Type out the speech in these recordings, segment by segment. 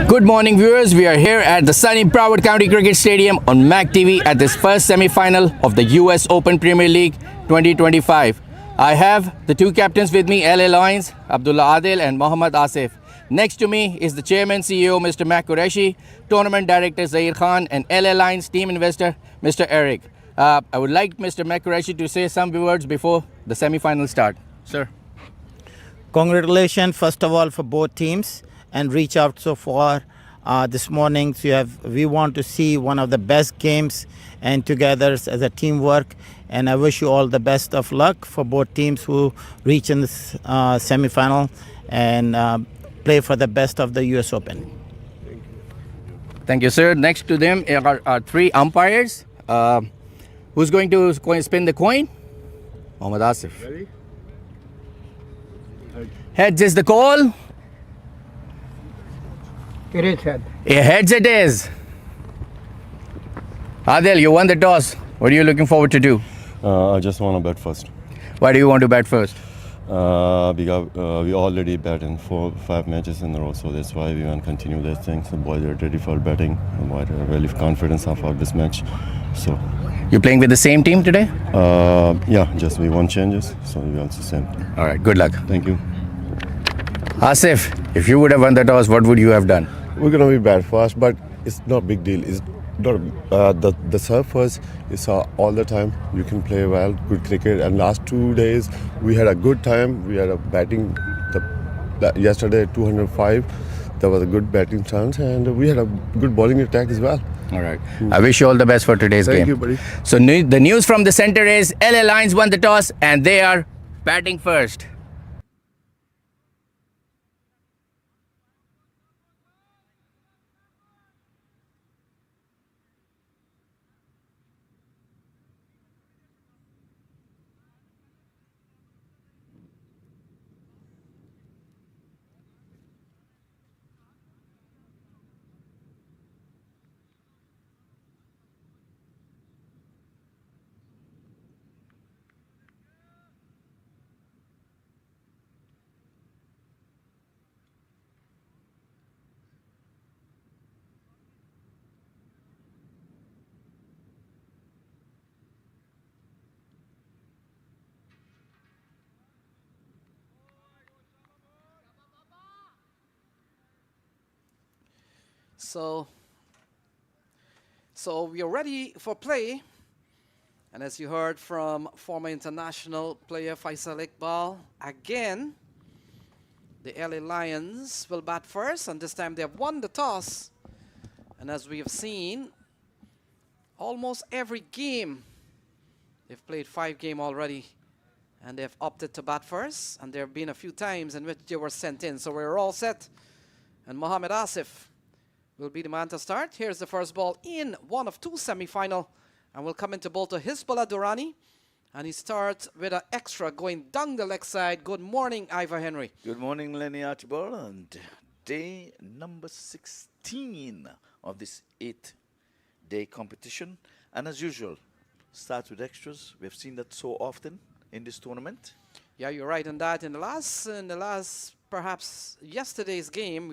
Good morning, viewers. We are here at the sunny Broward County Cricket Stadium on MAC TV at this first semi-final of the US Open Premier League 2025. I have the two captains with me, LA Lions, Abdullah Adil and Mohammad Asif. Next to me is the chairman, CEO, Mr. Mac Qureshi, tournament director, Zahir Khan, and LA Lions team investor, Mr. Eric. I would like Mr. Mac Qureshi to say some words before the semi-final start. Sir. Congratulations, first of all, for both teams, and reach out so far this morning. So we want to see one of the best games and together as a teamwork. And I wish you all the best of luck for both teams who reach in this semi-final and play for the best of the US Open. Thank you, sir. Next to them are three umpires. Who's going to spin the coin? Mohammad Asif. Ready? Heads is the call. It is head. Heads it is. Adil, you won the toss. What are you looking forward to do? I just want to bet first. Why do you want to bat first? Because we already bet in 4-5 matches in a row, so that's why we want to continue these things. The boys are ready for betting. The boys are really confident about this match. So, You're playing with the same team today? yeah, just we want changes, so we also same. All right, good luck. Thank you. Asif, if you would have won the toss, what would you have done? We're gonna be bad first, but it's not a big deal. It's not the serve first is all the time. You can play well, good cricket. And last 2 days we had a good time. We had a batting. Yesterday 205. There was a good batting chance, and we had a good bowling attack as well. All right. I wish you all the best for today's game. Thank you, buddy. So the news from the center is LA Lions won the toss and they are batting first. So we are ready for play. And as you heard from former international player Faisal Iqbal, again, the LA Lions will bat first, and this time they have won the toss. And as we have seen, almost every game, they've played 5 games already, and they've opted to bat first. And there have been a few times in which they were sent in. So we're all set. And Mohammad Asif will be the man to start. Here's the first ball in one of 2 semi-final. And will come into bowl to Hizbullah Durrani. And he starts with an extra going down the leg side. Good morning, Ivor Henry. Good morning, Lenny Archibald. And day number 16 of this 8-day competition. And as usual, start with extras. We've seen that so often in this tournament. Yeah, you're right on that. In the last, perhaps yesterday's game,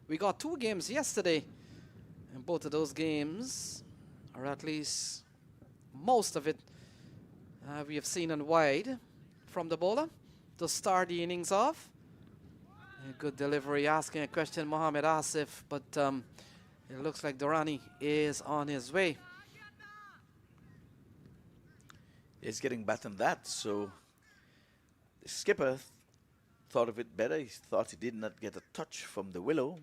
we got 2 games yesterday, and both of those games, or at least most of it, we have seen on wide from the bowler to start the innings off. A good delivery, asking a question, Mohammad Asif, but it looks like Durrani is on his way. He's getting back on that, so the skipper thought of it better. He thought he did not get a touch from the willow.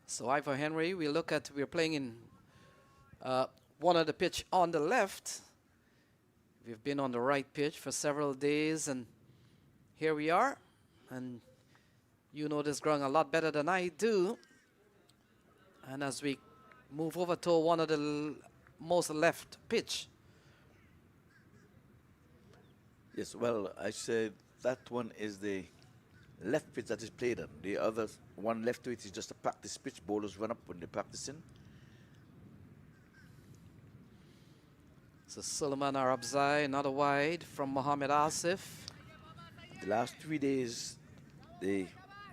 So Ivor Henry, we're playing in one of the pitch on the left. We've been on the right pitch for several days, and here we are. And you know this ground a lot better than I do. And as we move over to one of the most left pitch. Yes, well, I said that one is the left pitch that is played on. The other one left to it is just a practice pitch. Bowlers run up when they're practicing. So Suleiman Arabzai, another wide from Mohammed Asif. The last 3 days, the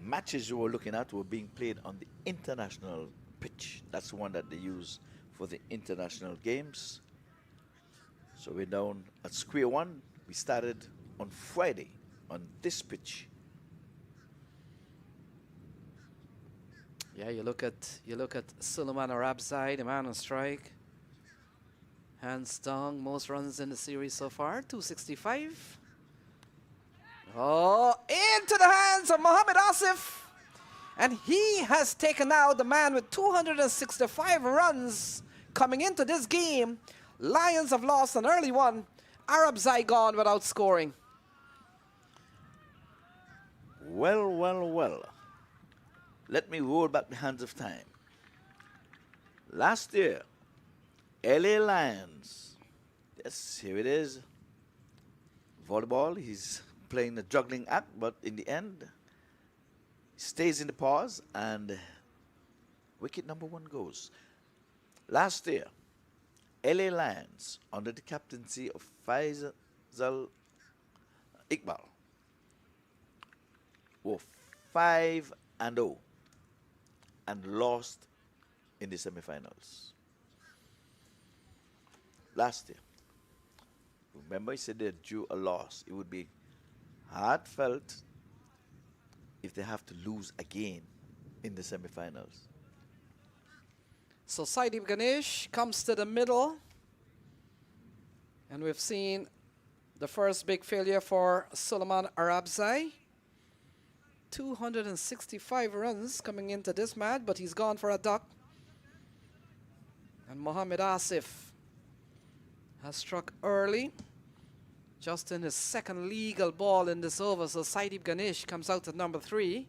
matches you were looking at were being played on the international pitch. That's the one that they use for the international games. So we're down at square one. We started on Friday on this pitch. Yeah, you look at Suleiman Arabzai, the man on strike. Hands down, most runs in the series so far, 265. Oh, into the hands of Mohammed Asif. And he has taken out the man with 265 runs coming into this game. Lions have lost an early one. Arabzai gone without scoring. Well, well, well. Let me roll back the hands of time. Last year, LA Lions. Yes, here it is. Volleyball, he's playing the juggling act, but in the end, stays in the pause, and wicket number one goes. Last year, LA Lions, under the captaincy of Faisal Iqbal, were 5-0 and lost in the semifinals. Last year, remember, he said they're due a loss. It would be heartfelt if they have to lose again in the semifinals. So Saidib Ganesh comes to the middle. And we've seen the first big failure for Suleiman Arabzai. 265 runs coming into this match, but he's gone for a duck. And Mohammed Asif has struck early, just in his second legal ball in this over. So Saidib Ganesh comes out at number 3.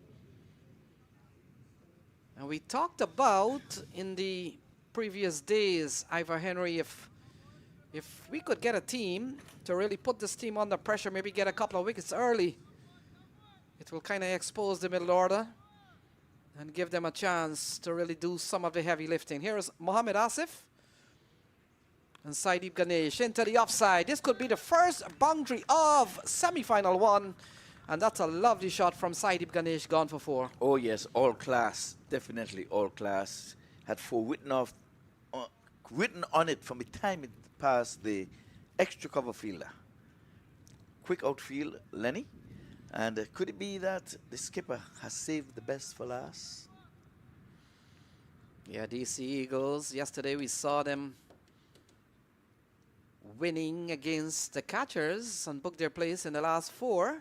And we talked about in the previous days, Ivor Henry, if we could get a team to really put this team under pressure, maybe get a couple of wickets early, it will kind of expose the middle order and give them a chance to really do some of the heavy lifting. Here is Mohammed Asif and Saidib Ganesh into the offside. This could be the first boundary of semi-final one. And that's a lovely shot from Saidib Ganesh, gone for 4. Oh yes, all class, definitely all class. Had 4 written on it from the time it passed the extra cover fielder. Quick outfield, Lenny. And could it be that the skipper has saved the best for last? Yeah, DC Eagles, yesterday we saw them winning against the catchers and booked their place in the last 4.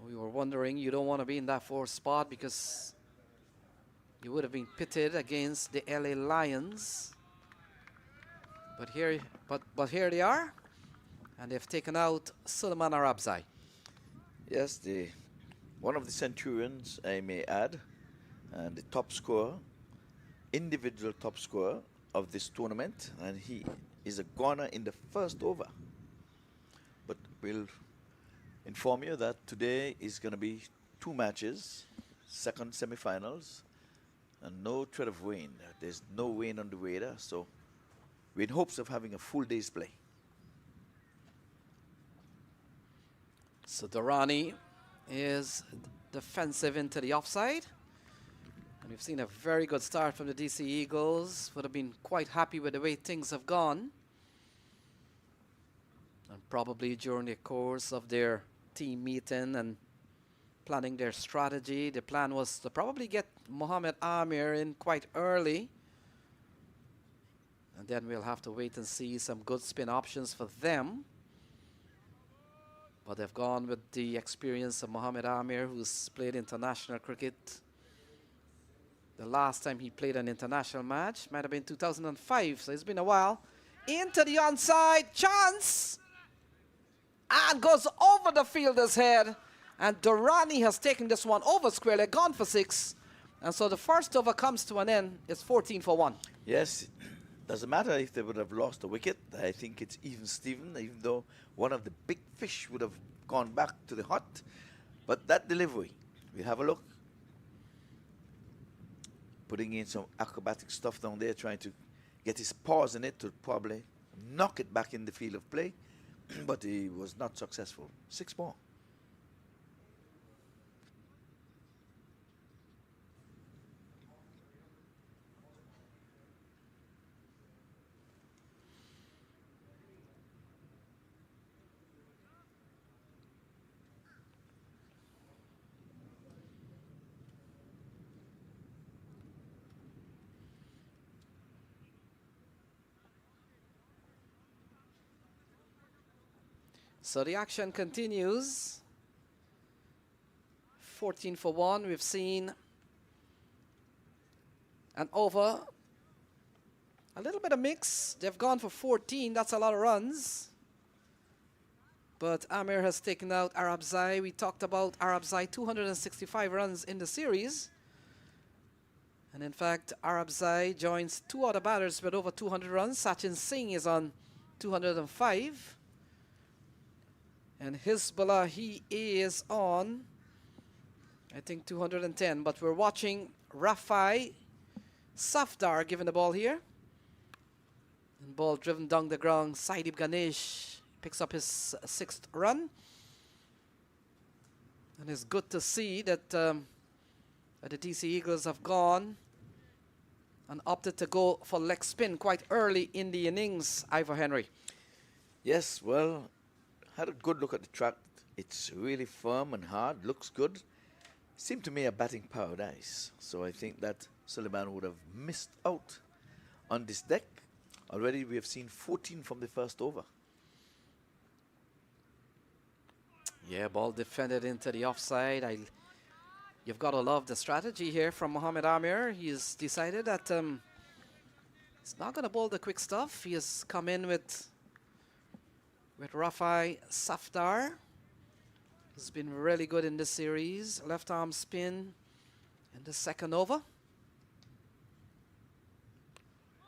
We were wondering, you don't want to be in that 4th spot because you would have been pitted against the LA Lions. But here they are, and they've taken out Suleiman Arabzai. Yes, one of the Centurions, I may add, and the top scorer, individual top scorer of this tournament, and he is a goner in the first over. But we'll inform you that today is going to be 2 matches, second semifinals, and no threat of rain. There's no rain on the radar, so we're in hopes of having a full day's play. So Durrani is defensive into the offside. And we've seen a very good start from the DC Eagles. Would have been quite happy with the way things have gone. And probably during the course of their team meeting and planning their strategy, the plan was to probably get Mohammed Amir in quite early. And then we'll have to wait and see some good spin options for them. But they've gone with the experience of Mohammed Amir, who's played international cricket. The last time he played an international match might have been 2005, so it's been a while. Into the onside, chance! And goes over the fielder's head. And Durrani has taken this one over squarely, gone for 6. And so the first over comes to an end. It's 14 for 1. Yes, doesn't matter if they would have lost a wicket. I think it's even Steven, even though one of the big fish would have gone back to the hut. But that delivery, we have a look. Putting in some acrobatic stuff down there, trying to get his paws in it to probably knock it back in the field of play, but he was not successful. 6 more. So the action continues. 14 for 1. We've seen an over. A little bit of mix. They've gone for 14. That's a lot of runs. But Amir has taken out Arabzai. We talked about Arabzai, 265 runs in the series. And in fact, Arabzai joins 2 other batters with over 200 runs. Sachin Singh is on 205. And Hezbollah, he is on, I think, 210. But we're watching Rafai Safdar giving the ball here. And ball driven down the ground. Saidib Ganesh picks up his 6th run. And it's good to see that the DC Eagles have gone and opted to go for leg spin quite early in the innings, Ivor Henry. Yes, well, had a good look at the track. It's really firm and hard, looks good. Seemed to me a batting paradise. So I think that Sullivan would have missed out on this deck. Already we have seen 14 from the first over. Yeah, ball defended into the offside. You've got to love the strategy here from Mohamed Amir. He's decided that he's not going to bowl the quick stuff. He has come in with Rafai Safdar. He's been really good in this series. Left arm spin in the 2nd over.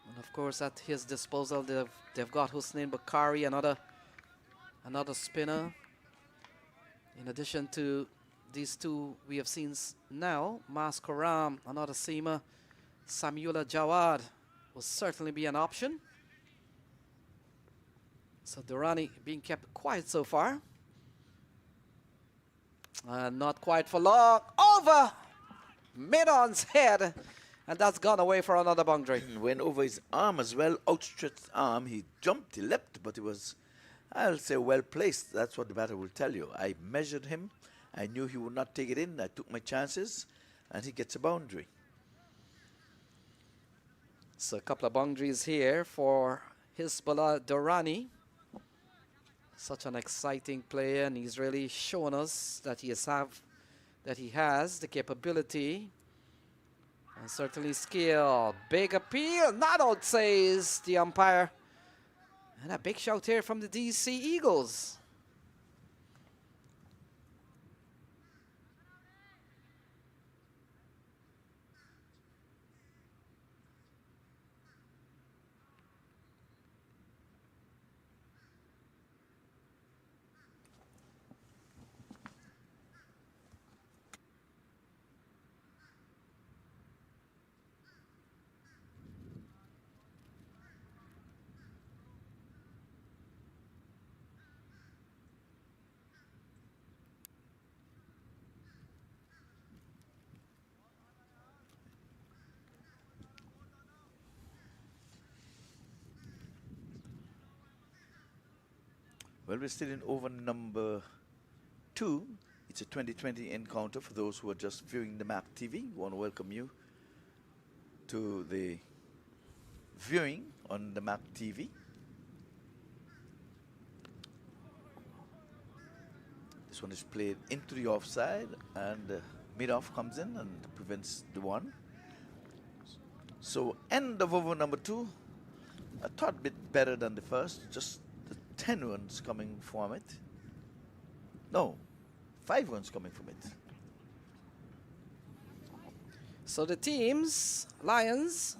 And of course, at his disposal, they've got Hussein Bakari, another spinner. In addition to these 2 we have seen now, Mas Karam, another seamer. Samuela Jawad will certainly be an option. So Durrani being kept quiet so far. Not quite for long. Over mid-on's head. And that's gone away for another boundary. Went over his arm as well, outstretched arm. He jumped, he leapt, but it was, I'll say, well placed. That's what the batter will tell you. I measured him. I knew he would not take it in. I took my chances, and he gets a boundary. So a couple of boundaries here for Hezbollah Durrani. Such an exciting player, and he's really shown us that he has the capability and certainly skill. Big appeal, not out, says the umpire. And a big shout here from the DC Eagles. Well, we're still in over number 2. It's a 2020 encounter for those who are just viewing the MAC TV. We want to welcome you to the viewing on the MAC TV. This one is played into the offside, and mid-off comes in and prevents the one. So end of over number 2. A thought bit better than the first, just the 10 runs coming from it. No, 5 runs coming from it. So the teams, Lions,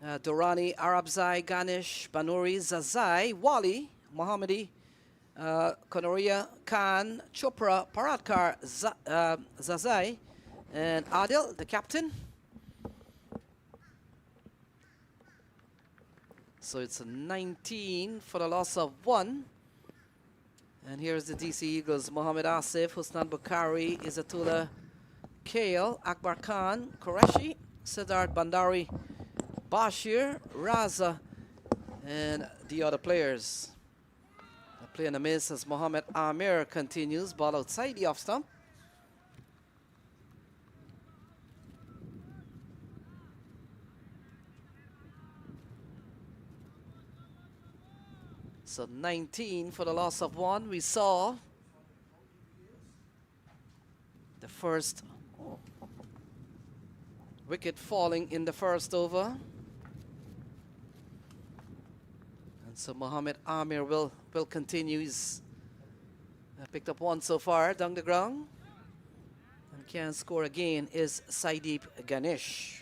Durrani, Arabzai, Ganesh, Banuri, Zazai, Wali, Mohammadi, Konoria, Khan, Chopra, Paratkar, Zazai, and Adil, the captain. So it's a 19 for the loss of 1. And here's the DC Eagles: Mohammad Asif, Husnan Bukhari, Izzatullah Kale, Akbar Khan, Qureshi, Siddharth Bandari, Bashir, Raza, and the other players. The play in the miss as Mohammad Amir continues, ball outside the off stump. So 19 for the loss of 1. We saw the first wicket falling in the first over. And so Mohammad Amir will continue. He's picked up 1 so far down the ground. And can score again is Saideep Ganesh.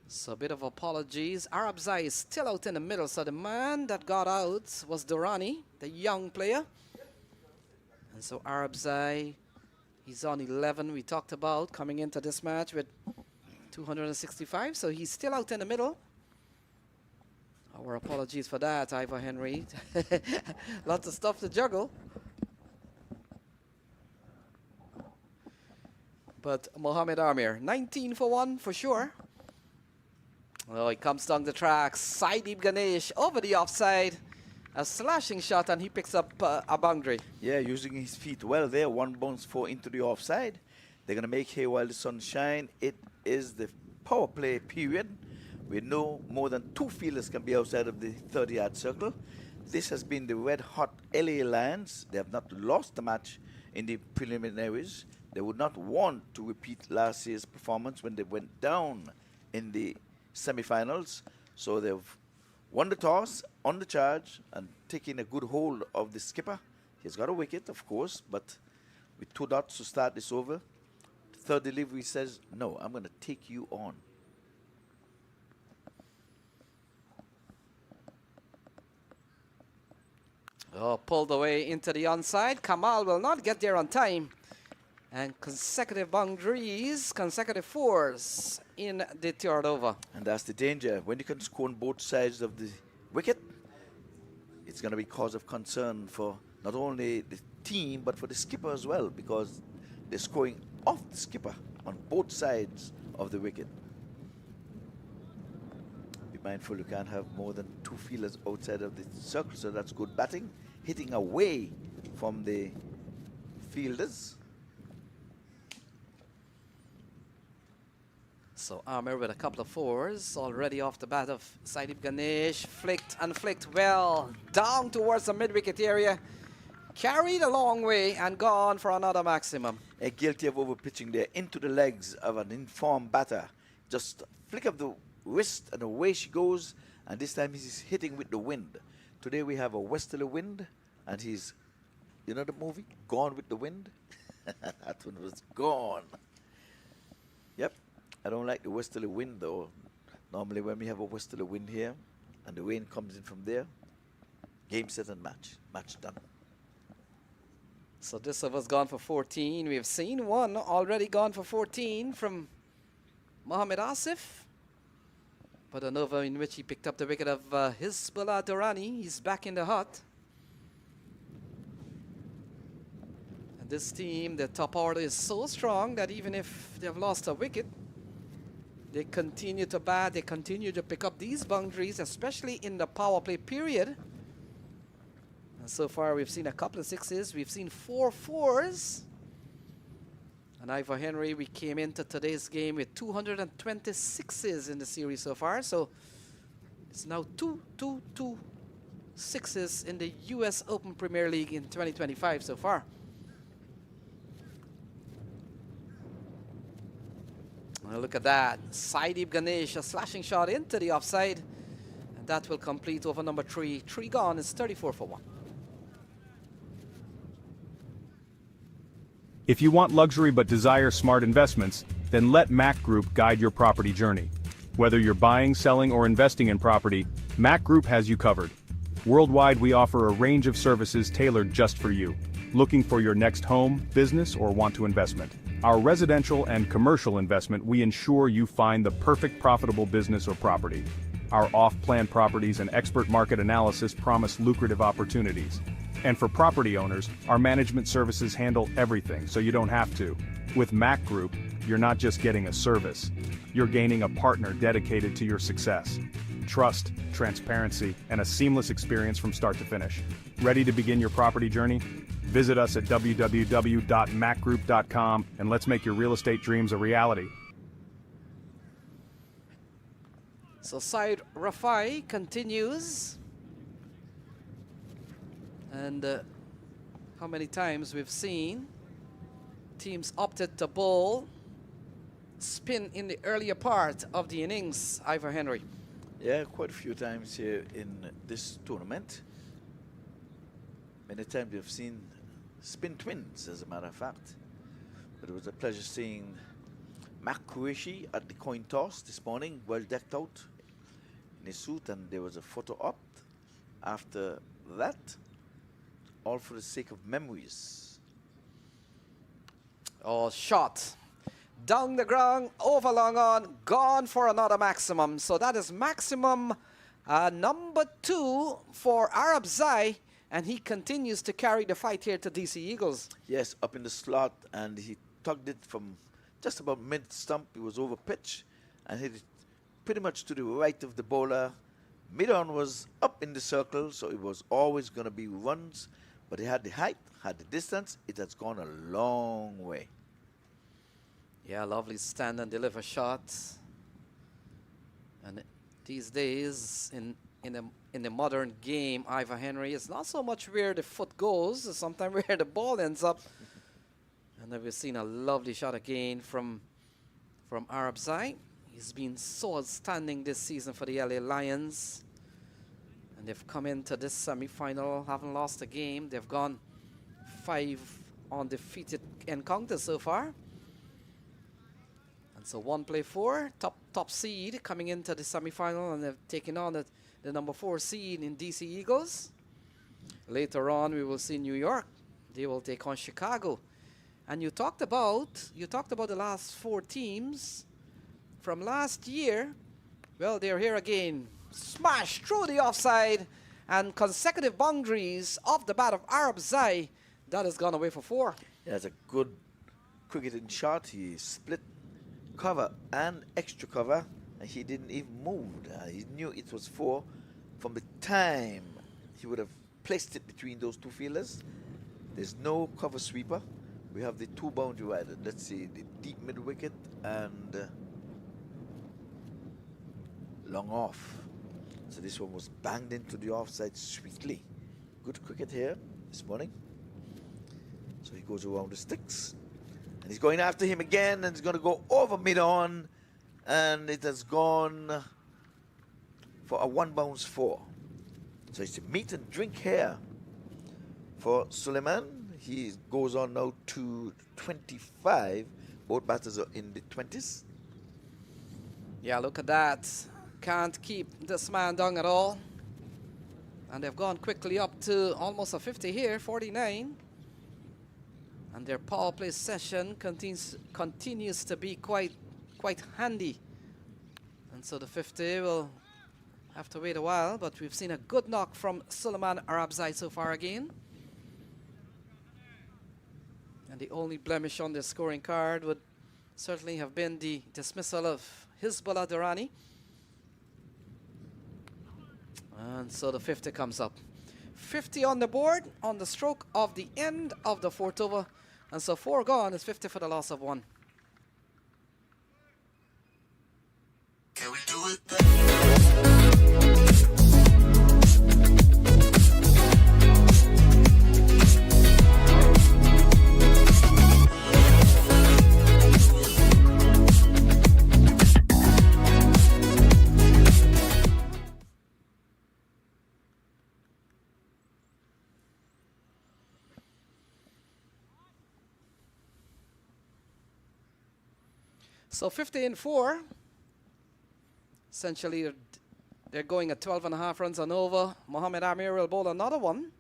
So a bit of apologies. Arabzai is still out in the middle. So the man that got out was Durrani, the young player. And so Arabzai, he's on 11. We talked about coming into this match with 265. So he's still out in the middle. Our apologies for that, Ivor Henry. Lots of stuff to juggle. But Mohammad Amir, 19 for 1 for sure. Oh, he comes down the track. Saideep Ganesh over the offside. A slashing shot, and he picks up a boundary. Yeah, using his feet well there. 1 bounce 4 into the offside. They're going to make hay while the sun shines. It is the power play period. We know more than 2 fielders can be outside of the 30-yard circle. This has been the red-hot LA Lions. They have not lost the match in the preliminaries. They would not want to repeat last year's performance when they went down in the semifinals. So they've won the toss, on the charge, and taking a good hold of the skipper. He's got a wicket, of course, but with 2 dots to start this over. Third delivery says, no, I'm going to take you on. Oh, pulled away into the onside. Kamal will not get there on time. And consecutive boundaries, consecutive 4s in the third over. And that's the danger. When you can score on both sides of the wicket, it's going to be cause of concern for not only the team, but for the skipper as well, because they're scoring off the skipper on both sides of the wicket. Be mindful you can't have more than 2 fielders outside of the circle, so that's good batting. Hitting away from the fielders. So Amir with a couple of 4s already off the bat of Saideep Ganesh. Flicked and flicked well down towards the mid-wicket area. Carried a long way and gone for another maximum. Guilty of over-pitching there into the legs of an informed batter. Just flick of the wrist and away she goes. And this time he's hitting with the wind. Today we have a westerly wind, and he's, you know the movie, Gone with the Wind? That one was gone. Yep. I don't like the westerly wind though. Normally when we have a westerly wind here and the rain comes in from there, game set and match. Match done. So this over's gone for 14. We have seen one already gone for 14 from Mohammad Asif. But an over in which he picked up the wicket of Hizbullah Durrani. He's back in the hut. And this team, the top order is so strong that even if they've lost a wicket, they continue to bat, they continue to pick up these boundaries, especially in the power play period. And so far, we've seen a couple of 6s. We've seen 4 4s. And Ivor Henry, we came into today's game with 226s in the series so far. So it's now 2 6s in the US Open Premier League in 2025 so far. Well, look at that. Saideep Ganesh, a slashing shot into the offside. And that will complete over number 3. 3 gone is 34 for 1. If you want luxury but desire smart investments, then let Mac Group guide your property journey. Whether you're buying, selling, or investing in property, Mac Group has you covered. Worldwide, we offer a range of services tailored just for you. Looking for your next home, business, or want to investment? Our residential and commercial investment, we ensure you find the perfect profitable business or property. Our off-plan properties and expert market analysis promise lucrative opportunities. And for property owners, our management services handle everything, so you don't have to. With Mac Group, you're not just getting a service, you're gaining a partner dedicated to your success. Trust, transparency, and a seamless experience from start to finish. Ready to begin your property journey? Visit us at www.macgroup.com and let's make your real estate dreams a reality. So side Rafai continues. And how many times we've seen teams opted to bowl spin in the earlier part of the innings, Ivor Henry. Yeah, quite a few times here in this tournament. Many times we've seen spin twins, as a matter of fact. But it was a pleasure seeing Mac Qureshi at the coin toss this morning, well decked out in his suit, and there was a photo op after that, all for the sake of memories. Oh, shot. Down the ground, over long on, gone for another maximum. So that is maximum number 2 for Arabzai, and he continues to carry the fight here to DC Eagles. Yes, up in the slot, and he tugged it from just about mid-stump. It was over pitch and hit it pretty much to the right of the bowler. Mid-on was up in the circle, so it was always going to be runs, but he had the height, had the distance. It has gone a long way. Yeah, lovely stand and deliver shots. And these days, in the modern game, Ivor Henry, it's not so much where the foot goes, it's sometimes where the ball ends up. And then we've seen a lovely shot again from Arabzai. He's been so outstanding this season for the LA Lions. And they've come into this semi-final, haven't lost a game. They've gone 5 undefeated encounters so far. So 1-4, top seed coming into the semi-final, and they've taken on the number 4 seed in DC Eagles. Later on, we will see New York. They will take on Chicago. And you talked about the last 4 teams from last year. Well, they're here again. Smash through the offside, and consecutive boundaries off the bat of Arabzai. That has gone away for 4. Yeah, it's a good cricketing shot. He split cover and extra cover, and he didn't even move. He knew it was 4 from the time he would have placed it between those 2 fielders. There's no cover sweeper. We have the 2 boundary riders. Let's see, the deep mid wicket and long off. So this one was banged into the offside sweetly. Good cricket here this morning. So he goes around the sticks. And he's going after him again, and he's going to go over mid-on, and it has gone for a 1 bounce 4. So it's a meet and drink here for Suleiman. He goes on now to 25. Both batters are in the 20s. Yeah, look at that. Can't keep this man down at all. And they've gone quickly up to almost a 50 here, 49. And their power play session continues to be quite handy. And so the 50 will have to wait a while, but we've seen a good knock from Suleiman Arabzai so far again. And the only blemish on their scoring card would certainly have been the dismissal of Hizbullah Durrani. And so the 50 comes up. 50 on the board on the stroke of the end of the 4th over. And so 4 gone is 50 for the loss of 1. Can we do it? So 50 in 4. Essentially, they're going at 12.5 runs and over. Mohamed Amir will bowl another one.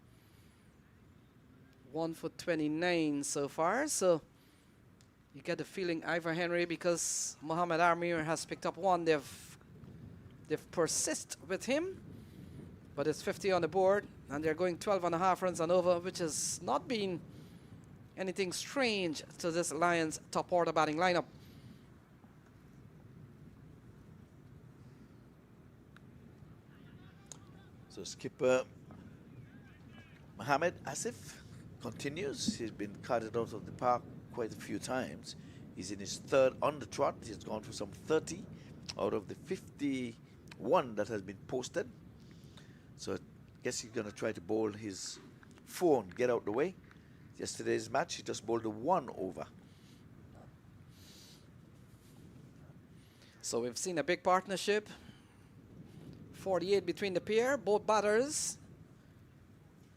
1 for 29 so far. So you get the feeling Ivor Henry, because Muhammad Amir has picked up one, they've persist with him. But it's 50 on the board, and they're going 12.5 runs and over, which has not been anything strange to this Lions top order batting lineup. So skipper Mohamed Asif continues. He's been carted out of the park quite a few times. He's in his third on the trot. He's gone for some 30 out of the 51 that has been posted. So I guess he's going to try to bowl his phone, get out the way. Yesterday's match, he just bowled a 1 over. So we've seen a big partnership. 48 between the pair. Both batters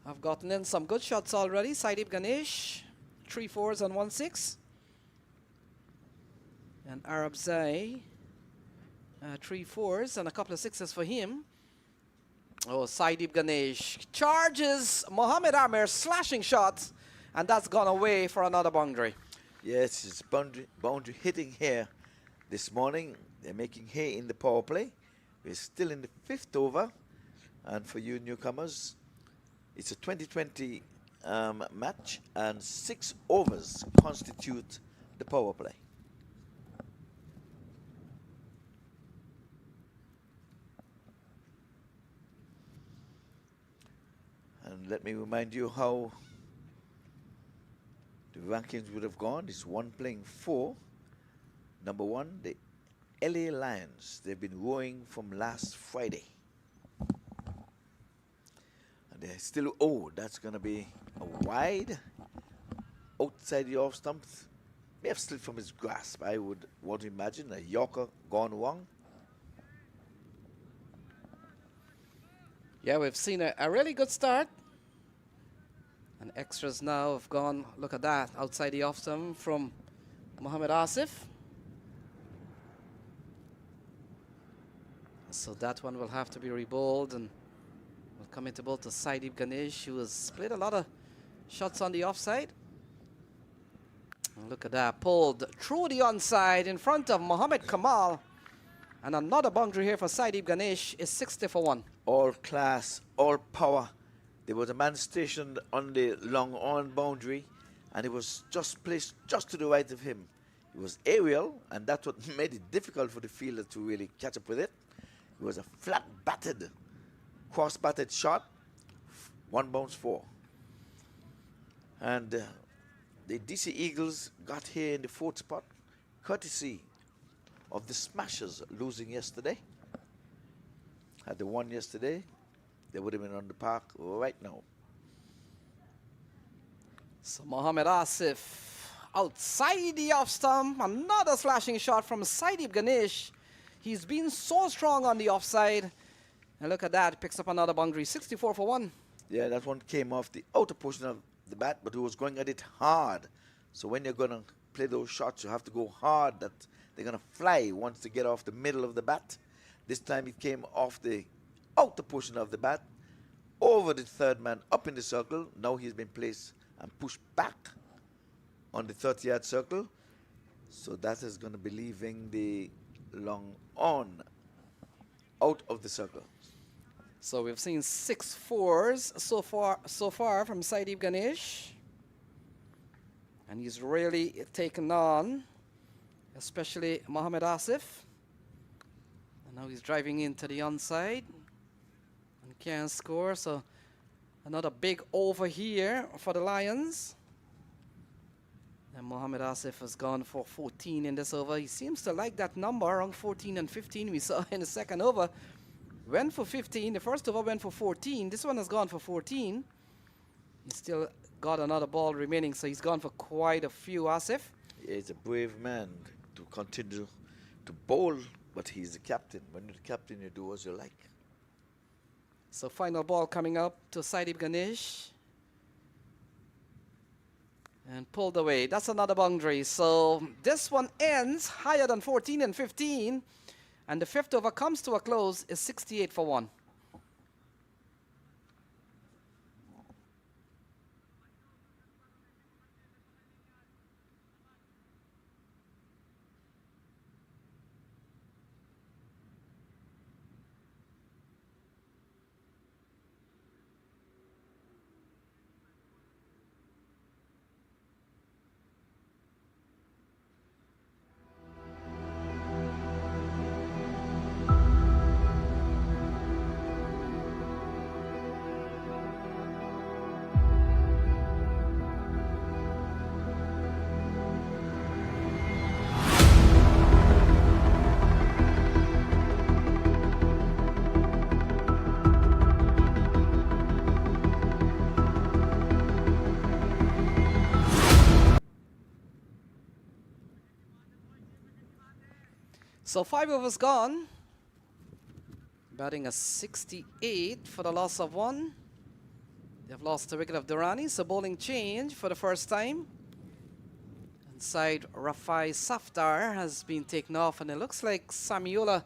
have gotten in some good shots already. Saidib Ganesh, 3 4s and 1 6. And Arabzai, 3 4s and a couple of 6s for him. Oh, Saidib Ganesh charges Mohamed Amir, slashing shots, and that's gone away for another boundary. Yes, it's boundary hitting here this morning. They're making hay in the power play. We're still in the 5th over, and for you newcomers, it's a 2020 match, and 6 overs constitute the power play. And let me remind you how the rankings would have gone. It's 1 playing 4. Number 1, the LA Lions. They've been rowing from last Friday. And they're still, oh, that's going to be a wide outside the off stump. May have slipped from his grasp, I would want to imagine. A Yorker gone wrong. Yeah, we've seen a really good start. And extras now have gone, look at that, outside the off stump from Mohamed Asif. So that one will have to be rebowled, and will come into bowl to Saidib Ganesh, who has played a lot of shots on the offside. And look at that, pulled through the onside in front of Mohamed Kamal. And another boundary here for Saidib Ganesh is 60 for 1. All class, all power. There was a man stationed on the long on boundary, and it was just placed just to the right of him. It was aerial, and that's what made it difficult for the fielder to really catch up with it. It was a flat batted, cross batted shot, 1 bounce 4. And the DC Eagles got here in the 4th spot, courtesy of the Smashers losing yesterday. Had they won yesterday, they would have been on the park right now. So Mohamed Asif outside the off stump. Another slashing shot from Saidib Ganesh. He's been so strong on the offside. And look at that, picks up another boundary, 64 for 1. Yeah, that one came off the outer portion of the bat, but he was going at it hard. So when you're going to play those shots, you have to go hard, that they're going to fly once they get off the middle of the bat. This time it came off the outer portion of the bat, over the third man, up in the circle. Now he's been placed and pushed back on the 30-yard circle. So that is going to be leaving the long on out of the circle. So we've seen 6 4s so far from Saidib Ganesh. And he's really taken on, especially Mohamed Asif. And now he's driving into the onside and can't score. So another big over here for the Lions. And Mohamed Asif has gone for 14 in this over. He seems to like that number, around 14 and 15 we saw in the second over. Went for 15. The first over went for 14. This one has gone for 14. He's still got another ball remaining, so he's gone for quite a few, Asif. Yeah, he's a brave man to continue to bowl, but he's the captain. When you're the captain, you do as you like. So final ball coming up to Saidib Ganesh. And pulled away. That's another boundary. So this one ends higher than 14 and 15. And the 5th over comes to a close, is 68 for 1. So 5 overs gone. Batting a 68 for the loss of 1. They've lost the wicket of Durrani, so bowling change for the first time. Inside, Rafai Safdar has been taken off, and it looks like Samiola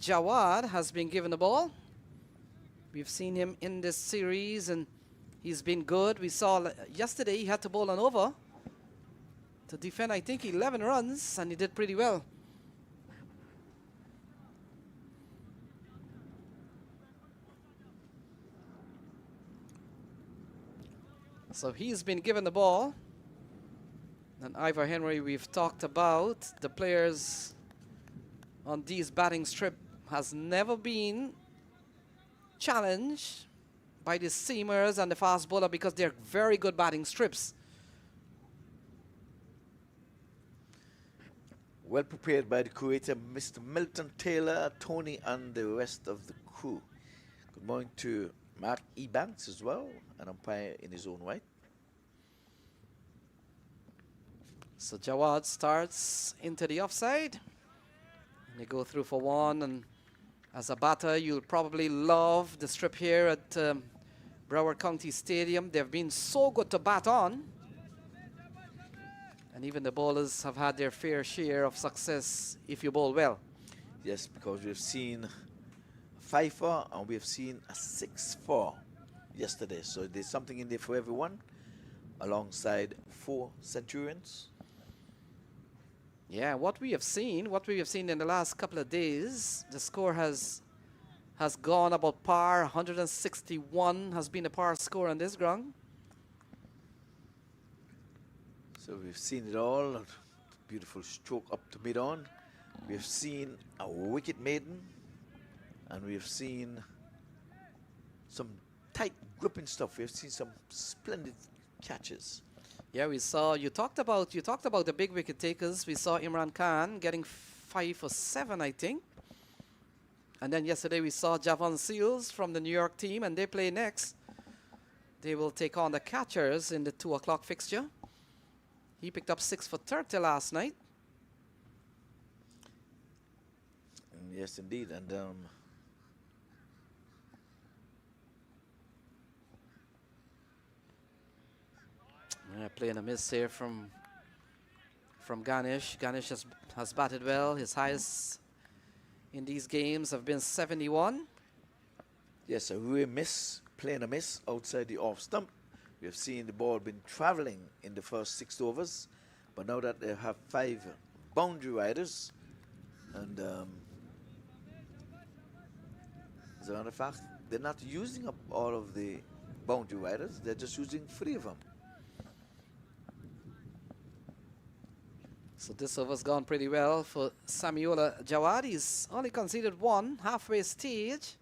Jawad has been given the ball. We've seen him in this series, and he's been good. We saw yesterday he had to bowl an over to defend, I think, 11 runs, and he did pretty well. So he's been given the ball. And Ivor Henry, we've talked about the players on these batting strip has never been challenged by the seamers and the fast bowler because they're very good batting strips. Well prepared by the creator, Mr. Milton Taylor, Tony, and the rest of the crew. Good morning to Mark Ebanks as well, an umpire in his own right. So Jawad starts into the offside. And they go through for 1. And as a batter, you'll probably love the strip here at Broward County Stadium. They've been so good to bat on. And even the bowlers have had their fair share of success if you bowl well. Yes, because we've seen a 5-4 and we've seen a 6-4 yesterday. So there's something in there for everyone, alongside 4 Centurions. Yeah, what we have seen in the last couple of days, the score has gone about par. 161 has been the par score on this ground. So we've seen it all. A beautiful stroke up to mid-on. We've seen a wicket maiden, and we've seen some tight gripping stuff. We've seen some splendid catches. Yeah, we saw, you talked about the big wicket takers. We saw Imran Khan getting 5 for 7, I think. And then yesterday we saw Javon Seals from the New York team, and they play next. They will take on the catchers in the 2 o'clock fixture. He picked up 6 for 30 last night. Yes, indeed. And playing a miss here from Ganesh. Ganesh has batted well. His highest in these games have been 71. yes, a real miss, playing a miss outside the off stump. We have seen the ball been traveling in the first 6 overs, but now that they have 5 boundary riders, and as a matter of fact, they're not using up all of the boundary riders. They're just using 3 of them. So this over's gone pretty well for Samiola Jawad. He's only conceded 1 halfway stage.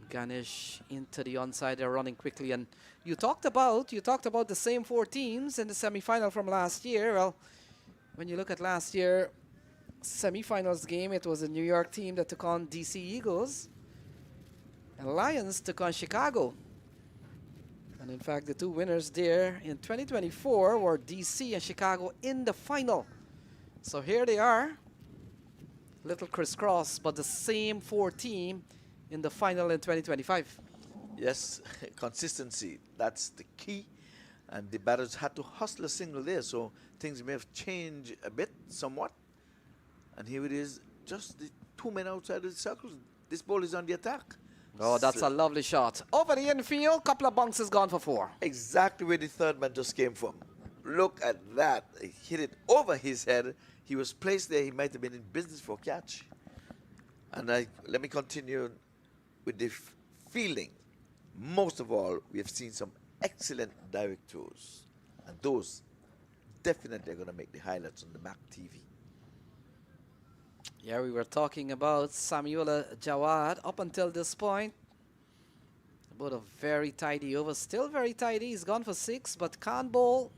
Ganesh into the onside. They're running quickly, and you talked about the same 4 teams in the semi-final from last year. Well, when you look at last year semi-finals game, it was a New York team that took on DC Eagles, and Lions took on Chicago. And in fact, the 2 winners there in 2024 were DC and Chicago in the final. So here they are, little crisscross, but the same 4 team in the final in 2025. Yes, consistency, that's the key. And the batters had to hustle a single there, so things may have changed a bit, somewhat. And here it is, just the 2 men outside of the circle. This ball is on the attack. Oh, that's a lovely shot. Over the infield, couple of bounces gone for 4. Exactly where the 3rd man just came from. Look at that. He hit it over his head. He was placed there. He might have been in business for a catch. And let me continue with the fielding. Most of all, we have seen some excellent direct throws. And those definitely are going to make the highlights on the MAC TV. Yeah, we were talking about Samiola Jawad up until this point. About a very tidy over, still very tidy. He's gone for 6, but can't bowl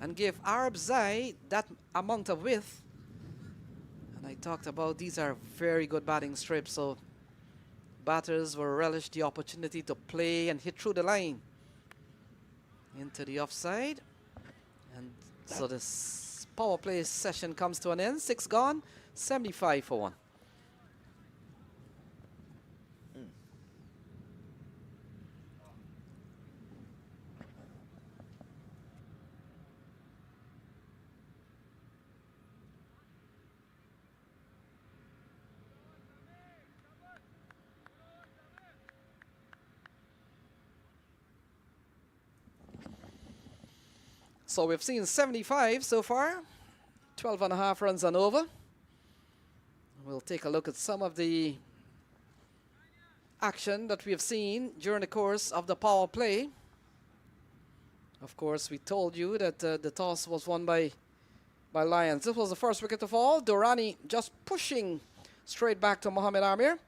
and give Arabzai that amount of width. And I talked about these are very good batting strips, so batters will relish the opportunity to play and hit through the line into the offside. And so the power play session comes to an end. 6 gone, 75 for 1. So we've seen 75 so far, 12 and a half runs and over. We'll take a look at some of the action that we have seen during the course of the power play. Of course, we told you that the toss was won by Lions. This was the first wicket of all. Durrani just pushing straight back to Mohamed Amir.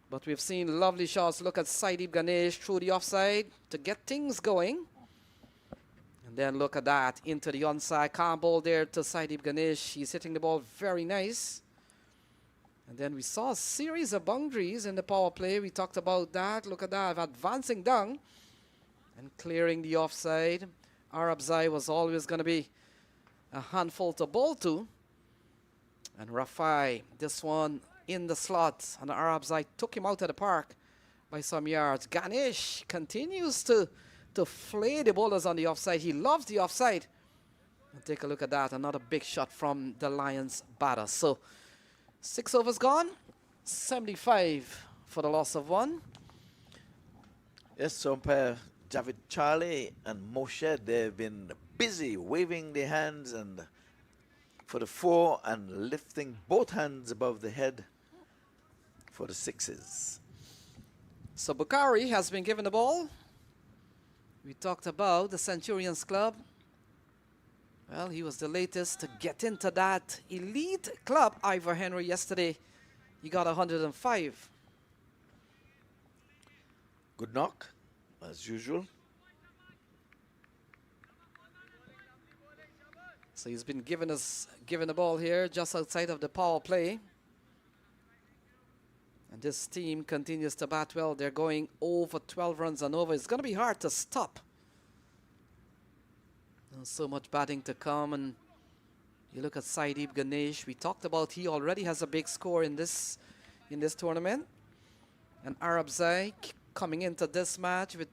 But we've seen lovely shots. Look at Saeed Ganesh through the offside to get things going. And then look at that, into the onside. Calm ball there to Saeed Ganesh. He's hitting the ball very nice. And then we saw a series of boundaries in the power play. We talked about that. Look at that, advancing down and clearing the offside. Arabzai was always going to be a handful to bowl to. And Rafai, this one in the slot. And Arabzai took him out of the park by some yards. Ganesh continues to flay the bowlers on the offside. He loves the offside. And take a look at that. Another big shot from the Lions batter. So 6 overs gone. 75 for the loss of 1. Yes, umpire Javid Charlie and Moshe, they've been busy waving their hands and for the 4 and lifting both hands above the head for the 6s. So Bukhari has been given the ball. We talked about the Centurions Club. Well, he was the latest to get into that elite club. Ivor Henry yesterday, he got 105. Good knock, as usual. So he's been given the ball here just outside of the power play. And this team continues to bat well. They're going over 12 runs and over. It's going to be hard to stop. There's so much batting to come. And you look at Saeed Ganesh. We talked about he already has a big score in this tournament. And Arabzai coming into this match with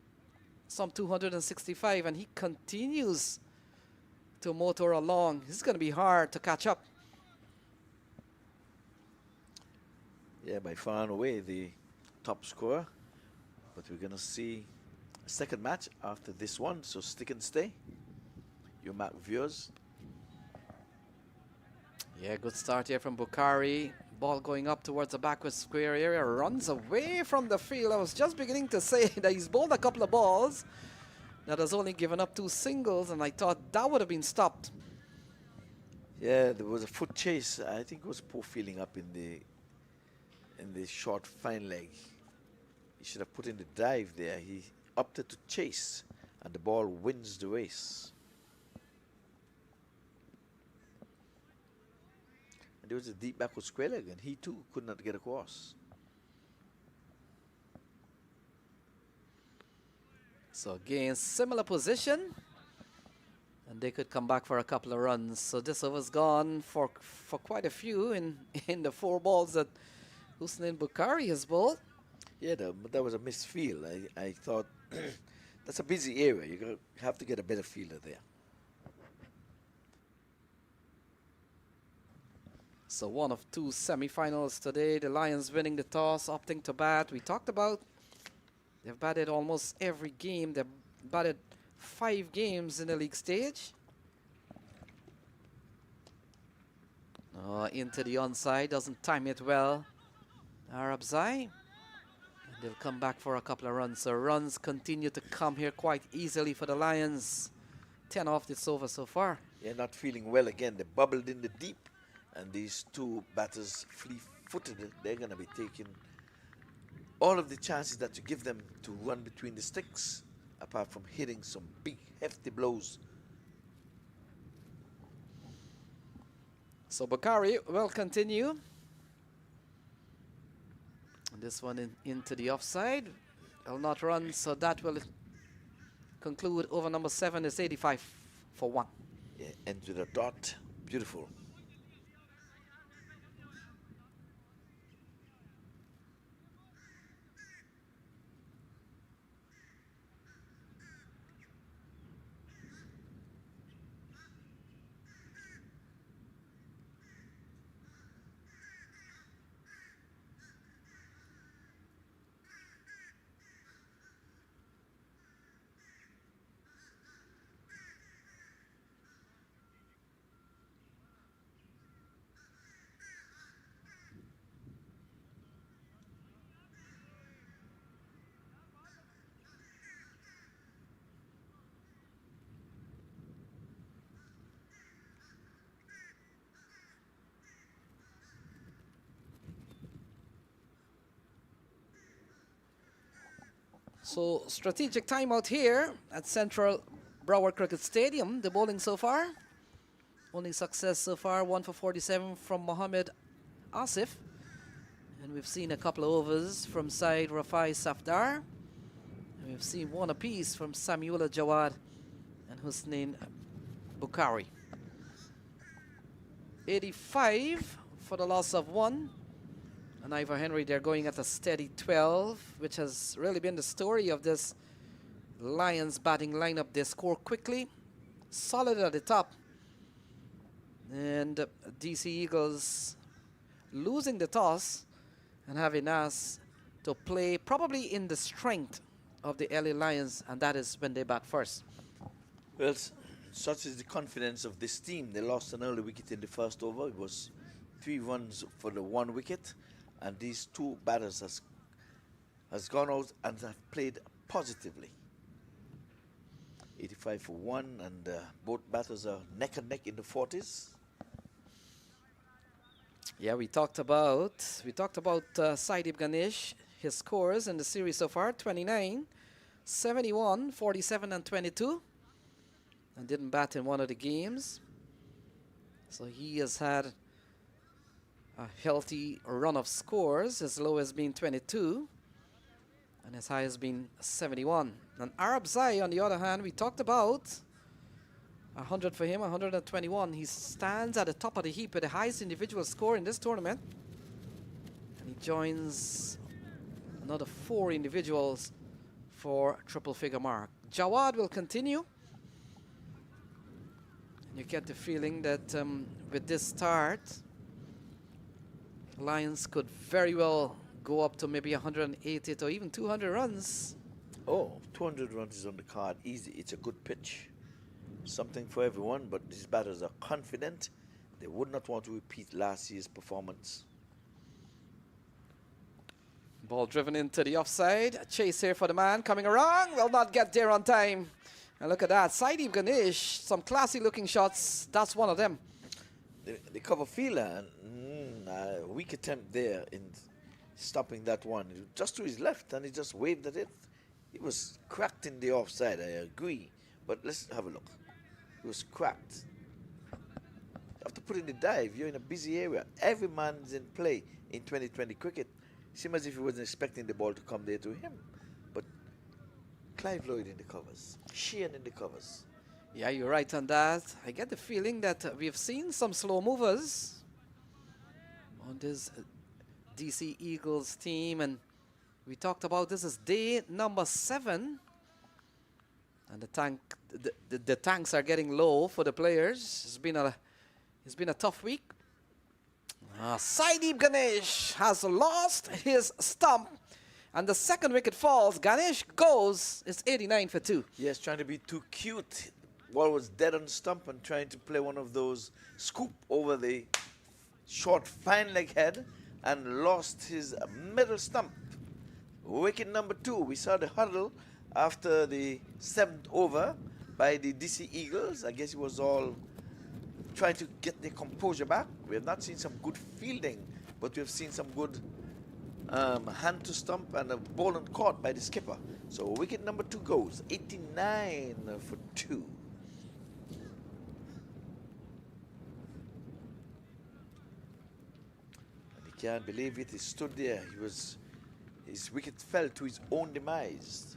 some 265. And he continues to motor along. It's going to be hard to catch up. Yeah, by far and away the top scorer. But we're going to see a second match after this one, so stick and stay. You Mac viewers. Yeah, good start here from Bukhari. Ball going up towards the backward square area. Runs away from the field. I was just beginning to say that he's bowled a couple of balls that has only given up 2 singles, and I thought that would have been stopped. Yeah, there was a foot chase. I think it was poor feeling up in the short fine leg. He should have put in the dive there. He opted to chase, and the ball wins the race. And there was a deep backward square leg, and he too could not get across. So again, similar position, and they could come back for a couple of runs. So this over's gone for quite a few in the 4 balls that Hussein Bukhari has bowled. Yeah, that was a missed field. I thought that's a busy area. You have to get a better fielder there. So one of 2 semi-finals today. The Lions winning the toss, opting to bat. We talked about they've batted almost every game. They've batted 5 games in the league stage. Into the onside, doesn't time it well. Arabzai. They'll come back for a couple of runs. So runs continue to come here quite easily for the Lions. 10 off this over so far. Yeah, not feeling well again. They bubbled in the deep, and these 2 batters fleet-footed. They're going to be taking all of the chances that you give them to run between the sticks, apart from hitting some big, hefty blows. So Bukhari will continue. This one into the offside. Will not run, so that will conclude over number 7. Is 85 for 1. Yeah, ends with a dot. Beautiful. So strategic timeout here at Central Broward Cricket Stadium. The bowling so far. Only success so far, 1 for 47 from Mohammed Asif. And we've seen a couple of overs from side Rafai Safdar. And we've seen one apiece from Samuela Jawad and Husnain Bukhari. 85 for the loss of 1. And Ivor Henry, they're going at a steady 12, which has really been the story of this Lions batting lineup. They score quickly, solid at the top. And DC Eagles losing the toss and having us to play probably in the strength of the LA Lions, and that is when they bat first. Well, such is the confidence of this team. They lost an early wicket in the first over. It was 3 runs for the 1 wicket. And these 2 batters has gone out and have played positively. 85 for 1, and both batters are neck and neck in the 40s. Yeah, we talked about Saidib Ganesh, his scores in the series so far: 29, 71, 47, and 22, and didn't bat in one of the games. So he has had a healthy run of scores. His low has been 22, and his high has been 71. And Arabzai, on the other hand, we talked about 100 for him, 121. He stands at the top of the heap with the highest individual score in this tournament. And he joins another 4 individuals for triple figure mark. Jawad will continue. And you get the feeling that with this start, Lions could very well go up to maybe 180 or even 200 runs. Oh, 200 runs is on the card. Easy. It's a good pitch. Something for everyone, but these batters are confident. They would not want to repeat last year's performance. Ball driven into the offside. A chase here for the man coming around. Will not get there on time. And look at that. Saidib Ganesh, some classy looking shots. That's one of them. The cover fielder, weak attempt there in stopping that one. Just to his left, and he just waved at it. It was cracked in the offside, I agree. But let's have a look. It was cracked. You have to put in the dive. You're in a busy area. Every man's in play in 2020 cricket. Seems as if he wasn't expecting the ball to come there to him. But Clive Lloyd in the covers. Sheehan in the covers. Yeah, you're right on that. I get the feeling that we've seen some slow movers on this DC Eagles team. And we talked about this as day number 7. And the tanks are getting low for the players. It's been a tough week. Saidib Ganesh has lost his stump, and the second wicket falls. Ganesh goes. It's 89 for 2. Yes, trying to be too cute. Ball was dead on the stump and trying to play one of those scoop over the short fine leg head and lost his middle stump. Wicket number 2. We saw the huddle after the 7th over by the DC Eagles. I guess it was all trying to get their composure back. We have not seen some good fielding, but we have seen some good hand to stump and a ball and caught by the skipper. So wicket number 2 goes 89 for 2. And he can't believe it. He stood there. His wicket fell to his own demise.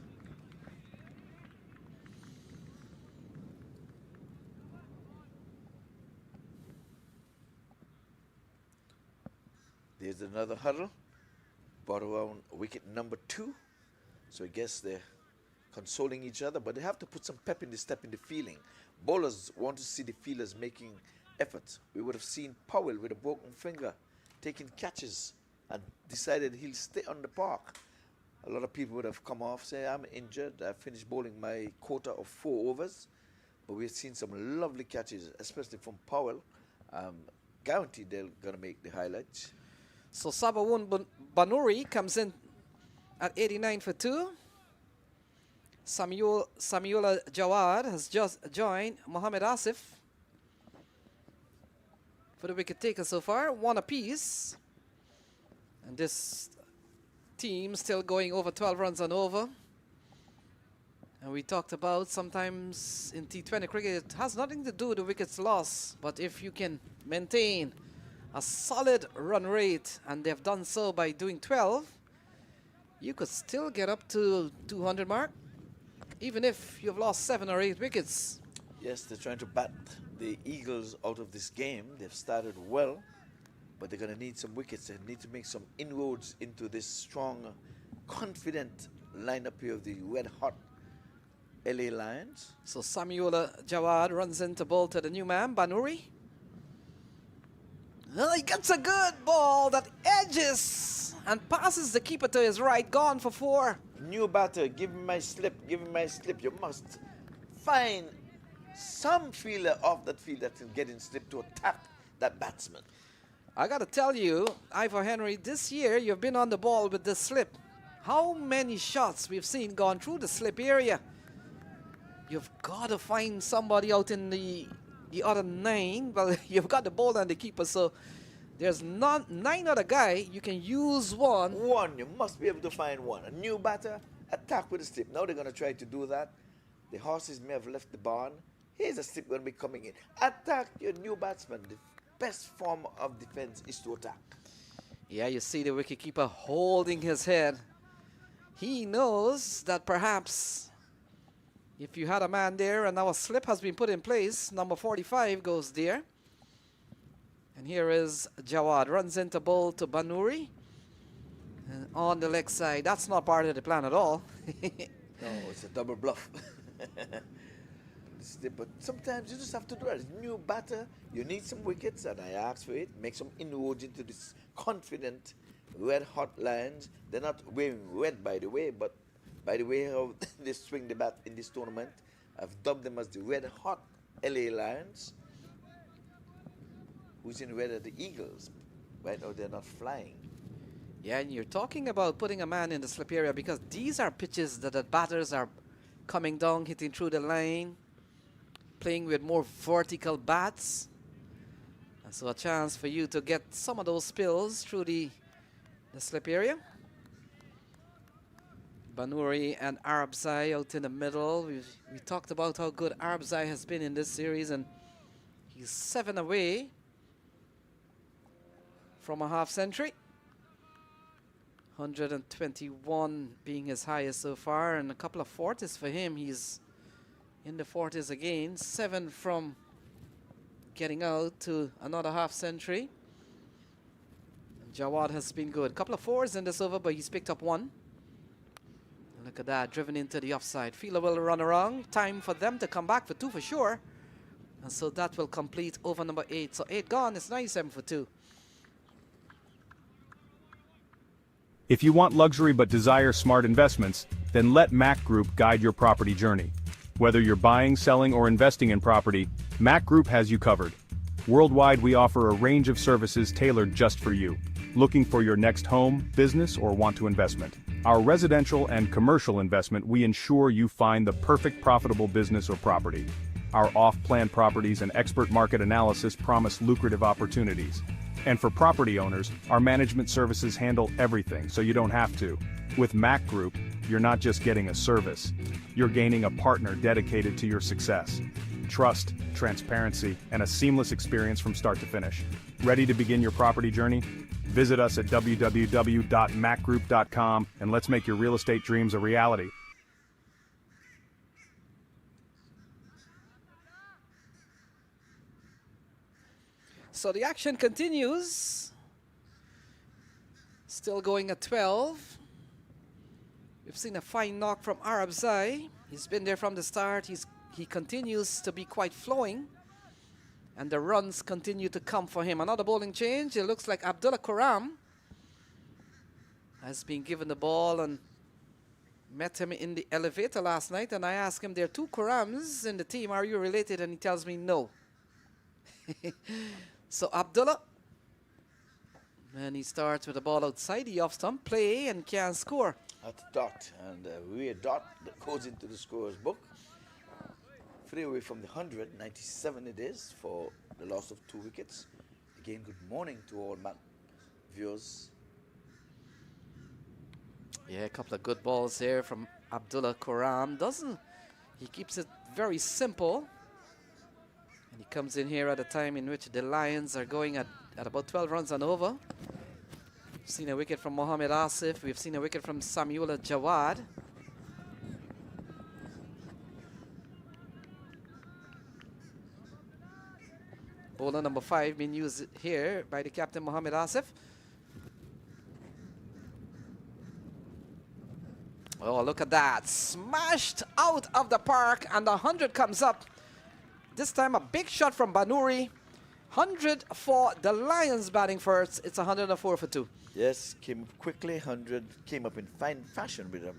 There's another huddle. Brought around wicket number 2. So I guess they're consoling each other, but they have to put some pep in the step in the fielding. Bowlers want to see the fielders making efforts. We would have seen Powell with a broken finger taking catches and decided he'll stay on the park. A lot of people would have come off, say, I'm injured, I finished bowling my quota of 4 overs. But we've seen some lovely catches, especially from Powell. Guaranteed they're going to make the highlights. So Sabawun Banuri comes in at 89 for 2. Samuela Jawad has just joined Mohamed Asif for the wicket taker so far. 1 apiece. And this team still going over 12 runs and over. And we talked about sometimes in T20 cricket, it has nothing to do with the wickets lost. But if you can maintain a solid run rate, and they've done so by doing 12, you could still get up to 200 mark, even if you've lost 7 or 8 wickets. Yes, they're trying to bat the Eagles out of this game. They've started well, but they're going to need some wickets. They need to make some inroads into this strong, confident lineup here of the red-hot LA Lions. So Samuela Jawad runs into ball to the new man, Banuri. Well, he gets a good ball that edges and passes the keeper to his right, gone for 4. New batter, give him my slip, give him my slip. You must find some fielder off that field that can get in slip to attack that batsman. I got to tell you, Ivor Henry, this year you've been on the ball with the slip. How many shots we've seen gone through the slip area? You've got to find somebody out in the other 9. Well, you've got the ball and the keeper, so there's 9 other guy. You can use one. You must be able to find one. A new batter, attack with a slip. Now they're going to try to do that. The horses may have left the barn. Here's a slip going to be coming in. Attack your new batsman. The best form of defense is to attack. Yeah, you see the wicketkeeper holding his head. He knows that perhaps if you had a man there and now a slip has been put in place, number 45 goes there. And here is Jawad, runs into bowl to Banuri. And on the leg side, that's not part of the plan at all. No, it's a double bluff. But sometimes you just have to do it. New batter, you need some wickets, and I asked for it. Make some inroads into this confident, red-hot Lions. They're not wearing red, by the way, but by the way how they swing the bat in this tournament, I've dubbed them as the red-hot LA Lions. Who's in red are the Eagles. Right now, they're not flying. Yeah, and you're talking about putting a man in the slip area because these are pitches that the batters are coming down, hitting through the line, playing with more vertical bats. And so a chance for you to get some of those spills through the slip area. Banuri and Arabzai out in the middle. We talked about how good Arabzai has been in this series, and he's 7 away from a half century. 121 being his highest so far, and a couple of 40s for him. He's in the 40s again. 7 from getting out to another half century. And Jawad has been good. A couple of 4s in this over, but he's picked up 1. Look at that, driven into the offside. Fielder will run around. Time for them to come back for 2 for sure. And so that will complete over number 8. So 8 gone, it's 97 for 2. If you want luxury but desire smart investments, then let Mac Group guide your property journey. Whether you're buying, selling, or investing in property, Mac Group has you covered. Worldwide, we offer a range of services tailored just for you. Looking for your next home, business, or want to investment? Our residential and commercial investment, we ensure you find the perfect profitable business or property. Our off-plan properties and expert market analysis promise lucrative opportunities. And for property owners, our management services handle everything so you don't have to. With Mac Group, you're not just getting a service, you're gaining a partner dedicated to your success. Trust, transparency, and a seamless experience from start to finish. Ready to begin your property journey? Visit us at www.macgroup.com and let's make your real estate dreams a reality. So the action continues. Still going at 12. We've seen a fine knock from Arabzai. He's been there from the start. He continues to be quite flowing. And the runs continue to come for him. Another bowling change. It looks like Abdullah Quram has been given the ball and met him in the elevator last night. And I asked him, there are 2 Qurams in the team. Are you related? And he tells me no. So Abdullah. And he starts with the ball outside the off stump. Play and can score. At the dot. And weird dot that goes into the scorer's book. 3 away from the 100, 97 it is for the loss of 2 wickets. Again, good morning to all viewers. Yeah, a couple of good balls here from Abdullah Quram. He keeps it very simple. And he comes in here at a time in which the Lions are going at about 12 runs and over. We've seen a wicket from Mohammad Asif. We've seen a wicket from Samuel Jawad. Bowler number 5 being used here by the captain, Mohammad Asif. Oh, look at that. Smashed out of the park, and the 100 comes up. This time a big shot from Banuri. 100 for the Lions batting first. It's 104 for 2. Yes, came up quickly. 100 came up in fine fashion with a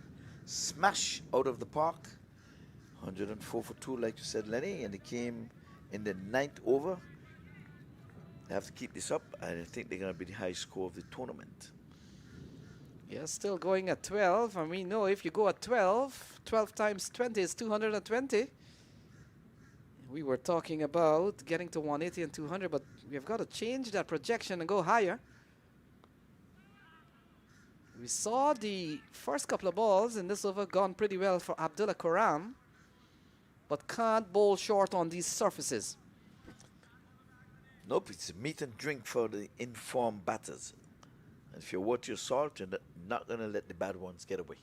smash out of the park. 104 for 2, like you said, Lenny, and it came in the 9th over. They have to keep this up, and I think they're going to be the high score of the tournament. Yeah, still going at 12, and we know if you go at 12, 12 times 20 is 220. We were talking about getting to 180 and 200, but we've got to change that projection and go higher. We saw the first couple of balls in this over gone pretty well for Abdullah Quram, but can't bowl short on these surfaces. Nope, it's a meat and drink for the informed batters. And if you're worth your salt, you're not going to let the bad ones get away.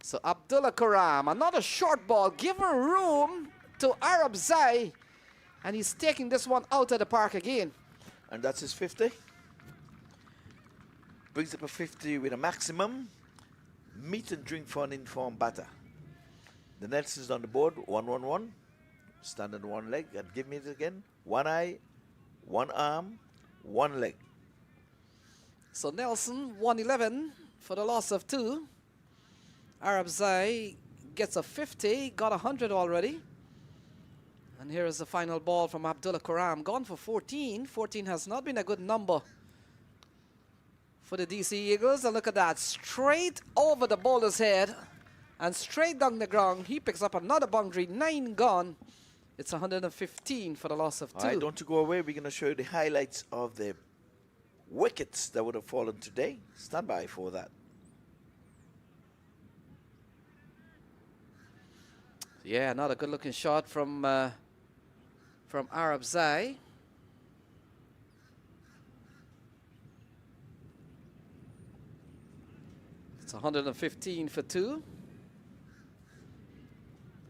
So Abdullah Quram, another short ball, given room to Arabzai, and he's taking this one out of the park again. And that's his 50. Brings up a 50 with a maximum. Meat and drink for an informed batter. The Nelson's on the board, 1-1-1. Stand on one leg and give me it again. One eye, one arm, one leg. So Nelson, 111 for the loss of 2. Arabzai gets a 50, got 100 already. And here is the final ball from Abdullah Quram, gone for 14. 14 has not been a good number for the DC Eagles. And look at that, straight over the bowler's head and straight down the ground. He picks up another boundary, 9 gone. It's 115 for the loss of 2. All right, don't you go away. We're going to show you the highlights of the wickets that would have fallen today. Stand by for that. Yeah, another good-looking shot from Arabzai. It's 115 for 2.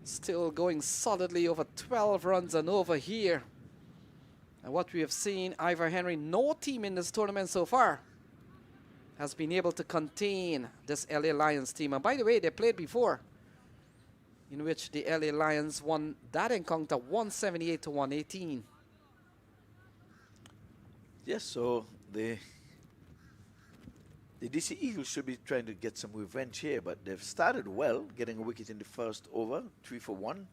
Still going solidly over 12 runs and over here. And what we have seen, Ivor Henry, no team in this tournament so far has been able to contain this LA Lions team. And by the way, they played before, in which the LA Lions won that encounter 178 to 118. Yes, so the DC Eagles should be trying to get some revenge here, but they've started well, getting a wicket in the first over, 3 for 1.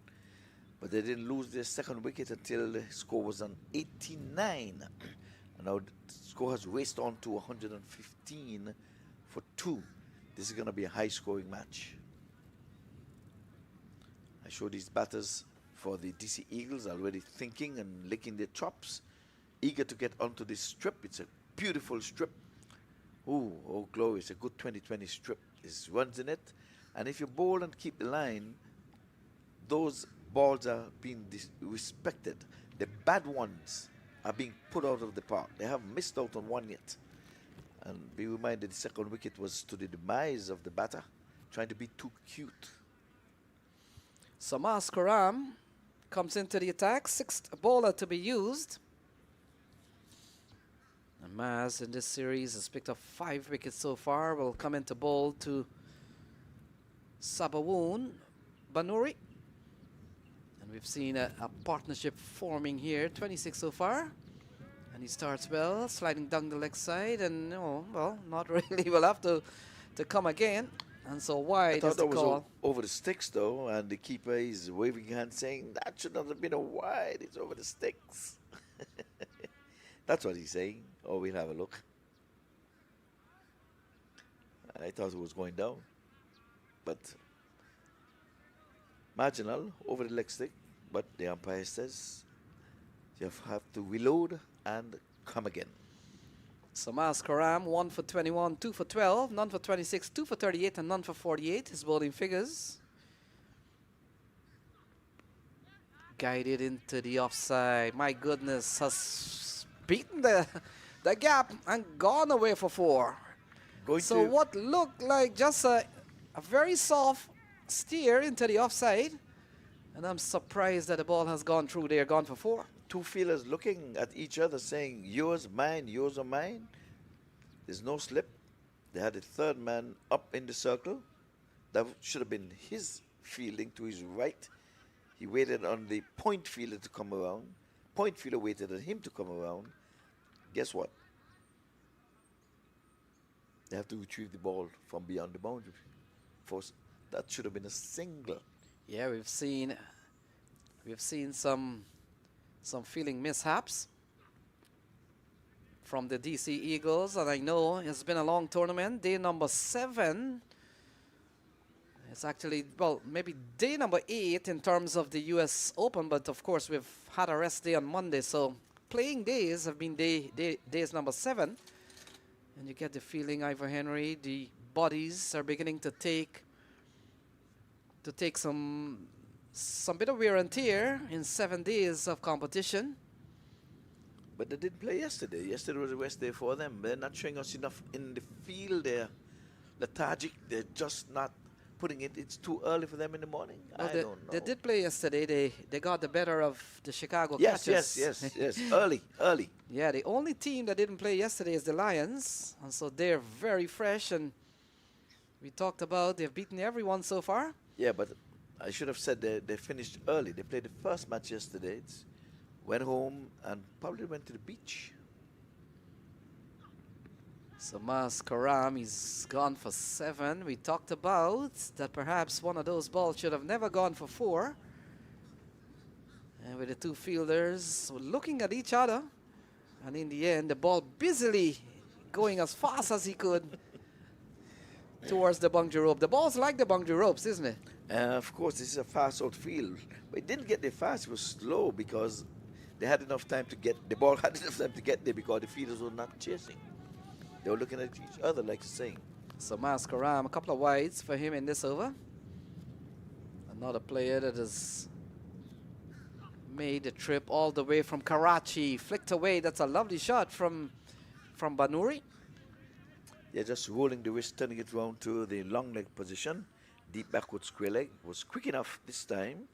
But they didn't lose their second wicket until the score was on 89. And now the score has raced on to 115 for 2. This is going to be a high-scoring match. I show these batters for the DC Eagles already thinking and licking their chops, eager to get onto this strip. It's a beautiful strip. Ooh, oh, glorious, a good 20-20 strip. There's runs in it. And if you bowl and keep the line, those balls are being respected. The bad ones are being put out of the park. They haven't missed out on one yet. And be reminded, the second wicket was to the demise of the batter, trying to be too cute. Samas Quram comes into the attack, 6th bowler to be used. And Maz in this series has picked up 5 wickets so far. Will come into bowl to Sabawoon Banuri. And we've seen a partnership forming here. 26 so far. And he starts well, sliding down the leg side. And, oh, well, not really. We'll have to come again. And so I wide thought is the that was call. over the sticks, though, and the keeper is waving his hand saying, that should not have been a wide, it's over the sticks. That's what he's saying. Oh, we'll have a look. I thought it was going down. But marginal, over the leg stick, but the umpire says you have to reload and come again. Samas Karam, 1 for 21, 2 for 12, none for 26, 2 for 38, and none for 48. His bowling figures. Guided into the offside. My goodness, has beaten the gap and gone away for 4. So what looked like just a very soft steer into the offside. And I'm surprised that the ball has gone through there, gone for 4. 2 fielders looking at each other saying, yours, mine, yours or mine. There's no slip. They had a third man up in the circle. That should have been his fielding to his right. He waited on the point fielder to come around. Point fielder waited on him to come around. Guess what? They have to retrieve the ball from beyond the boundary. That should have been a single. Yeah, we've seen some fielding mishaps from the DC Eagles, and I know it's been a long tournament. Day number 7. It's actually, well, maybe day number 8 in terms of the US Open, but of course we've had a rest day on Monday, so playing days have been days number 7. And you get the feeling, Ivor Henry, the bodies are beginning to take some bit of wear and tear in 7 days of competition. But they didn't play yesterday. Yesterday was a rest day for them. They're not showing us enough in the field. They're lethargic. They're just not putting it. It's too early for them in the morning. Well, I don't know. They did play yesterday. They got the better of the Chicago Yes, Catchers. yes. Early. Yeah, the only team that didn't play yesterday is the Lions. And so they're very fresh. And we talked about they've beaten everyone so far. Yeah, but I should have said they finished early. They played the first match yesterday. Went home and probably went to the beach. So Mas Karam, he's gone for 7. We talked about that perhaps one of those balls should have never gone for 4. And with the 2 fielders looking at each other. And in the end, the ball busily going as fast as he could towards the boundary rope. The ball's like the boundary ropes, isn't it? Of course, this is a fast outfield. But it didn't get there fast. It was slow because they had enough time to get, the ball had enough time to get there because the fielders were not chasing. They were looking at each other, like you're saying. So Mas Karam, a couple of wides for him in this over. Another player that has made the trip all the way from Karachi, flicked away. That's a lovely shot from Banuri. Yeah, just rolling the wrist, turning it round to the long leg position. Deep backward square leg. Was quick enough this time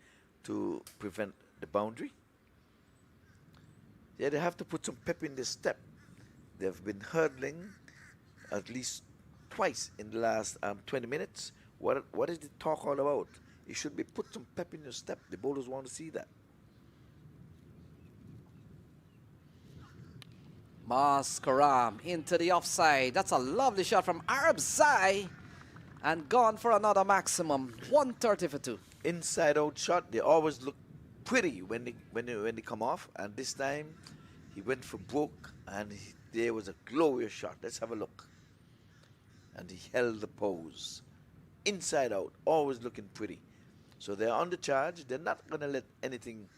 to prevent the boundary. Yeah, they have to put some pep in this step. They've been hurdling at least twice in the last 20 minutes. What is the talk all about? It should be put some pep in your step. The bowlers want to see that. Mas Karam into the offside. That's a lovely shot from Arabzai. And gone for another maximum. 130 for 2. Inside out shot. They always look pretty when they come off. And this time he went for broke and there was a glorious shot. Let's have a look. And he held the pose. Inside out, always looking pretty. So they're on the charge. They're not going to let anything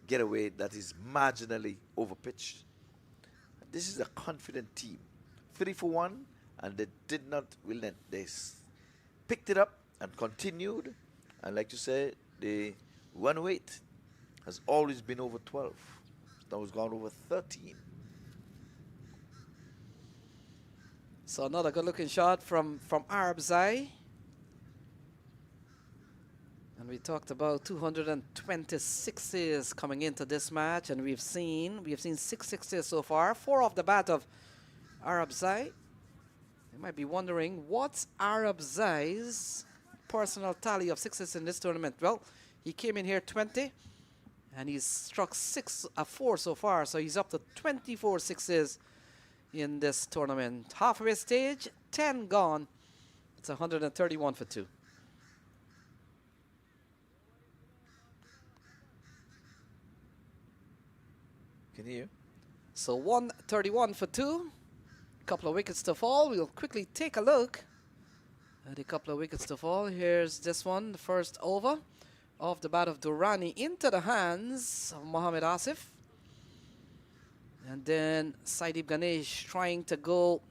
get away that is marginally overpitched. This is a confident team. 3 for 1, and they did not relent. They picked it up and continued. And like you say, the run rate has always been over 12. Now it's gone over 13. So another good-looking shot from Arabzai. And we talked about 226s coming into this match, and we've seen 6 sixes so far. 4 off the bat of Arabzai. You might be wondering, what's Arabzai's personal tally of sixes in this tournament? Well, he came in here 20, and he's struck 4 so far, so he's up to 24 sixes in this tournament. Halfway stage, 10 gone. It's 131 for 2. Can you? So 131 for 2. Couple of wickets to fall. We'll quickly take a look at a couple of wickets to fall. Here's this one, the first over off the bat of Durrani into the hands of Mohammad Asif. And then Saidib Ganesh trying to go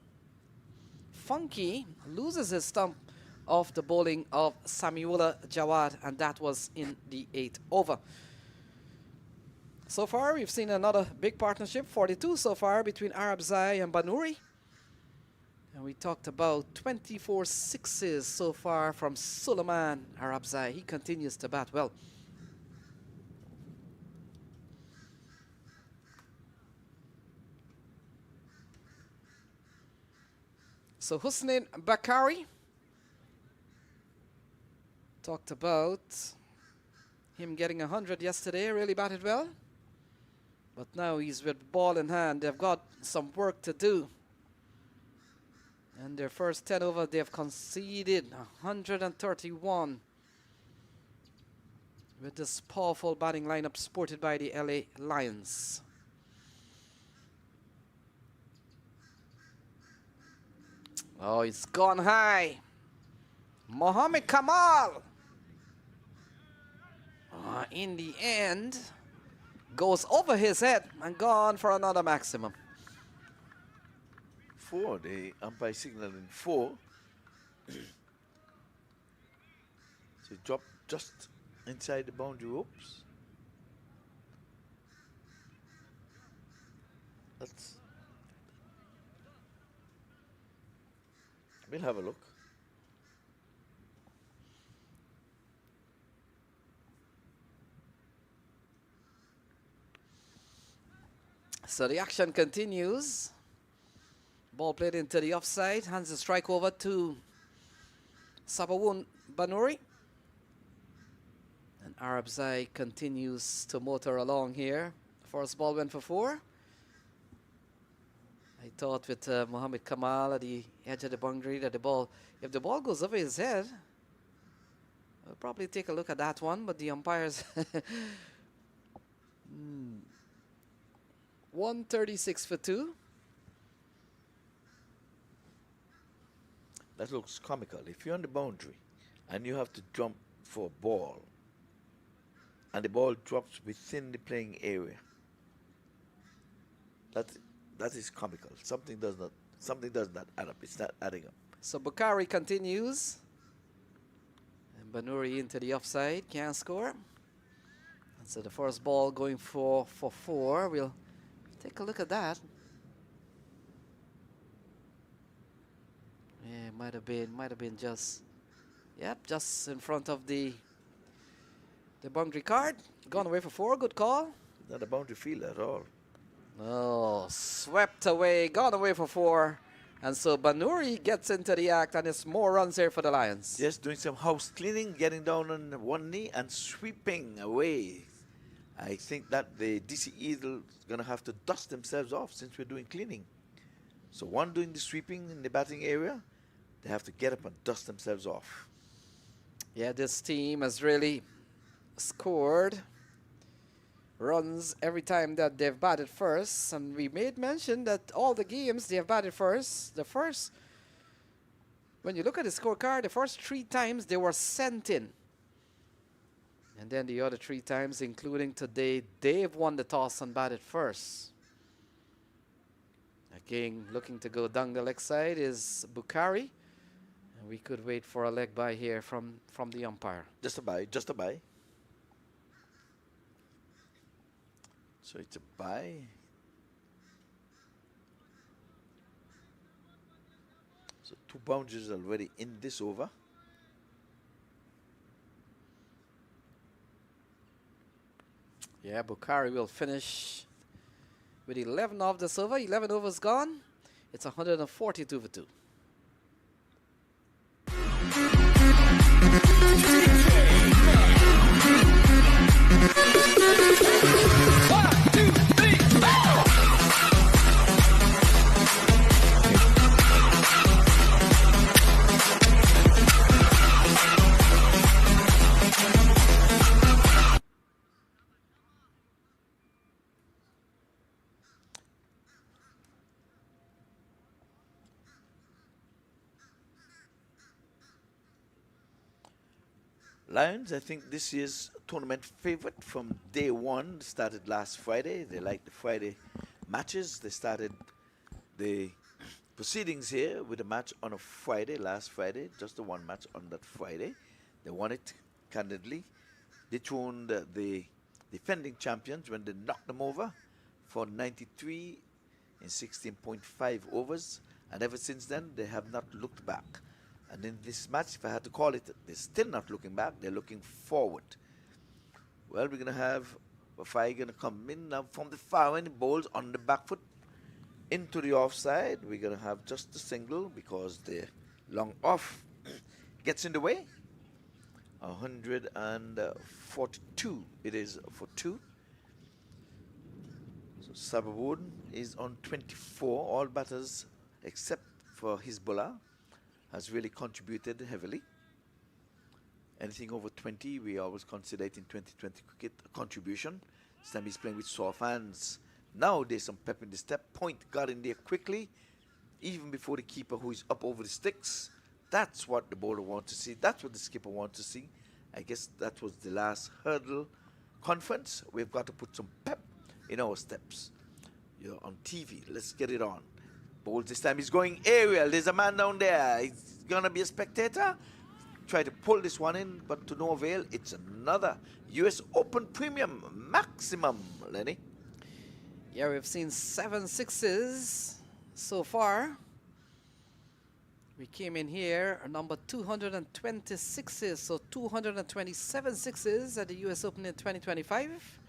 funky, loses his stump off the bowling of Samiullah Jawad, and that was in the 8th over. So far, we've seen another big partnership, 42 so far, between Arabzai and Banuri. And we talked about 24 sixes so far from Suleiman Arabzai. He continues to bat well. So Hussein Bakari, talked about him getting 100 yesterday, really batted well. But now he's with ball in hand. They've got some work to do. And their first 10 over, they've conceded 131 with this powerful batting lineup supported by the LA Lions. Oh, it's gone high. Mohammad Kamal, in the end, goes over his head and gone for another maximum. 4, the umpire signaling 4. So he dropped just inside the boundary ropes. We'll have a look. So the action continues. Ball played into the offside. Hands the strike over to Sabawun Banuri. And Arabzai continues to motor along here. First ball went for 4. I thought with Mohammad Kamal at the edge of the boundary that the ball, if the ball goes over his head, we'll probably take a look at that one, but the umpires 136 for 2. That looks comical. If you're on the boundary and you have to jump for a ball and the ball drops within the playing area, that is comical. Something does not add up. It's not adding up. So Bukhari continues. And Banuri into the offside, can't score. And so the first ball going for 4. We'll take a look at that. Yeah, might have been just, yep, just in front of the boundary card. Gone away for 4, good call. Not a boundary field at all. Oh, swept away, gone away for 4. And so Banuri gets into the act, and it's more runs here for the Lions. Just doing some house cleaning, getting down on one knee and sweeping away. I think that the DC Eagle is going to have to dust themselves off since we're doing cleaning. So one doing the sweeping in the batting area, they have to get up and dust themselves off. Yeah, this team has really scored runs every time that they've batted first. And we made mention that all the games they have batted first, when you look at the scorecard, the first 3 times they were sent in. And then the other 3 times, including today, they've won the toss and batted first. Again, looking to go down the leg side is Bukhari. And we could wait for a leg by here from the umpire. Just a bye, just a bye. So it's a bye. So 2 boundaries already in this over. Yeah, Bukhari will finish with 11 off this over. 11 overs gone. It's 142 for 2. Lions, I think this year's tournament favorite from day one. Started last Friday. They like the Friday matches. They started the proceedings here with a match on a Friday, last Friday, just the one match on that Friday. They won it candidly. They throned the defending champions when they knocked them over for 93 in 16.5 overs. And ever since then, they have not looked back. And in this match, if I had to call it, they're still not looking back. They're looking forward. Well, we're going to have Bafai going to come in now from the far end, bowls on the back foot into the offside. We're going to have just a single because the long off gets in the way. 142 it is for 2. So Sabawood is on 24. All batters except for his bowler has really contributed heavily. Anything over 20, we always consider it in 2020 cricket a contribution. This time he's playing with soft hands. Now there's some pep in the step. Point got in there quickly, even before the keeper who is up over the sticks. That's what the bowler wants to see. That's what the skipper wants to see. I guess that was the last hurdle conference. We've got to put some pep in our steps. You're on TV. Let's get it on. Bowls this time. He's going aerial. There's a man down there. He's going to be a spectator. Try to pull this one in, but to no avail. It's another US Open Premium maximum, Lenny. Yeah, we've seen 7 sixes so far. We came in here, number 226, so 227 sixes at the US Open in 2025.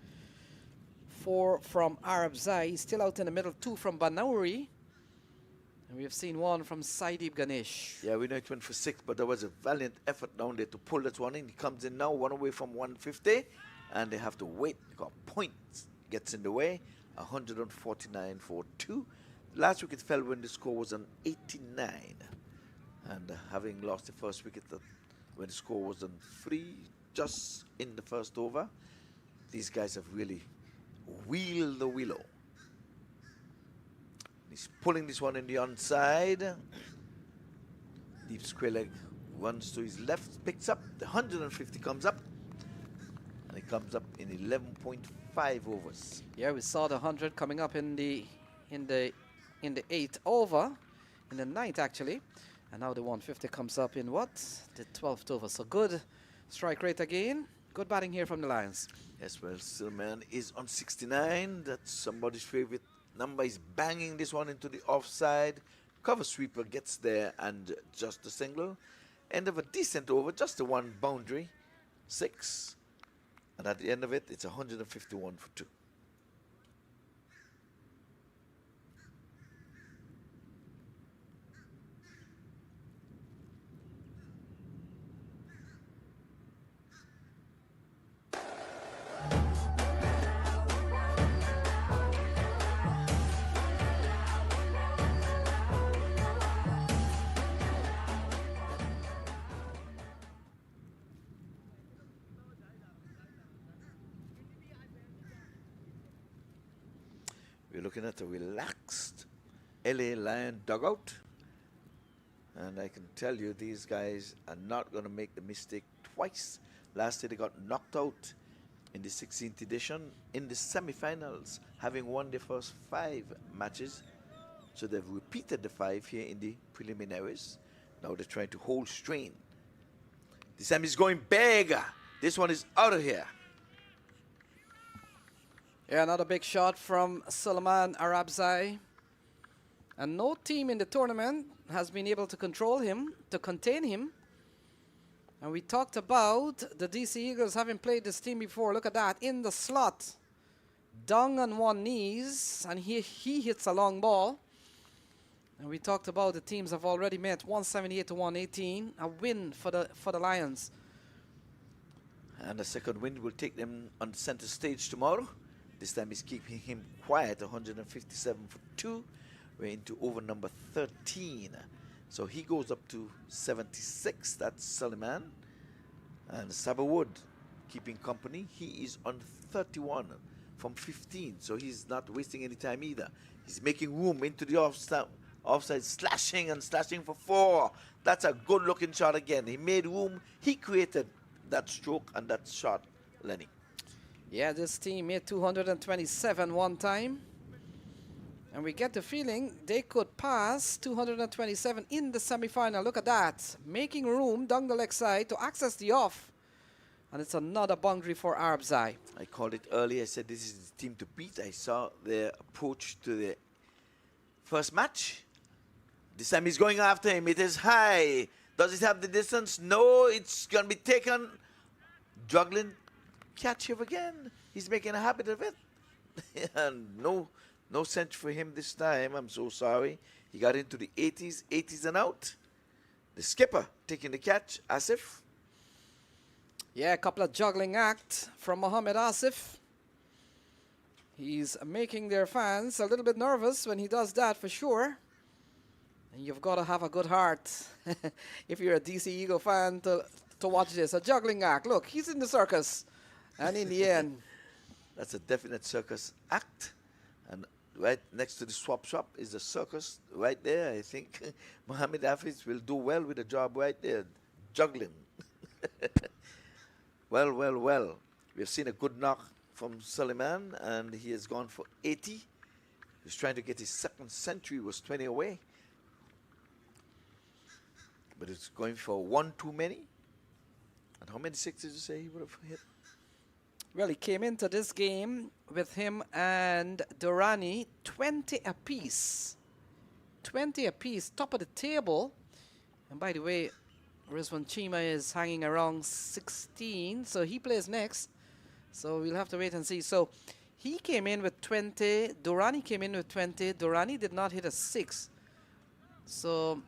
4 from Arabzai. He's still out in the middle. 2 from Banauri. And we have seen 1 from Saidib Ganesh. Yeah, we know it went for 6, but there was a valiant effort down there to pull that one in. He comes in now, 1 away from 150, and they have to wait because points gets in the way. 149 for 2. Last wicket fell when the score was on 89. And having lost the first wicket when the score was on 3, just in the first over, these guys have really wheeled the willow. He's pulling this one in the onside. Deep square leg runs to his left, picks up. The 150 comes up. And it comes up in 11.5 overs. Yeah, we saw the 100 coming up in the 8th over, in the 9th actually. And now the 150 comes up in what? The 12th over. So good strike rate again. Good batting here from the Lions. Yes, well, Stillman is on 69. That's somebody's favorite number. He's banging this one into the offside. Cover sweeper gets there and just a single. End of a decent over, just the one boundary. 6. And at the end of it, it's 151 for 2. We're looking at a relaxed LA Lion dugout. And I can tell you, these guys are not going to make the mistake twice. Last year they got knocked out in the 16th edition in the semi-finals, having won their first 5 matches. So they've repeated the 5 here in the preliminaries. Now they're trying to hold strain. This time he's going big. This one is out of here. Yeah, another big shot from Suleiman Arabzai. And no team in the tournament has been able to control him, to contain him. And we talked about the DC Eagles having played this team before. Look at that, in the slot. Down on one knees, and he hits a long ball. And we talked about the teams have already met 178 to 118, a win for the Lions. And the second win will take them on the center stage tomorrow. This time he's keeping him quiet, 157 for 2. We're into over number 13. So he goes up to 76. That's Suleiman. And Sabawood keeping company. He is on 31 from 15. So he's not wasting any time either. He's making room into the offside, slashing and slashing for 4. That's a good looking shot again. He made room. He created that stroke and that shot, Lenny. Yeah, this team made 227 one time. And we get the feeling they could pass 227 in the semi-final. Look at that. Making room down the leg side to access the off. And it's another boundary for Arabzai. I called it earlier. I said this is the team to beat. I saw their approach to the first match. This time he's going after him. It is high. Does it have the distance? No, it's going to be taken. Juggling. Catch him again. He's making a habit of it. And no century for him this time. I'm so sorry. He got into the 80s and out. The skipper taking the catch, Asif. Yeah, a couple of juggling acts from Mohamed Asif. He's making their fans a little bit nervous when he does that for sure. And you've got to have a good heart if you're a DC Eagle fan to watch this. A juggling act. Look, he's in the circus. And in the end. That's a definite circus act. And right next to the swap shop is a circus right there. I think Mohamed Hafiz will do well with the job right there. Juggling. Well. We've seen a good knock from Suleiman, and he has gone for 80. He's trying to get his second century, was 20 away. But it's going for 1 too many. And how many sixes did you say he would have hit? Well, he came into this game with him and Durrani 20 apiece. 20 apiece, top of the table. And by the way, Rizwan Chima is hanging around 16, so he plays next. So we'll have to wait and see. So he came in with 20. Durrani came in with 20. Durrani did not hit a 6. So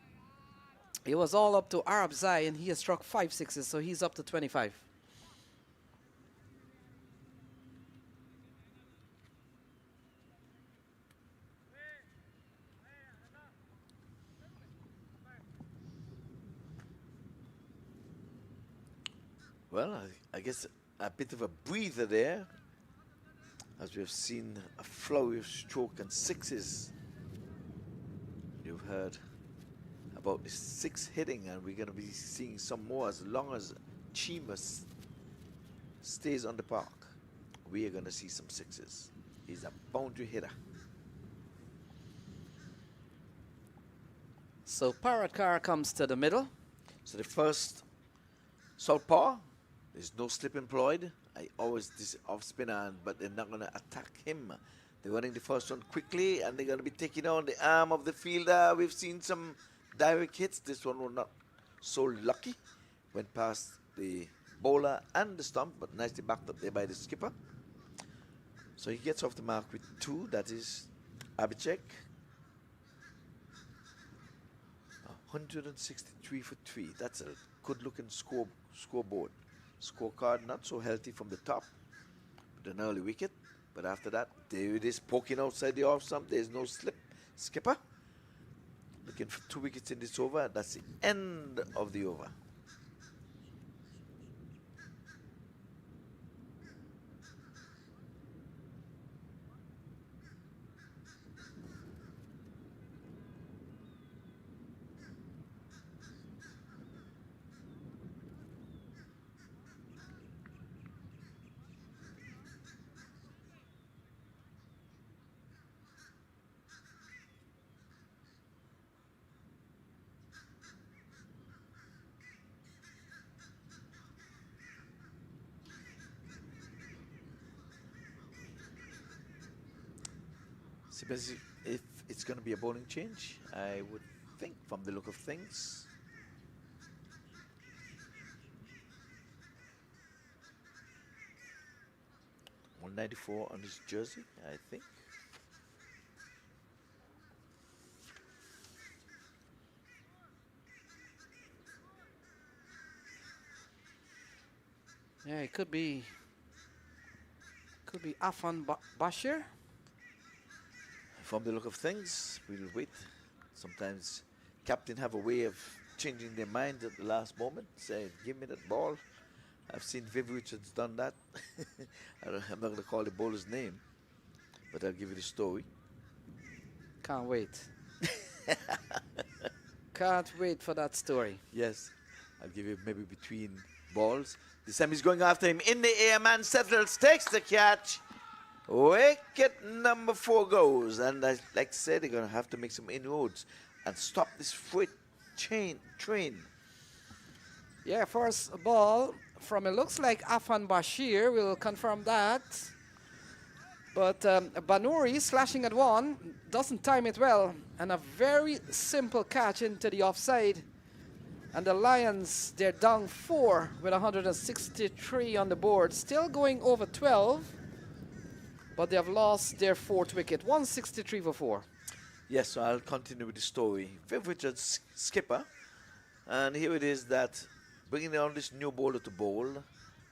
it was all up to Arabzai, and he has struck 5 sixes, so he's up to 25. Well, I guess a bit of a breather there, as we've seen a flurry of stroke and sixes. You've heard about the 6 hitting, and we're going to be seeing some more as long as Chimas stays on the park. We are going to see some 6s. He's a boundary hitter. So Parakar comes to the middle. So the first southpaw, there's no slip employed. I always this off spinner, but they're not going to attack him. They're running the first one quickly, and they're going to be taking on the arm of the fielder. We've seen some direct hits. This one was not so lucky. Went past the bowler and the stump, but nicely backed up there by the skipper. So he gets off the mark with 2. That is Abhishek. 163 for 3. That's a good-looking scoreboard. Scorecard not so healthy from the top, with an early wicket. But after that, there it is poking outside the off stump. There's no slip. Skipper looking for 2 wickets in this over. That's the end of the over. If it's going to be a bowling change, I would think from the look of things. $194 on his jersey, I think. Yeah, it could be Afan Bashir. From the look of things, we'll wait. Sometimes captain have a way of changing their mind at the last moment, say, give me that ball. I've seen Viv Richards done that. I'm not going to call the bowler's name, but I'll give you the story. Can't wait. Can't wait for that story. Yes, I'll give you maybe between balls. This time he's going after him in the air. Man settles, takes the catch. Wicket number 4 goes. And I like to say, they're going to have to make some inroads and stop this freight train. Yeah, first ball from it looks like Afan Bashir. We'll confirm that. But Banuri slashing at 1 doesn't time it well. And a very simple catch into the offside. And the Lions, they're down 4 with 163 on the board. Still going over 12. But they have lost their 4th wicket. 163 for 4. Yes, so I'll continue with the story. Viv Richards, skipper. And here it is that bringing on this new bowler to bowl.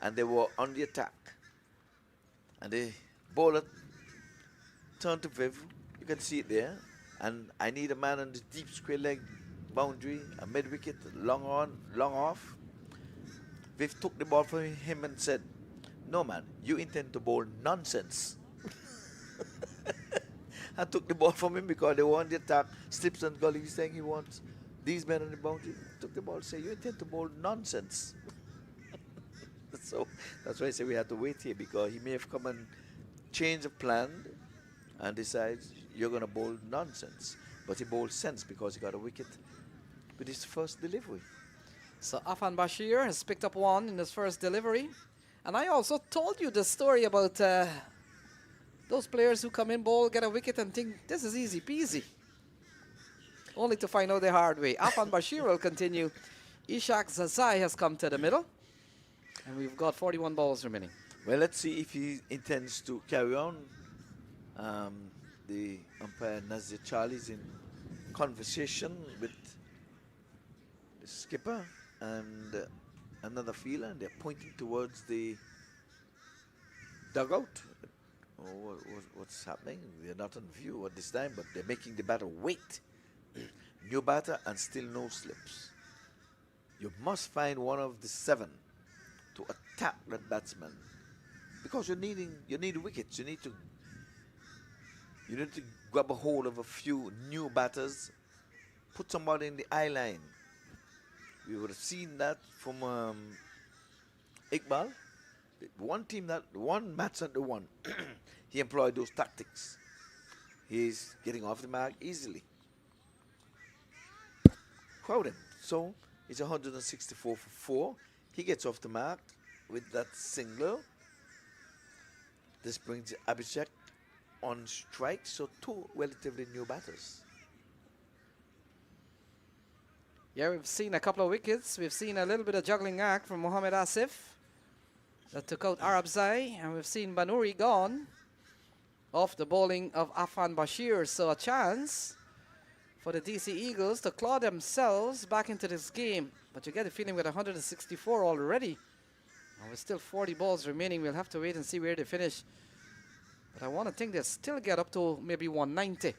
And they were on the attack. And the bowler turned to Viv. You can see it there. And I need a man on the deep square leg boundary, a mid-wicket, long on, long off. Viv took the ball from him and said, no man, you intend to bowl nonsense. I took the ball from him because they were on the attack. Slips and Gully saying he wants these men on the boundary. Took the ball, say you intend to bowl nonsense. So that's why I say we have to wait here, because he may have come and changed the plan and decides you're going to bowl nonsense. But he bowled sense because he got a wicket with his first delivery. So Afan Bashir has picked up 1 in his first delivery. And I also told you the story about those players who come in, bowl, get a wicket and think this is easy peasy. Only to find out the hard way. Afan Bashir will continue. Ishaq Zazai has come to the middle. And we've got 41 balls remaining. Well, let's see if he intends to carry on. The umpire Nazir Charlie is in conversation with the skipper and another fielder, and they're pointing towards the dugout. Oh, what's happening? They're not on view at this time, but they're making the batter wait. New batter and still no slips. You must find one of the 7 to attack that batsman, because you need wickets. You need to grab a hold of a few new batters, put somebody in the eye line. We would have seen that from Iqbal. One match at the one, he employed those tactics. He's getting off the mark easily. Crowd him. So it's 164 for 4. He gets off the mark with that single. This brings Abhishek on strike, so 2 relatively new batters. Yeah, we've seen a couple of wickets. We've seen a little bit of juggling act from Mohamed Asif that took out Arabzai, and we've seen Banuri gone off the bowling of Afan Bashir. So a chance for the DC Eagles to claw themselves back into this game. But you get the feeling with 164 already. And with still 40 balls remaining, we'll have to wait and see where they finish. But I want to think they'll still get up to maybe 190.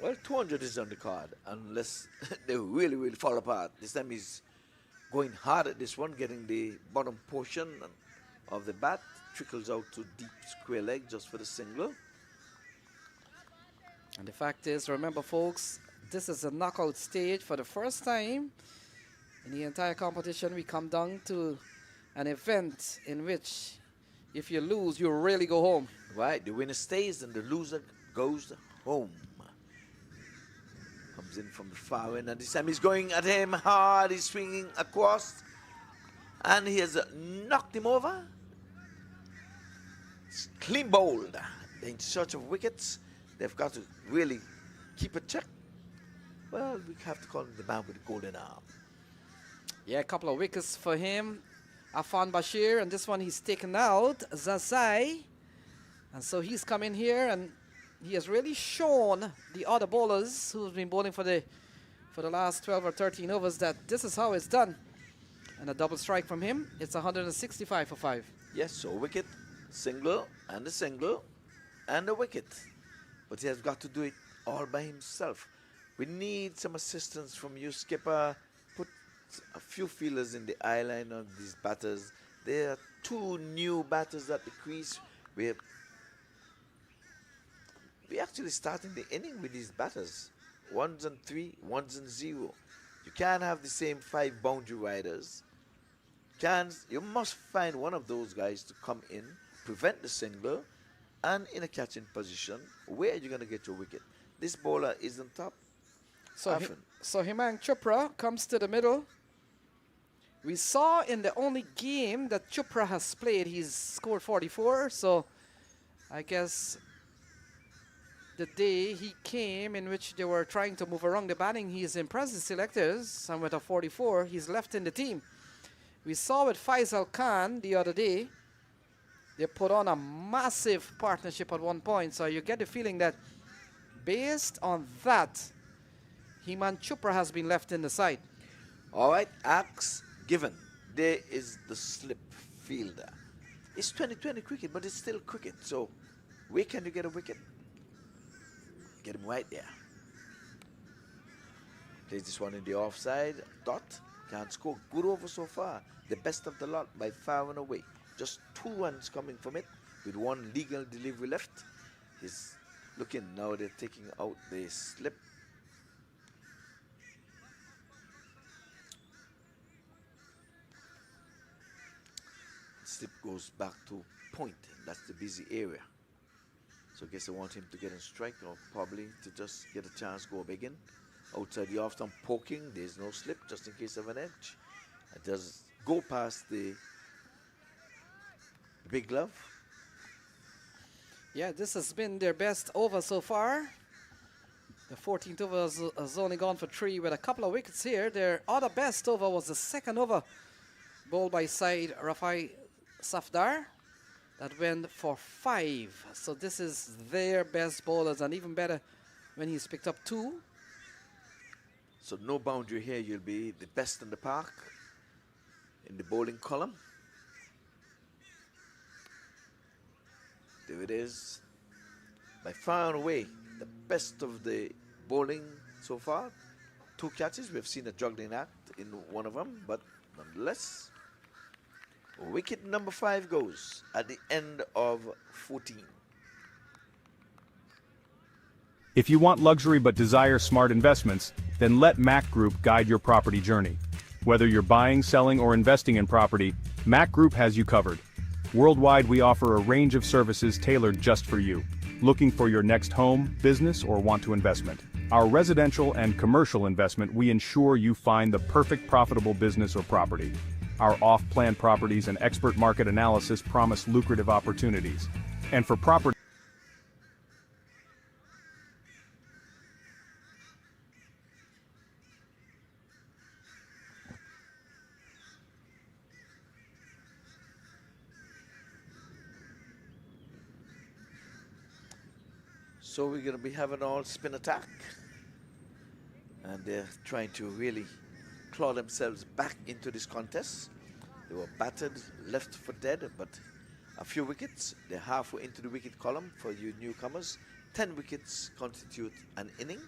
Well, 200 is on the card, unless they really fall apart. This time he's going hard at this one, getting the bottom portion of the bat. Trickles out to deep square leg just for the single. And the fact is, remember folks, this is a knockout stage. For the first time in the entire competition, we come down to an event in which if you lose, you really go home. Right, the winner stays and the loser goes home. Comes in from the far end, and this time he's going at him hard. He's swinging across, and he has knocked him over. It's clean bowled. They're in search of wickets. They've got to really keep a check. Well, we have to call him the man with the golden arm. Yeah, a couple of wickets for him. Afan Bashir, and this one he's taken out. Zazai. And so he's come in here, and he has really shown the other bowlers who've been bowling for the last 12 or 13 overs that this is how it's done. And a double strike from him. It's 165 for 5. Yes, so wicket, single, and a single, and a wicket. But he has got to do it all by himself. We need some assistance from you, skipper. Put a few feelers in the eye line of these batters. There are 2 new batters at the crease. We're actually starting the inning with these batters. 1s and 3, 1s and 0. You can't have the same 5 boundary riders. You must find one of those guys to come in, prevent the single, and in a catching position. Where are you going to get your wicket? This bowler isn't top. So Himang Chopra comes to the middle. We saw in the only game that Chopra has played, he's scored 44. So I guess the day he came in which they were trying to move around the batting, he's impressed the selectors. And with a 44, he's left in the team. We saw with Faisal Khan the other day, they put on a massive partnership at one point. So you get the feeling that based on that, Himang Chopra has been left in the side. All right, axe given. There is the slip fielder. It's 2020 cricket, but it's still cricket. So where can you get a wicket? Get him right there. Plays this one in the offside. Dot. Can't score. Good over so far. The best of the lot by far and away. Just 2 runs coming from it with 1 legal delivery left. He's looking now. They're taking out the slip. Slip goes back to point. That's the busy area. So I guess I want him to get in strike or probably to just get a chance to go big in. Outside the off stump poking, there's no slip just in case of an edge. It does go past the big glove. Yeah, this has been their best over so far. The 14th over has only gone for 3 with a couple of wickets here. Their other best over was the 2nd over, bowled by side Rafai Safdar. That went for 5. So this is their best bowlers, and even better when he's picked up 2. So no boundary here. You'll be the best in the park in the bowling column. There it is. By far and away, the best of the bowling so far. 2 catches. We've seen a juggling act in one of them, but nonetheless, wicket number 5 goes at the end of 14. If you want luxury but desire smart investments, then let Mac Group guide your property journey. Whether you're buying, selling, or investing in property, Mac Group has you covered. Worldwide, we offer a range of services tailored just for you. Looking for your next home, business, or want to investment? Our residential and commercial investment, we ensure you find the perfect profitable business or property. Our off-plan properties and expert market analysis promise lucrative opportunities. And for property So we're going to be having all spin attack. And they're trying to really claw themselves back into this contest. They were battered, left for dead, but a few wickets. They're halfway into the wicket column for you newcomers. 10 wickets constitute an inning.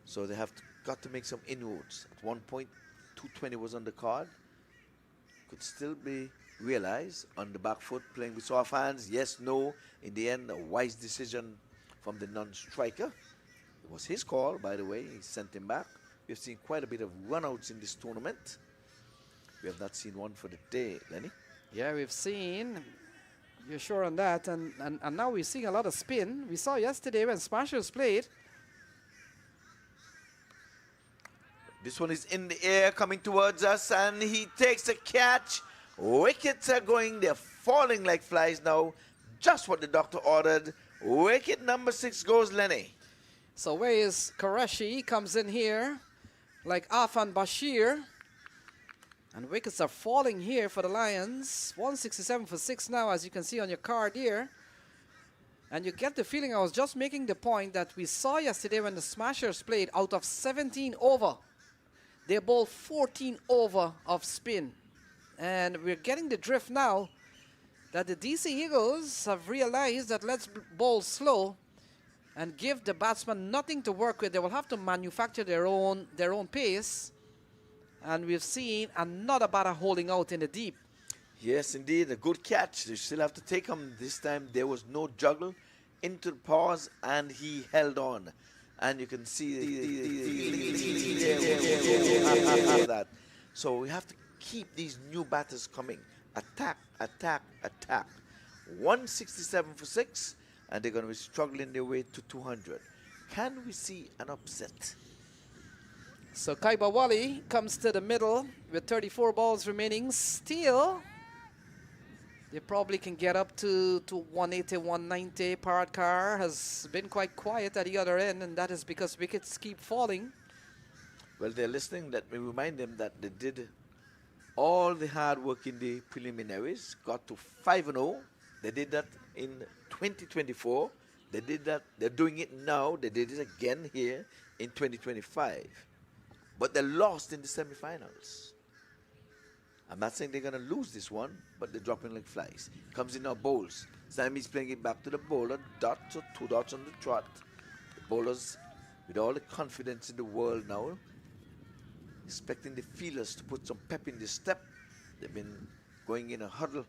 So they have got to make some inroads. At one point, 220 was on the card. Could still be realized on the back foot, playing with soft hands. Yes, no. In the end, a wise decision from the non-striker. It was his call, by the way. He sent him back. We've seen quite a bit of run-outs in this tournament. We have not seen one for the day, Lenny. Yeah, we've seen. You're sure on that. And now we're seeing a lot of spin. We saw yesterday when Smashers played. This one is in the air, coming towards us, and he takes a catch. Wickets are going. They're falling like flies now. Just what the doctor ordered. Wicket number 6 goes, Lenny. So where is Qureshi? He comes in here like Afan Bashir. And wickets are falling here for the Lions. 167 for 6 now, as you can see on your card here. And you get the feeling, I was just making the point that we saw yesterday when the Smashers played, out of 17 over, They bowled 14 over of spin. And we're getting the drift now that the DC Eagles have realized that let's bowl slow and give the batsman nothing to work with. They will have to manufacture their own pace. And we've seen another batter holding out in the deep. Yes, indeed, a good catch. They still have to take him. This time there was no juggle into the pause, and he held on. And you can see that. So we have to keep these new batters coming. Attack, attack, attack. 167 for 6, and they're going to be struggling their way to 200. Can we see an upset? So Kaiba Wali comes to the middle with 34 balls remaining. Still, they probably can get up to 180, 190. Paradkar has been quite quiet at the other end, and that is because wickets keep falling. Well, they're listening. Let me remind them that they did all the hard work in the preliminaries, got to 5-0. They did that in 2024. They did that. They're doing it now. They did it again here in 2025. But they lost in the semifinals. I'm not saying they're going to lose this one, but they're dropping like flies. Comes in our bowls. Sammy's playing it back to the bowler. Dots or 2 dots on the trot. The bowlers, with all the confidence in the world now, expecting the fielders to put some pep in the step. They've been going in a huddle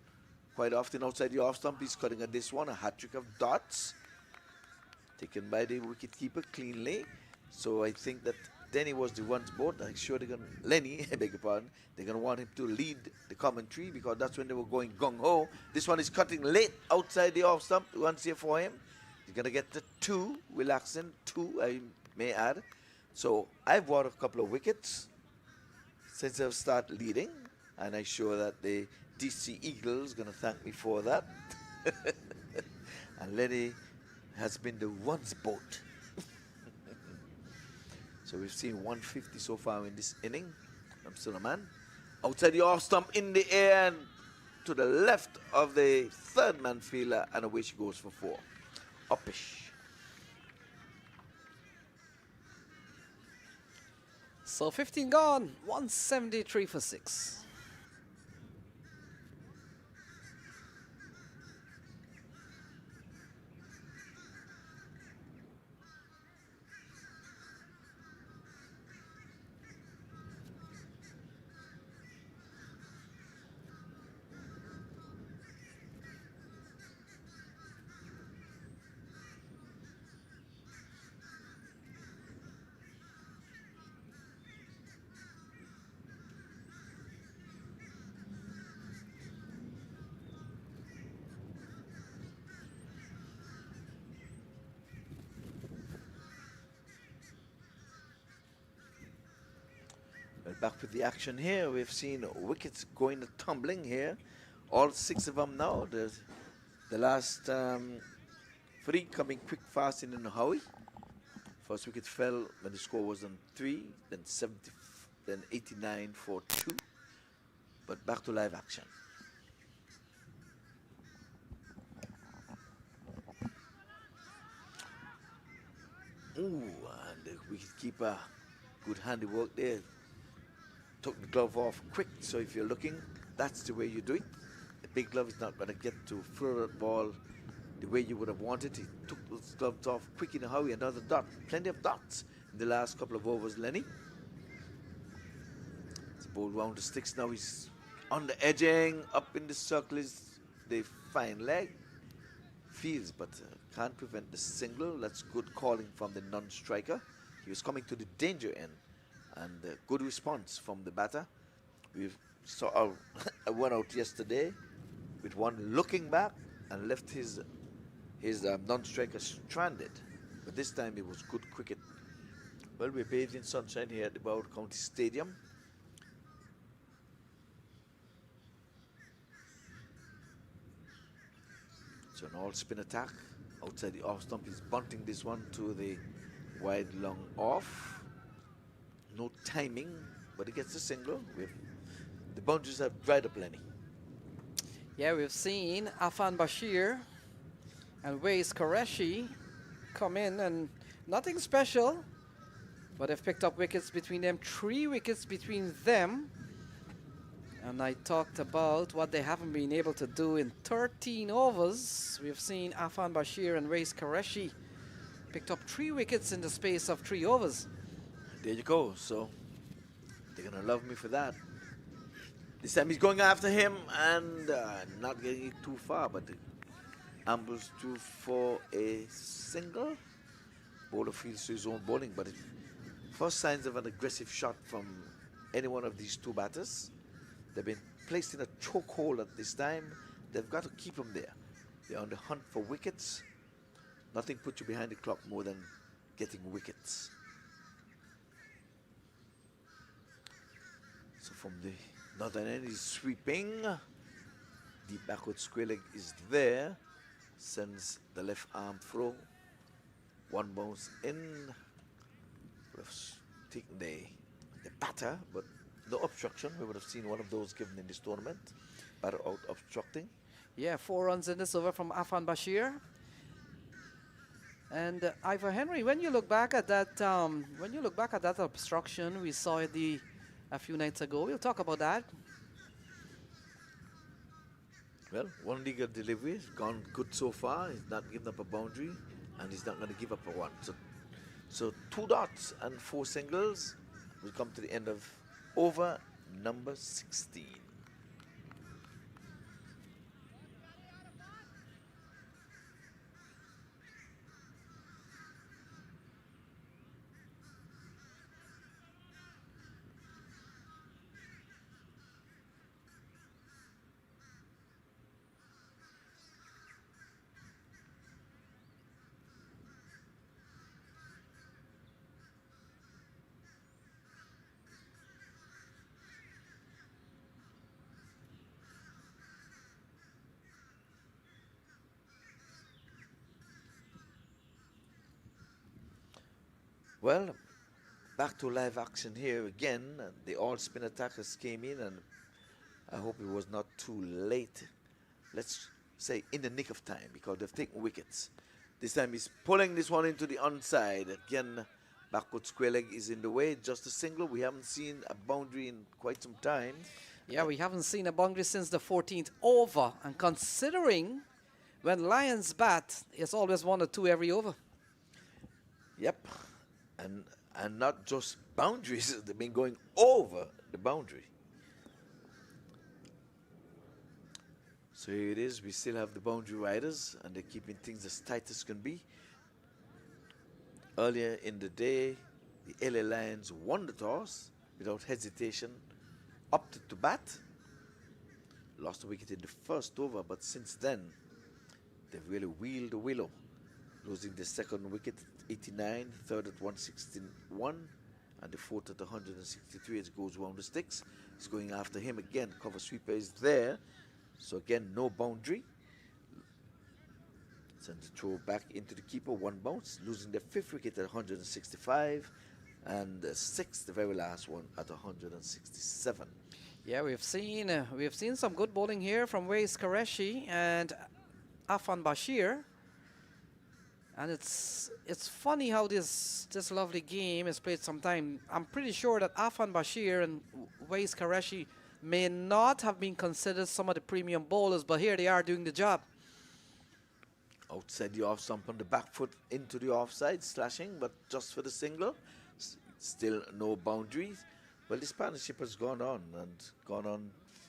quite often outside the off stump. He's cutting at this one, a hat-trick of dots. Taken by the wicket-keeper cleanly. So I think that Denny was the runs board. I'm sure they're going to, Lenny, I beg your pardon, they're going to want him to lead the commentary because that's when they were going gung-ho. This one is cutting late outside the off stump. Runs here for him. He's going to get the 2, relaxing, 2, I may add. So I've won a couple of wickets since I've started leading, and I'm sure that the DC Eagles going to thank me for that. And Lenny has been the runs boat. So we've seen 150 so far in this inning from Suleiman. Outside the off stump, in the air, and to the left of the third man fielder, and away she goes for 4. Uppish. So 15 gone, 173 for 6. Well, back with the action here. We've seen wickets going tumbling here. All 6 of them now. The last 3 coming quick, fast in Howie. First wicket fell when the score was on 3, then 70, then 89 for 2. But back to live action. Ooh, and the wicketkeeper, good handiwork there. Took the glove off quick, so if you're looking, that's the way you do it. The big glove is not going to get to throw that ball the way you would have wanted. He took those gloves off quick in a hurry. Another dot. Plenty of dots in the last couple of overs, Lenny. It's bowled round the sticks now. He's on the edging. Up in the circle is the fine leg. Fields, but can't prevent the single. That's good calling from the non-striker. He was coming to the danger end. And good response from the batter. We saw a one out yesterday with one looking back and left his non-striker stranded. But this time it was good cricket. Well, we're bathed in sunshine here at the Broward County Stadium. So an all-spin attack. Outside the off stump, he's bunting this one to the wide long off. No timing, but he gets a single. The boundaries have dried up, Lenny. Yeah, we've seen Afan Bashir and Wais Qureshi come in, and nothing special. But they've picked up wickets between them, 3 wickets between them. And I talked about what they haven't been able to do in 13 overs. We've seen Afan Bashir and Wais Qureshi picked up 3 wickets in the space of 3 overs. There you go. So they're going to love me for that. This time he's going after him and not getting it too far, but ambles through for a single. Bowler feels to his own bowling, but first signs of an aggressive shot from any one of these 2 batters. They've been placed in a chokehold at this time. They've got to keep them there. They're on the hunt for wickets. Nothing puts you behind the clock more than getting wickets. So from the northern end, he's sweeping. Deep backward square leg is there. Sends the left arm throw. 1 bounce in. Would have taken the batter, but no obstruction. We would have seen one of those given in this tournament. Batter out obstructing. Yeah, 4 runs in this over from Afan Bashir. And Ivor Henry, when you look back at that, obstruction, we saw it a few nights ago. We'll talk about that. Well, 1 legal delivery has gone good so far. He's not given up a boundary, and he's not going to give up a 1. So 2 dots and 4 singles. We come to the end of over number 16. Well, back to live action here again. The all-spin attackers came in, and I hope it was not too late. Let's say in the nick of time, because they've taken wickets. This time he's pulling this one into the onside. Again, backward square leg is in the way. Just a single. We haven't seen a boundary in quite some time. Yeah, we haven't seen a boundary since the 14th over. And considering when Lions bat, it's always 1 or 2 every over. Yep. And not just boundaries, they've been going over the boundary. So here it is, we still have the boundary riders, and they're keeping things as tight as can be. Earlier in the day, the LA Lions won the toss without hesitation, opted to bat, lost a wicket in the first over, but since then, they've really wheeled the willow, losing the second wicket at 89, third at 161, and the fourth at 163 as it goes round the sticks. He's going after him again. Cover sweeper is there. So again, no boundary. Sends the throw back into the keeper, 1 bounce, losing the 5th wicket at 165, and the 6th, the very last one, at 167. Yeah, we've seen some good bowling here from Wais Qureshi and Afan Bashir. And it's funny how this lovely game is played sometime. I'm pretty sure that Afan Bashir and Wais Qureshi may not have been considered some of the premium bowlers, but here they are doing the job. Outside the off stump on the back foot into the offside, slashing, but just for the single. Still no boundaries. Well, this partnership has gone on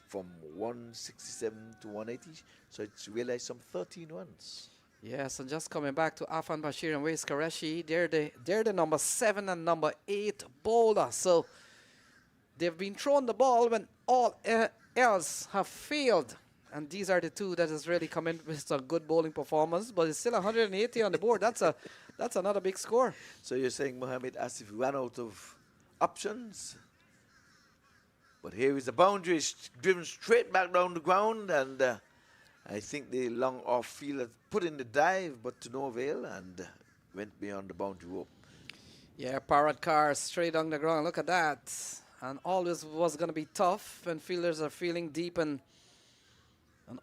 from 167 to 180, so it's realized some 13 runs. Yes, and just coming back to Afan Bashir and Wais Qureshi, they're the number 7 and number 8 bowler. So they've been thrown the ball when all else have failed. And these are the 2 that has really come in with a good bowling performance, but it's still 180 on the board. That's another big score. So you're saying Mohamed Asif ran out of options? But here is the boundary, driven straight back down the ground, and I think the long off fielder put in the dive, but to no avail, and went beyond the boundary rope. Yeah, parrot car straight on the ground. Look at that. And always was going to be tough when fielders are feeling deep and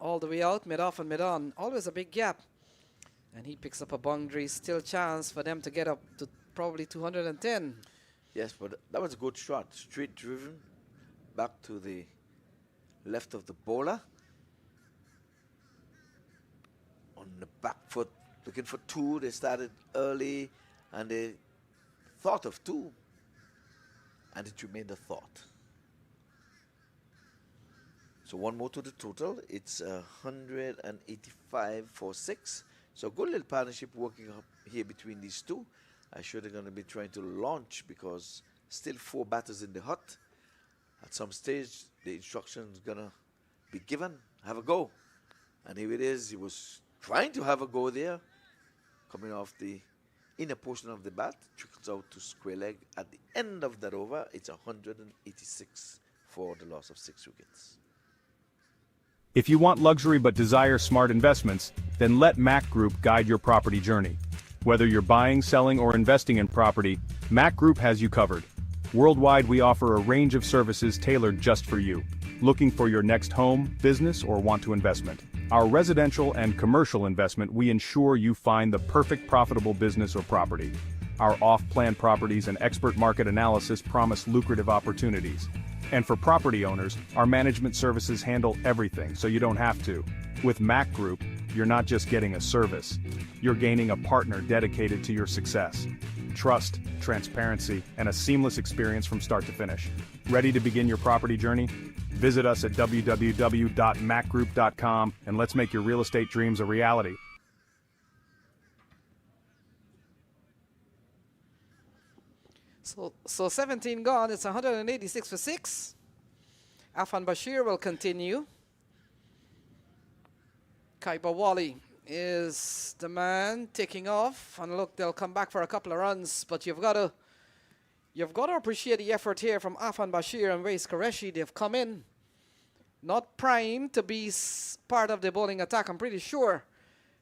all the way out, mid-off and mid-on. Always a big gap. And he picks up a boundary. Still chance for them to get up to probably 210. Yes, but that was a good shot. Straight driven back to the left of the bowler. On the back foot, looking for two. They started early and they thought of two. And it remained a thought. So one more to the total. It's 185 for 6. So good little partnership working up here between these two. I'm sure they're going to be trying to launch because still 4 batters in the hut. At some stage, the instruction is going to be given. Have a go. And here it is. He was trying to have a go there. Coming off the inner portion of the bat. Trickles out to square leg. At the end of that over, it's 186 for the loss of 6 wickets. If you want luxury but desire smart investments, then let Mac Group guide your property journey. Whether you're buying, selling, or investing in property, Mac Group has you covered. Worldwide, we offer a range of services tailored just for you. Looking for your next home, business, or want to investment? Our residential and commercial investment, we ensure you find the perfect profitable business or property. Our off-plan properties and expert market analysis promise lucrative opportunities. And for property owners, our management services handle everything so you don't have to. With Mac Group, you're not just getting a service, you're gaining a partner dedicated to your success. Trust, transparency, and a seamless experience from start to finish. Ready to begin your property journey? Visit us at www.macgroup.com and let's make your real estate dreams a reality. So 17 gone, it's 186 for 6. Afan Bashir will continue. Kaiba Wally is the man taking off. And look, they'll come back for a couple of runs, but you've got to appreciate the effort here from Afan Bashir and Wais Qureshi. They've come in, not primed to be part of the bowling attack, I'm pretty sure,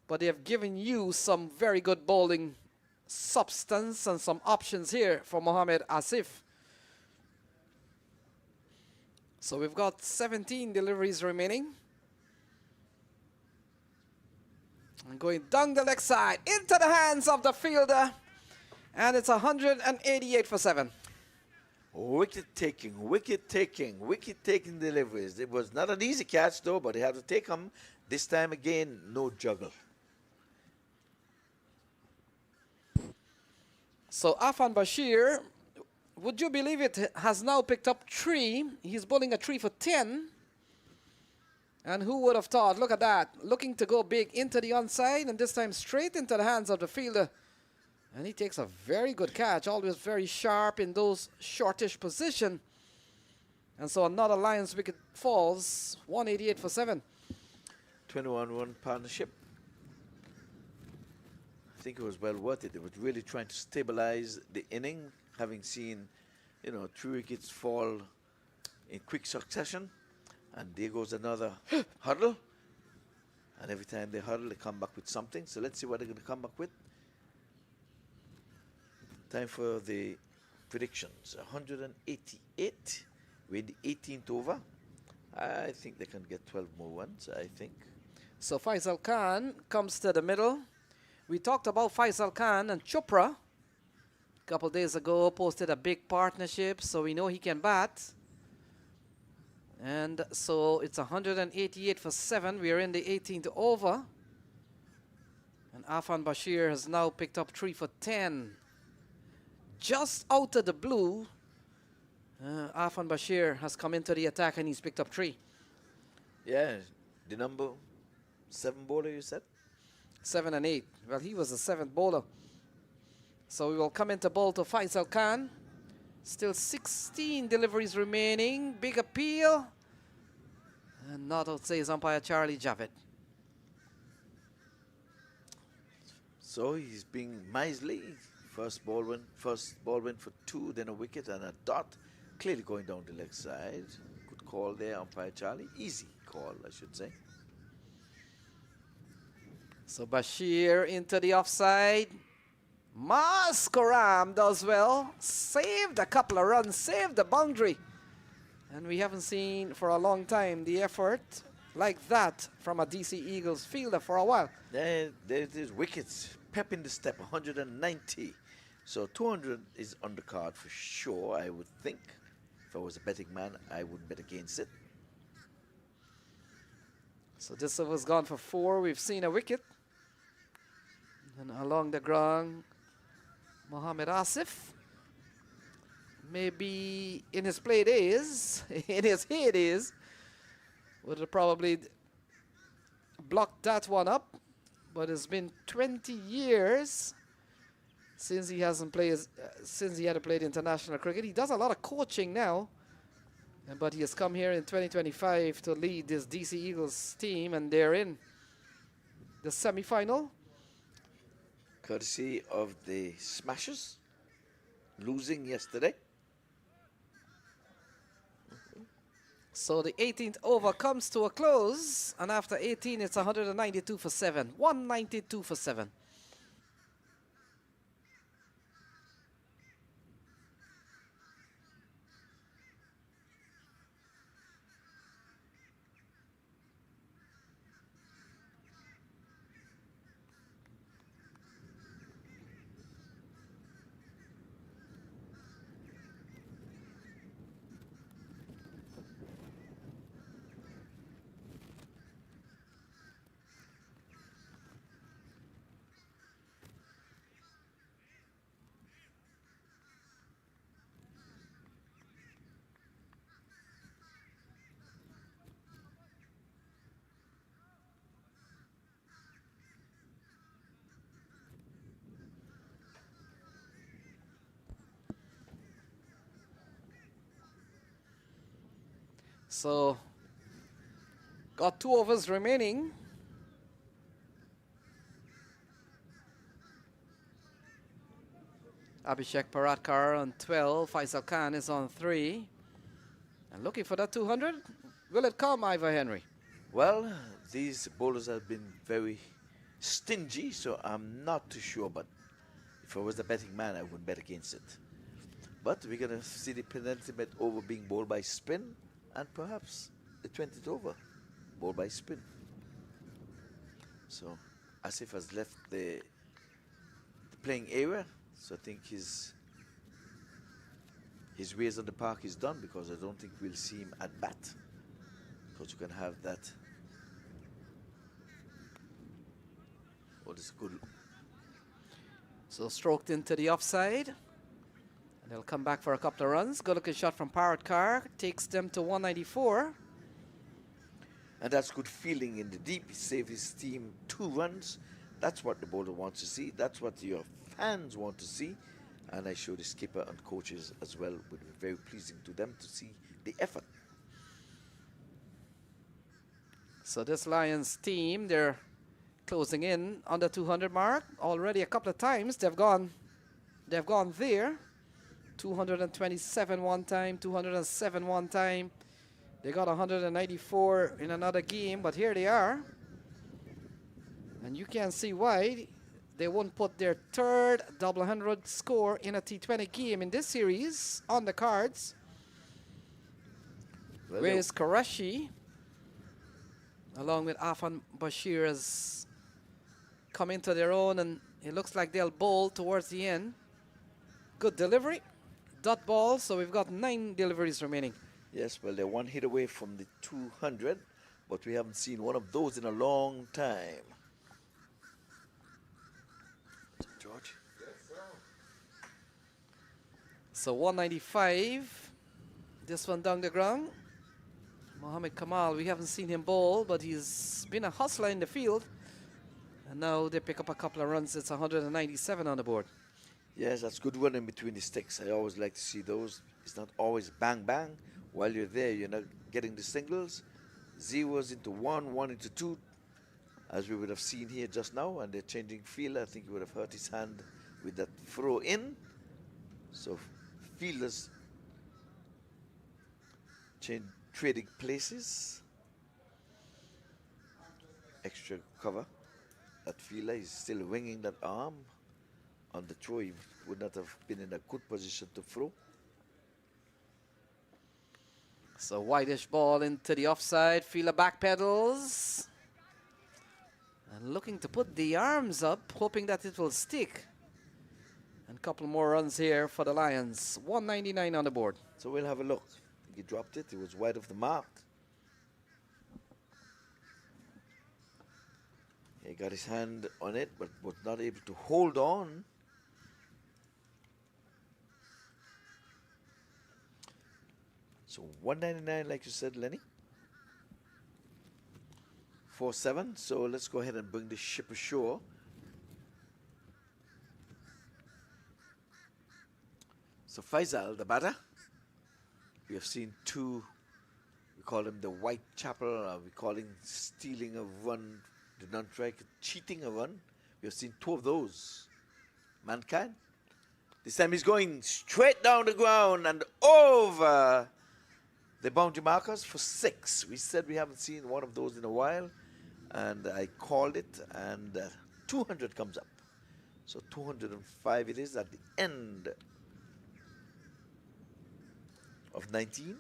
but they have given you some very good bowling substance and some options here for Mohamed Asif. So we've got 17 deliveries remaining. And going down the leg side, into the hands of the fielder. And it's 188 for 7. Wicket taking deliveries. It was not an easy catch though, but he had to take them. This time again, no juggle. So Afan Bashir, would you believe it, has now picked up 3. He's bowling a 3 for 10. And who would have thought, look at that, looking to go big into the onside and this time straight into the hands of the fielder. And he takes a very good catch, always very sharp in those shortish position. And so another Lions wicket falls, 188 for 7. 21-1 partnership. I think it was well worth it. They were really trying to stabilize the inning, having seen, 3 wickets fall in quick succession. And there goes another huddle. And every time they huddle, they come back with something. So let's see what they're going to come back with. Time for the predictions. 188. We're in the 18th over. I think they can get 12 more ones, I think. So Faisal Khan comes to the middle. We talked about Faisal Khan and Chopra a couple days ago, posted a big partnership, so we know he can bat. And so it's 188 for 7. We are in the 18th over. And Afan Bashir has now picked up 3 for 10. Just out of the blue, Afan Bashir has come into the attack and he's picked up 3. Yeah, the number 7 bowler you said? 7 and 8. Well, he was the 7th bowler. So we will come into bowl to Faisal Khan. Still 16 deliveries remaining. Big appeal. And not out, says umpire Charlie Javed. So he's being miserly. First ball went for 2, then a wicket and a dot. Clearly going down the leg side. Good call there, umpire Charlie. Easy call, I should say. So Bashir into the offside. Maskaram does well. Saved a couple of runs, saved the boundary. And we haven't seen for a long time the effort like that from a DC Eagles fielder for a while. There it is, wickets. Pep in the step, 190. So 200 is on the card for sure, I would think. If I was a betting man, I would bet against it. So this over's gone for 4. We've seen a wicket. And along the ground, Mohamed Asif. Maybe in his play days, in his heydays, would have probably blocked that one up. But it's been 20 years since he hasn't played, since he had played international cricket. He does a lot of coaching now, but he has come here in 2025 to lead this DC Eagles team, and they're in the semi-final. Courtesy of the Smashers, losing yesterday. So the 18th over comes to a close, and after 18, it's 192 for 7. 192 for 7. So, got 2 overs remaining. Abhishek Paratkar on 12. Faisal Khan is on 3. And looking for that 200. Will it come, Ivor Henry? Well, these bowlers have been very stingy, so I'm not too sure. But if I was a betting man, I wouldn't bet against it. But we're going to see the penultimate over being bowled by spin, and perhaps the 20th over bowled by spin. So Asif has left the playing area, so I think his ways on the park is done, because I don't think we'll see him at bat, because you can have that. Oh, this is good. So stroked into the offside. And they'll come back for a couple of runs. Good looking shot from Paratkar. Takes them to 194. And that's good feeling in the deep. He saved his team 2 runs. That's what the bowler wants to see. That's what your fans want to see. And I show the skipper and coaches as well. It would be very pleasing to them to see the effort. So this Lions team, they're closing in on the 200 mark. Already a couple of times they've gone there. 227 one time, 207 one time. They got 194 in another game, but here they are. And you can see why they won't put their 3rd double 100 score in a T20 game in this series on the cards. Well, Whereas Qureshi, along with Afan Bashir, has come into their own, and it looks like they'll bowl towards the end. Good delivery. Dot ball, so we've got 9 deliveries remaining. Yes, well, they're 1 hit away from the 200, but we haven't seen one of those in a long time. George? So 195. This one down the ground. Mohammed Kamal, we haven't seen him bowl, but he's been a hustler in the field. And now they pick up a couple of runs. It's 197 on the board. Yes, that's good running between the sticks. I always like to see those. It's not always bang, bang. While you're there, you're not getting the singles. 0s into 1, 1 into 2, as we would have seen here just now. And they're changing field. I think he would have hurt his hand with that throw in. So fielders trading places. Extra cover. That fielder is still winging that arm. On the throw, he would not have been in a good position to throw. So whitish ball into the offside. Fielder back pedals. And looking to put the arms up, hoping that it will stick. And a couple more runs here for the Lions. 199 on the board. So we'll have a look. He dropped it. It was wide of the mark. He got his hand on it, but was not able to hold on. So 199, like you said, Lenny. 4-7. So let's go ahead and bring the ship ashore. So Faisal, the batter. We have seen two. We call him the Whitechapel. We call him stealing a run, the non-strike, cheating a run. We have seen two of those. Mankind. This time he's going straight down the ground and over the boundary markers for 6. We said we haven't seen one of those in a while, and I called it, and 200 comes up. So 205 it is at the end of 19.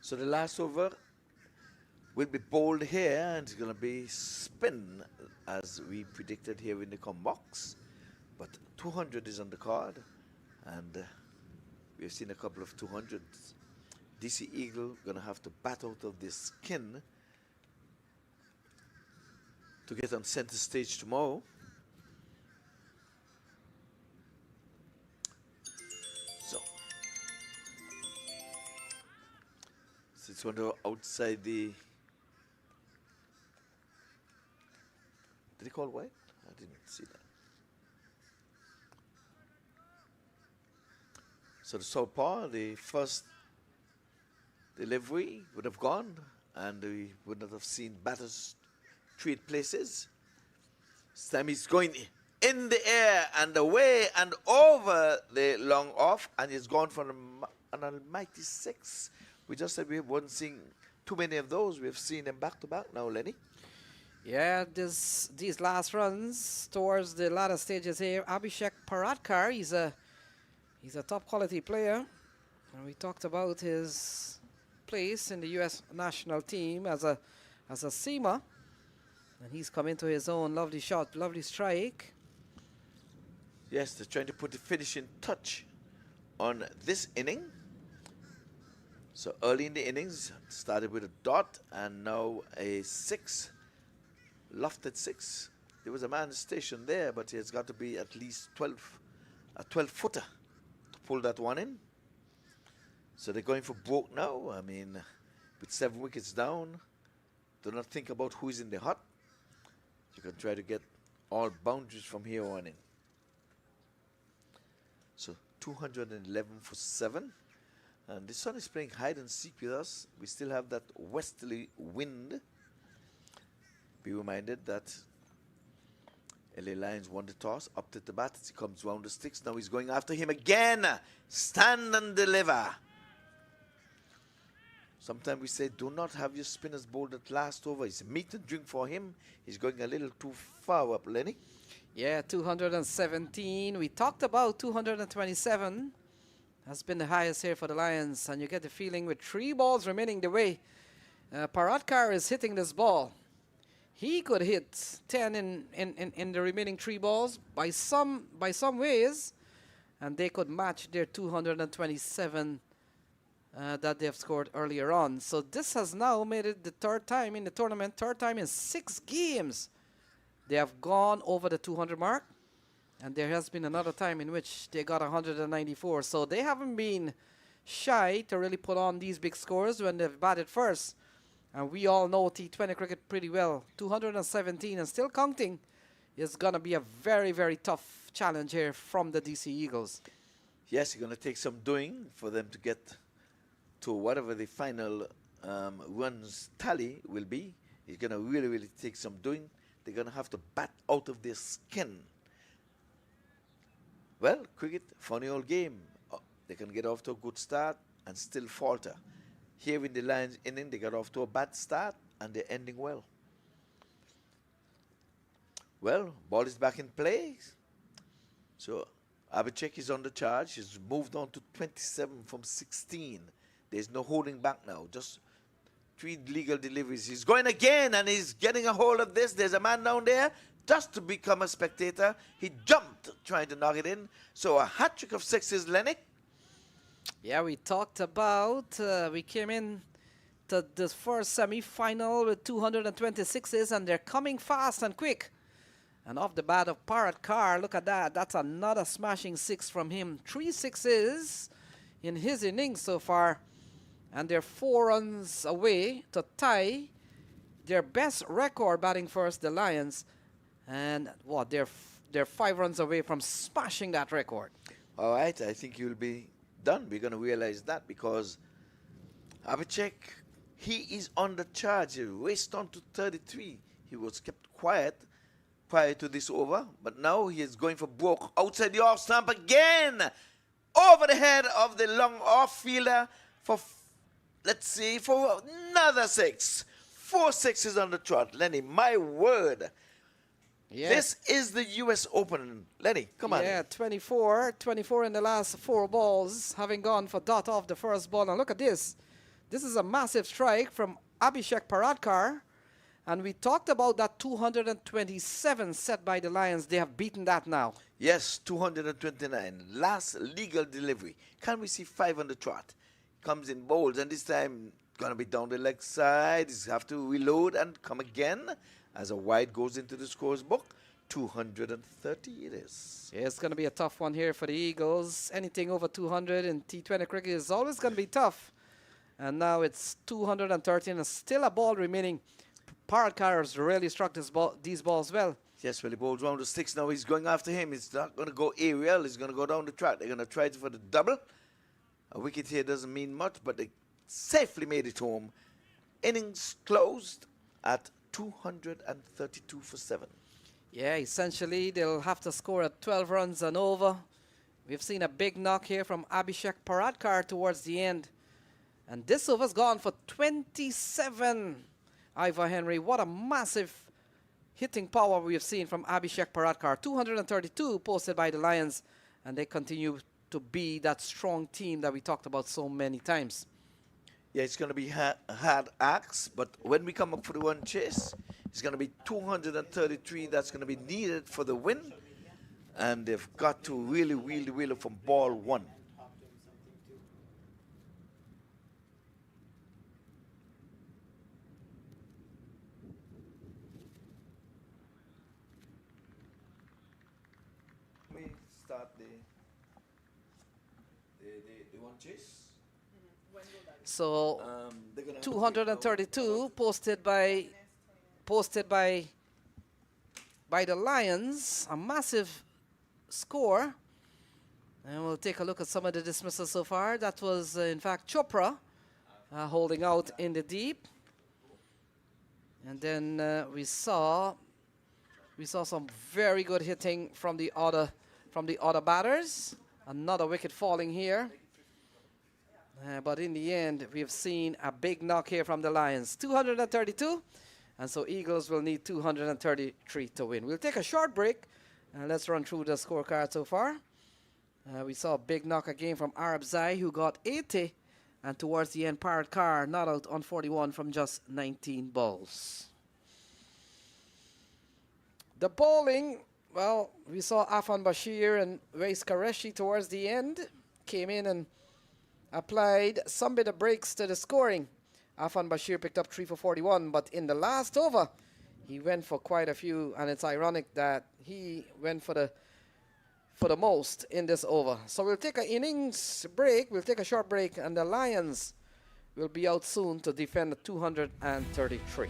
So the last over will be bowled here, and it's going to be spin as we predicted here in the com box. But 200 is on the card, and we've seen a couple of 200s. DC Eagle going to have to bat out of this skin to get on center stage tomorrow. It's going to outside the. Did he call wide? I didn't see that. So the southpaw, the first delivery would have gone, and we would not have seen batters trade places. This time he's going in the air and away and over the long off, and he's gone for an almighty 6. We just said we weren't seeing too many of those. We've seen them back to back now, Lenny. Yeah, these last runs towards the latter stages here. Abhishek Paratkar, he's a top quality player, and we talked about his place in the U.S. national team as a seamer, and he's come into his own. Lovely shot, lovely strike. Yes, they're trying to put the finishing touch on this inning. So early in the innings, started with a dot and now a 6, lofted 6. There was a man stationed there, but he has got to be at least a 12-footer to pull that one in. So they're going for broke now. I mean, with 7 wickets down, do not think about who is in the hut. You can try to get all boundaries from here on in. So 211 for 7. And the sun is playing hide and seek with us. We still have that westerly wind. Be reminded that LA Lions won the toss, up to the bat. He comes round the sticks. Now he's going after him again. Stand and deliver. Sometimes we say, do not have your spinners bowled at last over. It's meat and drink for him. He's going a little too far up, Lenny. Yeah, 217. We talked about 227. Has been the highest here for the Lions, and you get the feeling with 3 balls remaining the way Paratkar is hitting this ball. He could hit 10 in the remaining 3 balls by some ways, and they could match their 227 that they have scored earlier on. So this has now made it the 3rd time in the tournament, 3rd time in 6 games. They have gone over the 200 mark. And there has been another time in which they got 194. So they haven't been shy to really put on these big scores when they've batted first. And we all know T20 cricket pretty well. 217 and still counting is going to be a very, very tough challenge here from the DC Eagles. Yes, it's going to take some doing for them to get to whatever the final runs tally will be. It's going to really, really take some doing. they're going to have to bat out of their skin. Well, cricket, funny old game. They can get off to a good start and still falter. Here in the Lions inning, they got off to a bad start and they're ending well. Well, ball is back in play. So Arabzai is on the charge. He's moved on to 27 from 16. There's no holding back now. Just 3 legal deliveries. He's going again and he's getting a hold of this. There's a man down there just to become a spectator. He jumped trying to knock it in. So a hat trick of sixes, Lenny. Yeah, we talked about, we came in to the first semi-final with 226s, and they're coming fast and quick. And off the bat of Parrot Carr, look at that. That's another smashing 6 from him. 3 sixes in his innings so far. And they're 4 runs away to tie their best record batting first, the Lions. And what, they're 5 runs away from smashing that record. All right, I think you'll be done. We're going to realize that because Arabzai, he is on the charge. He raced on to 33. He was kept quiet prior to this over, but now he is going for broke outside the off stump again, over the head of the long off fielder for, let's see, for another 6. 4 sixes on the trot. Lenny, my word. Yeah. This is the U.S. Open. Lenny, come on. Yeah, 24 in the last 4 balls, having gone for dot off the first ball. And look at this. This is a massive strike from Abhishek Paradkar. And we talked about that 227 set by the Lions. They have beaten that now. Yes, 229. Last legal delivery. Can we see 5 on the trot? Comes in bowls, and this time going to be down the leg side. He's have to reload and come again as a wide goes into the scores book. 230 it is. Yeah, it's going to be a tough one here for the Eagles. Anything over 200 in T20 cricket is always going to be tough. And now it's 213 and still a ball remaining. Paradkar has really struck these balls well. Yes, well, he bowls round the sticks now. He's going after him. He's not going to go aerial. He's going to go down the track. They're going to try for the double. A wicket here doesn't mean much, but they safely made it home. Innings closed at 232 for 7. Yeah, essentially they'll have to score at 12 runs and over. We've seen a big knock here from Abhishek Paradkar towards the end. And this over's gone for 27. Ivor Henry, what a massive hitting power we've seen from Abhishek Paradkar. 232 posted by the Lions, and they continue to be that strong team that we talked about so many times. Yeah, it's going to be hard axe, but when we come up for the one chase, it's going to be 233 that's going to be needed for the win, and they've got to really wheel from ball 1. We start the one chase. So 232 posted by the Lions, a massive score. And we'll take a look at some of the dismissals so far. That was in fact Chopra holding out in the deep. And then we saw some very good hitting from the other batters. Another wicket falling here. But in the end, we've seen a big knock here from the Lions. 232. And so Eagles will need 233 to win. We'll take a short break. And let's run through the scorecard so far. We saw a big knock again from Arabzai, who got 80. And towards the end, Paradkar not out on 41 from just 19 balls. The bowling, well, we saw Afan Bashir and Reis Qureshi towards the end. Came in and applied some bit of breaks to the scoring. Afan Bashir picked up 3 for 41, but in the last over, he went for quite a few, and it's ironic that he went for the most in this over. So we'll take an innings break, we'll take a short break, and the Lions will be out soon to defend the 233.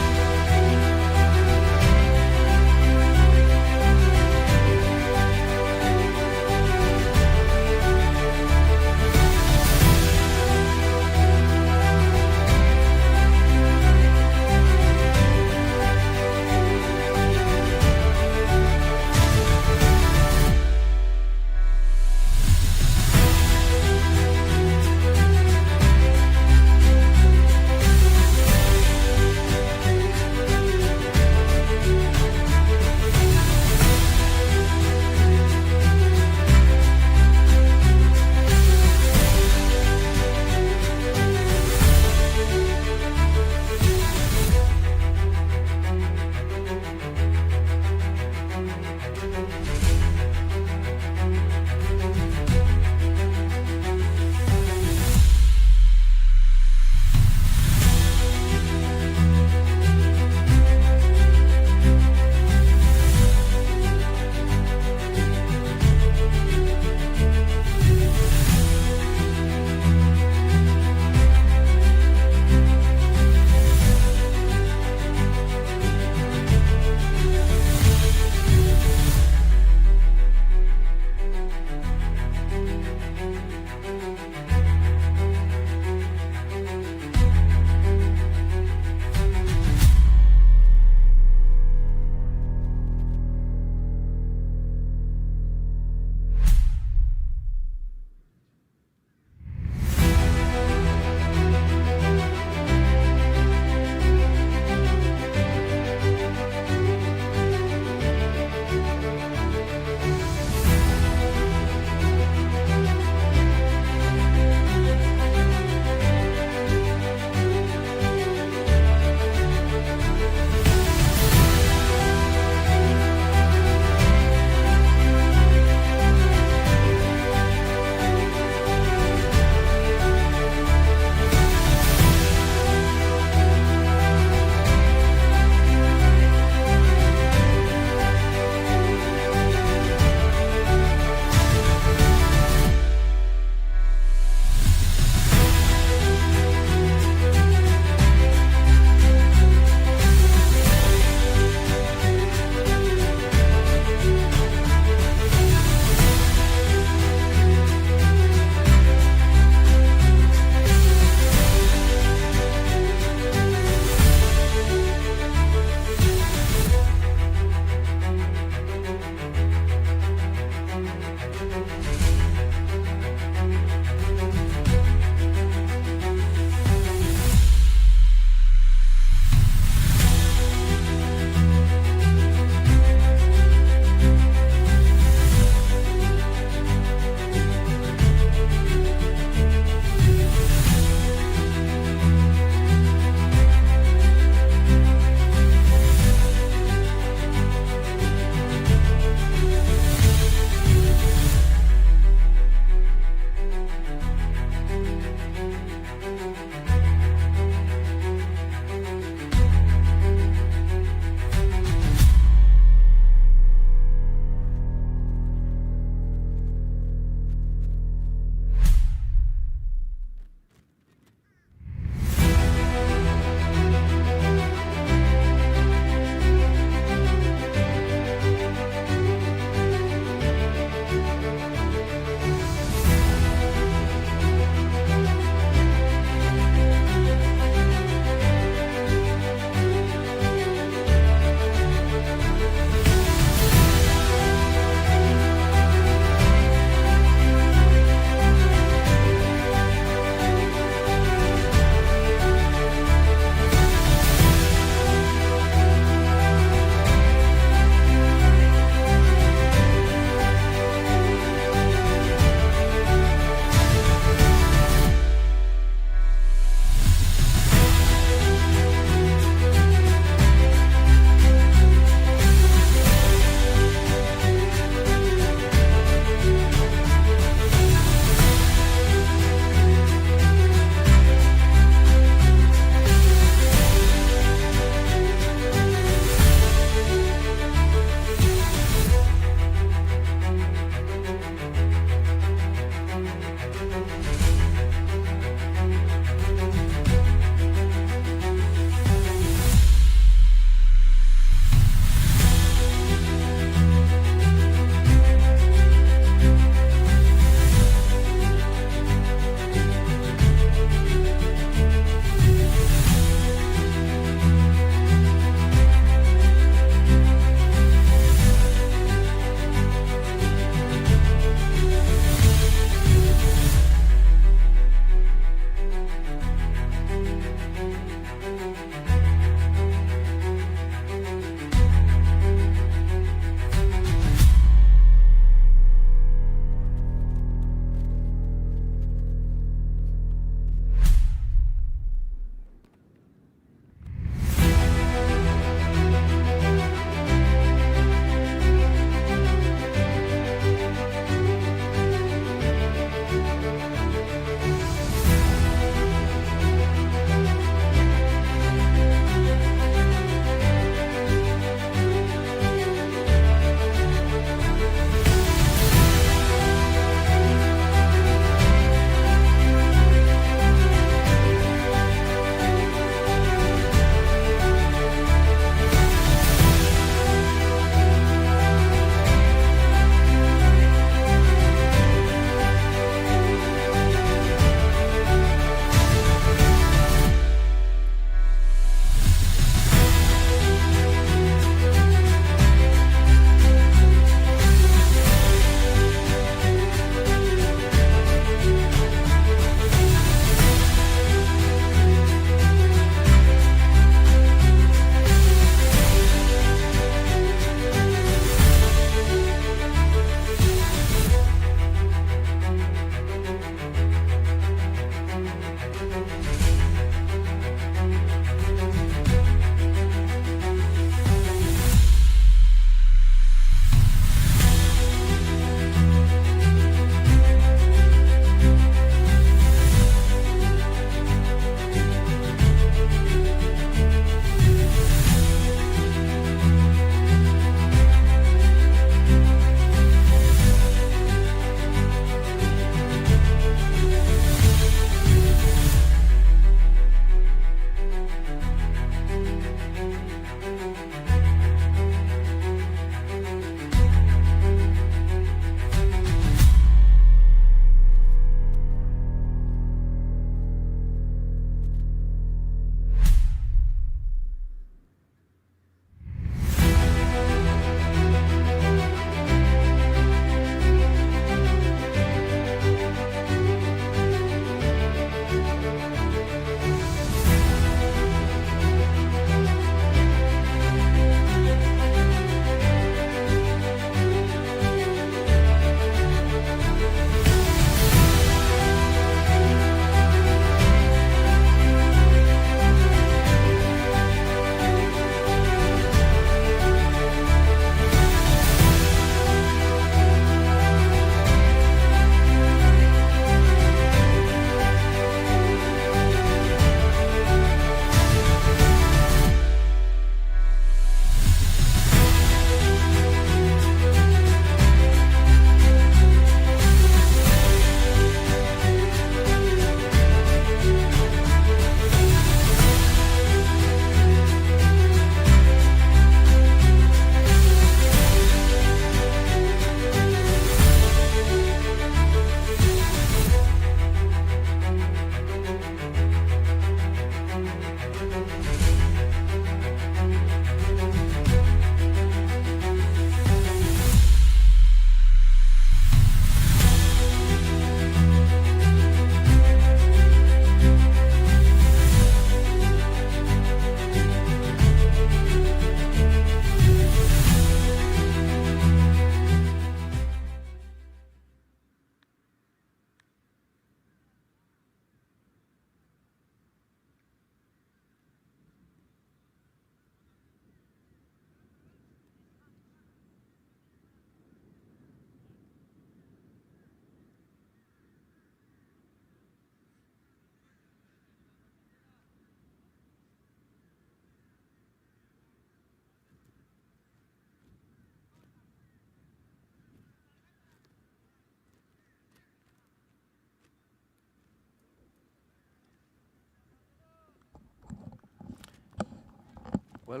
Well.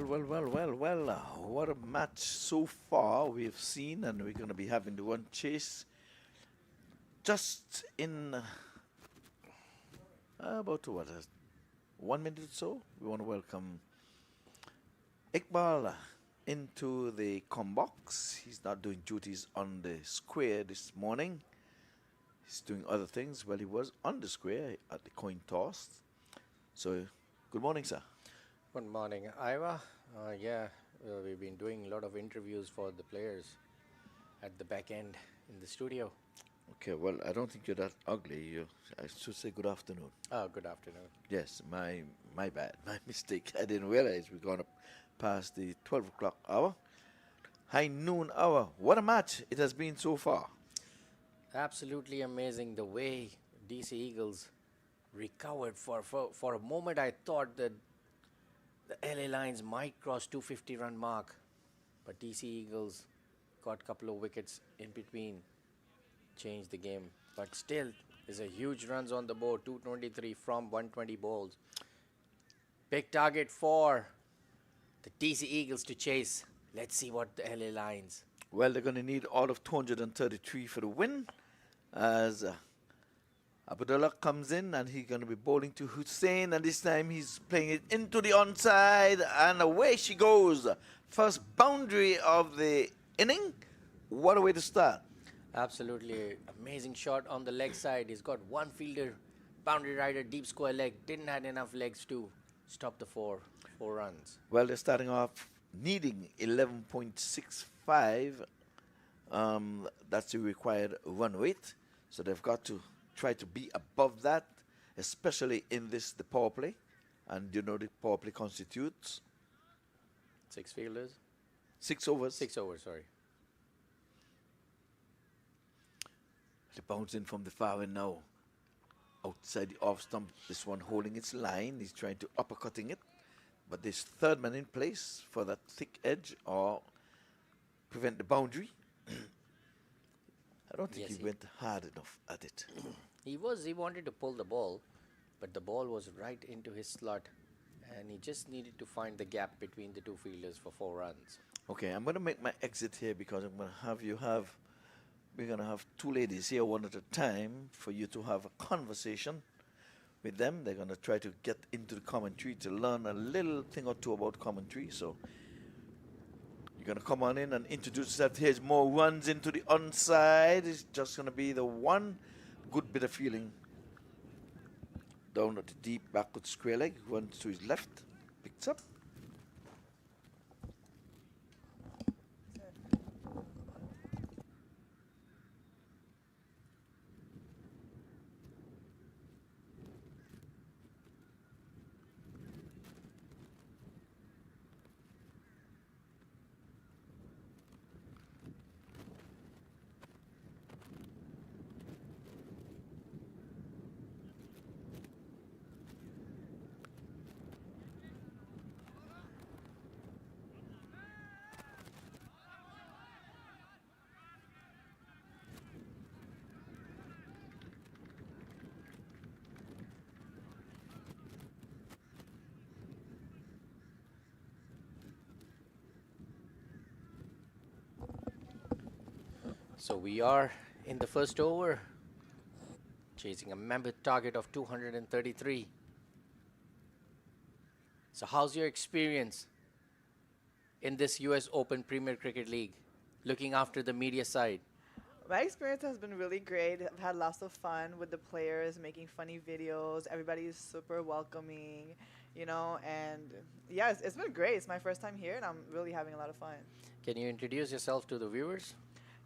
What a match so far we've seen, and we're going to be having the one chase just in about 1 minute or so. We want to welcome Iqbal into the com box. He's not doing duties on the square this morning. He's doing other things. Well, he was on the square at the coin toss. So, good morning, sir. Good morning, Ira. We've been doing a lot of interviews for the players at the back end in the studio. Okay, well, I don't think you're that ugly. I should say good afternoon. Oh, good afternoon. Yes, my bad, my mistake. I didn't realize we're going to past the 12 o'clock hour. High noon hour. What a match it has been so far. Absolutely amazing the way DC Eagles recovered. For a moment, I thought that the LA Lions might cross 250 run mark, but DC Eagles got a couple of wickets in between, changed the game. But still, there's a huge runs on the board, 223 from 120 balls. Big target for the DC Eagles to chase. Let's see what the LA Lions. Well, they're going to need all of 233 for the win, as Abdullah comes in and he's going to be bowling to Hussein, and this time he's playing it into the onside, and away she goes. First boundary of the inning. What a way to start. Absolutely amazing shot on the leg side. He's got one fielder, boundary rider, deep square leg. Didn't have enough legs to stop the four runs. Well, they're starting off needing 11.65. That's the required run rate. So they've got to try to be above that, especially in the power play. And the power play constitutes 6 fielders. 6 overs. 6 overs, sorry. The bounce in from the far end now. Outside the off stump, this one holding its line. He's trying to uppercutting it. But this third man in place for that thick edge or prevent the boundary. I don't think he went hard enough at it. He wanted to pull the ball, but the ball was right into his slot, and he just needed to find the gap between the two fielders for 4 runs. Okay, I'm going to make my exit here because I'm going to we're going to have 2 ladies here one at a time for you to have a conversation with them. They're going to try to get into the commentary to learn a little thing or two about commentary. So you're going to come on in and introduce yourself. Here's more runs into the onside. It's just going to be the one good bit of feeling. Down at the deep backward square leg. Runs to his left. Picks up. So we are in the first over, chasing a mammoth target of 233. So how's your experience in this US Open Premier Cricket League, looking after the media side? My experience has been really great. I've had lots of fun with the players, making funny videos. Everybody is super welcoming, and yeah, it's been great. It's my first time here, and I'm really having a lot of fun. Can you introduce yourself to the viewers?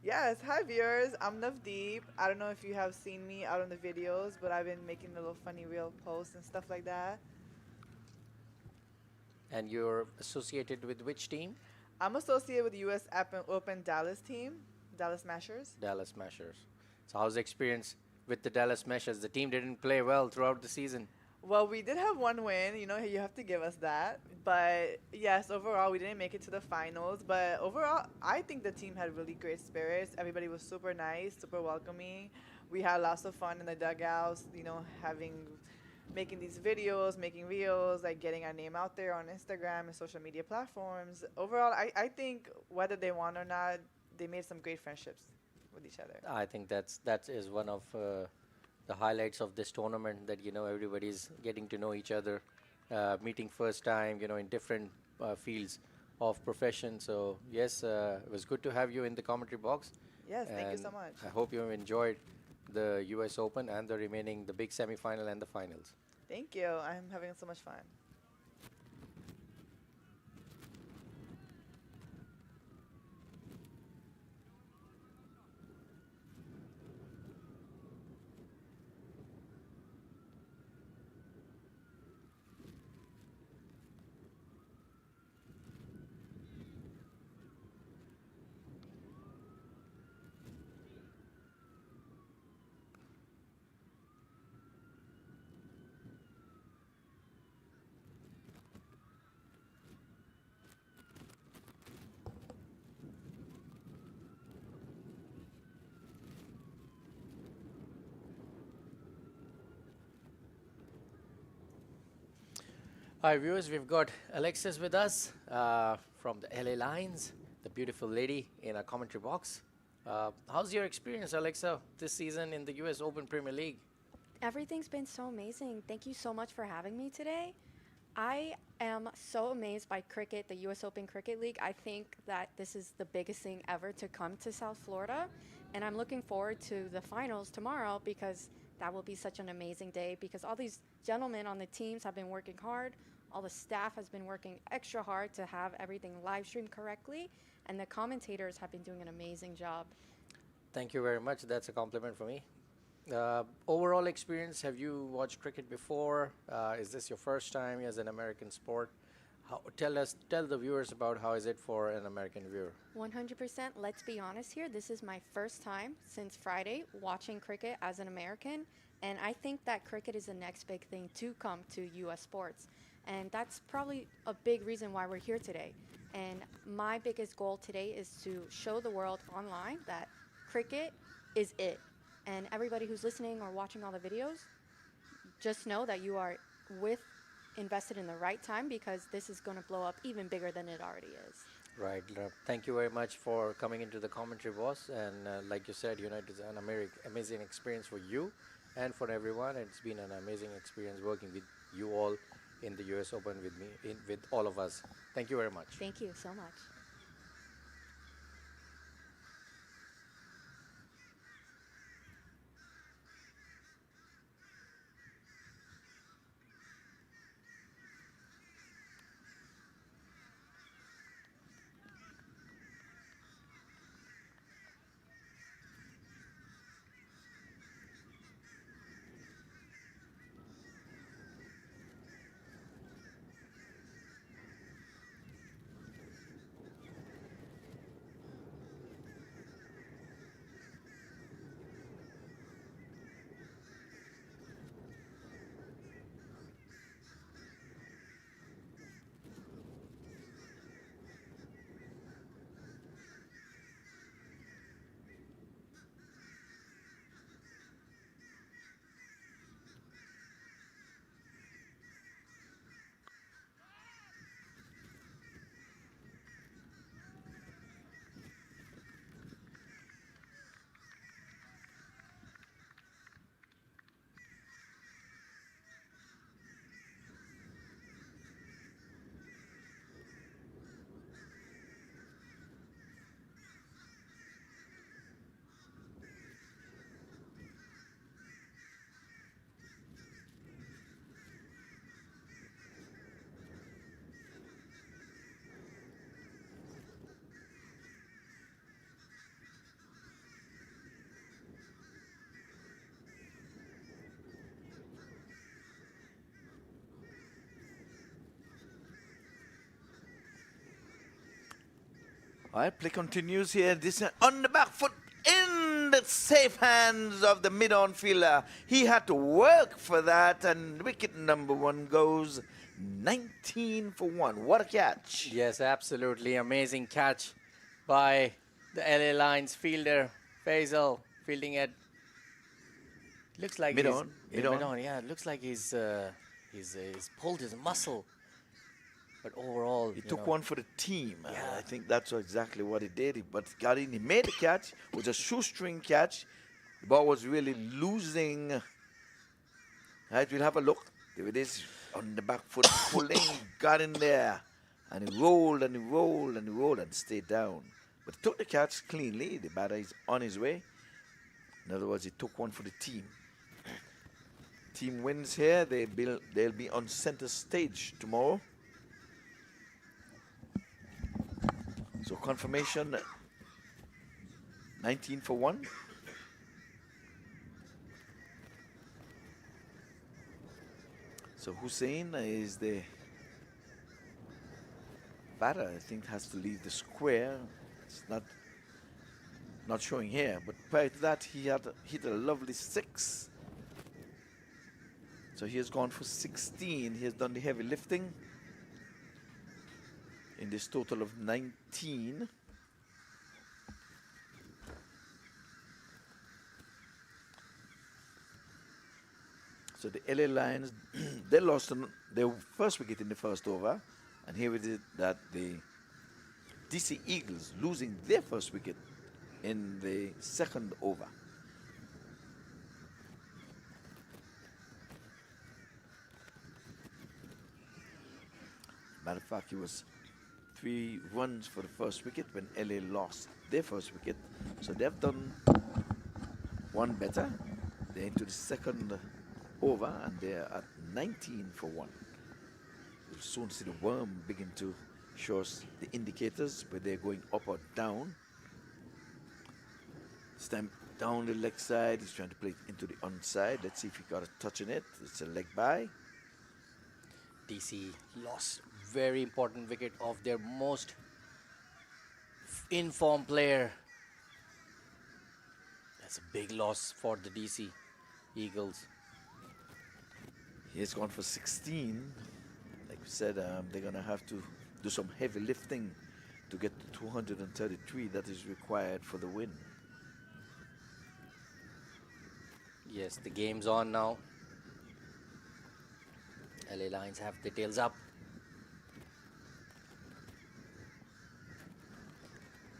Yes, hi viewers, I'm Navdeep. I don't know if you have seen me out on the videos, but I've been making little funny reel posts and stuff like that. And you're associated with which team? I'm associated with the US Open Dallas team, Dallas Smashers. Dallas Smashers. So how's the experience with the Dallas Smashers? The team didn't play well throughout the season. Well, we did have one win, you have to give us that. But yes, overall, we didn't make it to the finals. But overall, I think the team had really great spirits. Everybody was super nice, super welcoming. We had lots of fun in the dugouts, having making these videos, making reels, like getting our name out there on Instagram and social media platforms. Overall, I think whether they won or not, they made some great friendships with each other. I think that is one of the highlights of this tournament, that everybody's getting to know each other, meeting first time, in different fields of profession. So yes, it was good to have you in the commentary box. Yes, thank you And so much. I hope you enjoyed the U.S. Open and the big semi-final and the finals. Thank you. I'm having so much fun. Hi viewers, we've got Alexis with us from the LA Lions, the beautiful lady in our commentary box. How's your experience, Alexa, this season in the US Open Premier League? Everything's been so amazing. Thank you so much for having me today. I am so amazed by cricket, the US Open Cricket League. I think that this is the biggest thing ever to come to South Florida. And I'm looking forward to the finals tomorrow, because that will be such an amazing day, because all these gentlemen on the teams have been working hard. All the staff has been working extra hard to have everything live streamed correctly. And the commentators have been doing an amazing job. Thank you very much. That's a compliment for me. Overall experience, have you watched cricket before? Is this your first time as an American sport? Tell the viewers about how is it for an American viewer. 100%. Let's be honest here. This is my first time since Friday watching cricket as an American. And I think that cricket is the next big thing to come to U.S. sports. And that's probably a big reason why we're here today. And my biggest goal today is to show the world online that cricket is it. And everybody who's listening or watching all the videos, just know that you are invested in the right time, because this is going to blow up even bigger than it already is. Right. Thank you very much for coming into the commentary, boss. And like you said, it's an amazing experience for you and for everyone. It's been an amazing experience working with you all in the US Open with me, with all of us. Thank you very much. Thank you so much. All right, play continues here. This on the back foot in the safe hands of the mid-on fielder. He had to work for that, and wicket number one goes 19 for 1. What a catch. Yes, absolutely amazing catch by the LA Lions fielder, Faisal, fielding at Looks like Mid he's on, yeah, mid on. mid-on, yeah. Looks like he's pulled his muscle. But overall, He you took know, one for the team. Yeah. I think that's exactly what he did. But got in, he made the catch. It was a shoestring catch. The ball was really losing. Right, we'll have a look. There it is on the back foot, pulling, got in there. And he rolled and he rolled and he rolled and stayed down. But he took the catch cleanly. The batter is on his way. In other words, he took one for the team. Team wins here. They'll be on center stage tomorrow. So confirmation, 19 for 1. So Hussein is the batter. I think has to leave the square. It's not showing here, but prior to that he had hit a lovely 6. So he has gone for 16. He has done the heavy lifting in this total of 19. So the LA Lions, they lost their first wicket in the first over. And here we did that the DC Eagles losing their first wicket in the second over. Matter of fact, it was 3 runs for the first wicket when LA lost their first wicket. So they've done one better. They're into the second over and they're at 19 for 1. We'll soon see the worm begin to show us the indicators where they're going up or down. This time down the leg side, he's trying to play it into the onside. Let's see if he got a touch in it. It's a leg by. DC lost very important wicket of their most informed player. That's a big loss for the DC Eagles. He has gone for 16. Like we said, they're going to have to do some heavy lifting to get to 233 that is required for the win. Yes, the game's on now. LA Lions have the tails up.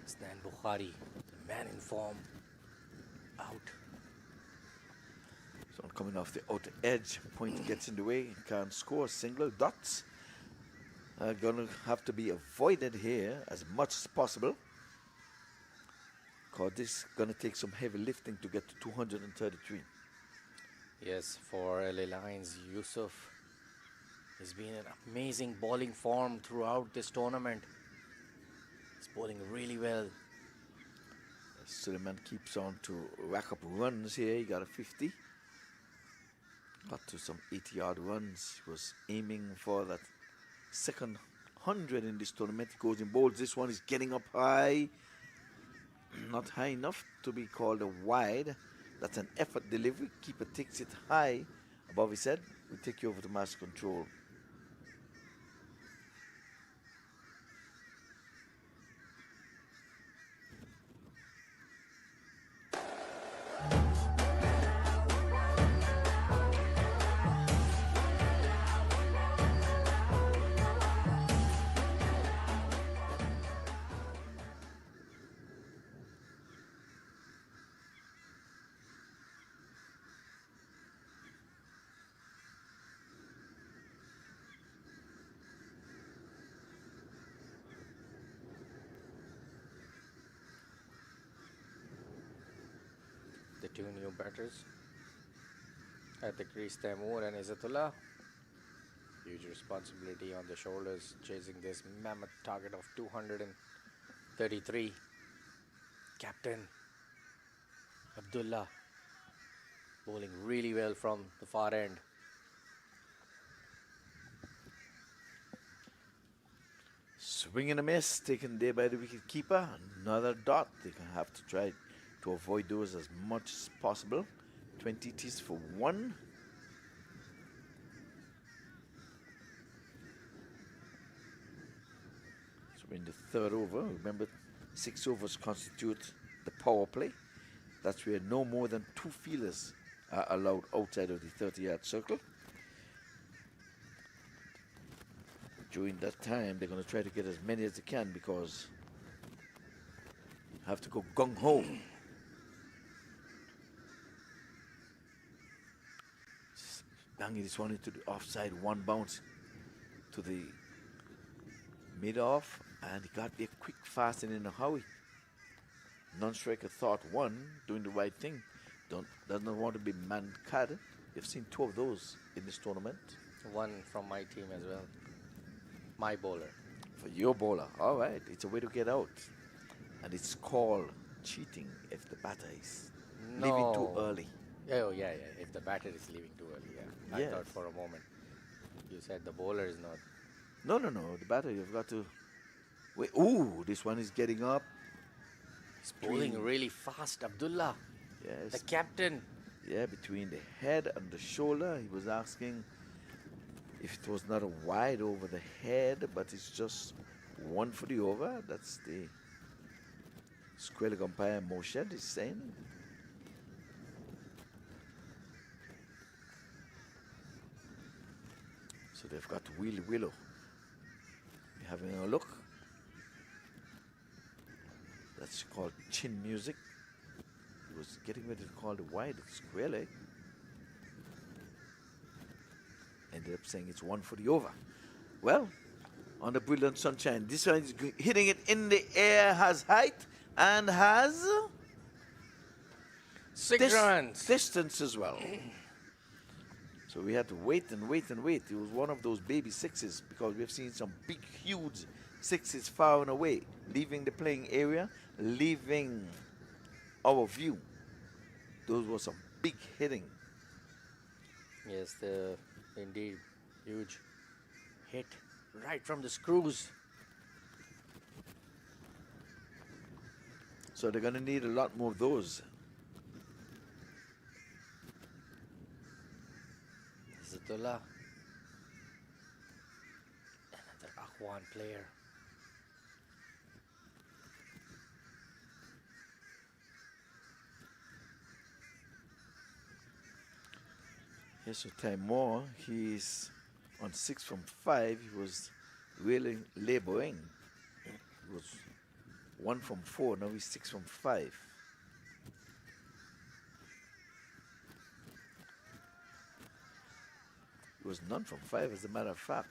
Stan Bukhari, the man in form, out. So coming off the outer edge, point gets in the way, can't score. Single dots are going to have to be avoided here as much as possible, because this is going to take some heavy lifting to get to 233. Yes, for LA Lions, Yusuf has been in amazing bowling form throughout this tournament. He's bowling really well. Suleiman keeps on to rack up runs here. He got a 50. Got to some 80-yard runs. He was aiming for that second 100 in this tournament. He goes in bowls. This one is getting up high. Not high enough to be called a wide. That's an effort delivery. Keeper takes it high above his head. We take you over to master control. The two new batters at the crease, Taimur and Izzatullah. Huge responsibility on the shoulders, chasing this mammoth target of 233. Captain Abdullah bowling really well from the far end. Swing and a miss, taken there by the wicket keeper. Another dot. They're going to have to try to avoid those as much as possible. 20 tees for 1. So we're in the third over. Remember, 6 overs constitute the power play. That's where no more than 2 fielders are allowed outside of the 30-yard circle. During that time, they're going to try to get as many as they can because have to go gung-ho. Banging this one into the offside, one bounce to the mid-off, and he got there quick, fast, and in a hurry. Non-striker thought one, doing the right thing, does not want to be man-cad. You've seen 2 of those in this tournament. One from my team as well. My bowler. For your bowler, all right, it's a way to get out. And it's called cheating if the batter is leaving too early. Oh, yeah. If the batter is leaving too early, yeah. Yes. I thought for a moment you said the bowler is not. No. The batter, you've got to wait. Ooh, this one is getting up. He's bowling really fast, Abdullah. Yes. The captain. Yeah, between the head and the shoulder. He was asking if it was not a wide over the head, but it's just one for the over. That's the square leg umpire motion is saying. So they've got Willie Willow having a look. That's called chin music. He was getting ready to call the wide square leg. Ended up saying it's one for the over. Well, on the brilliant sunshine, this one is hitting it in the air, has height and has 6 runs. Distance as well. So we had to wait and wait and wait. It was one of those baby sixes because we've seen some big, huge sixes far and away, leaving the playing area, leaving our view. Those were some big hitting. Yes, the indeed huge hit right from the screws. So they're going to need a lot more of those. Zatullah, another Akhwan player. Here's a time more. He's on 6 from 5. He was really laboring. He was 1 from 4. Now he's 6 from 5. It was none from 5, as a matter of fact.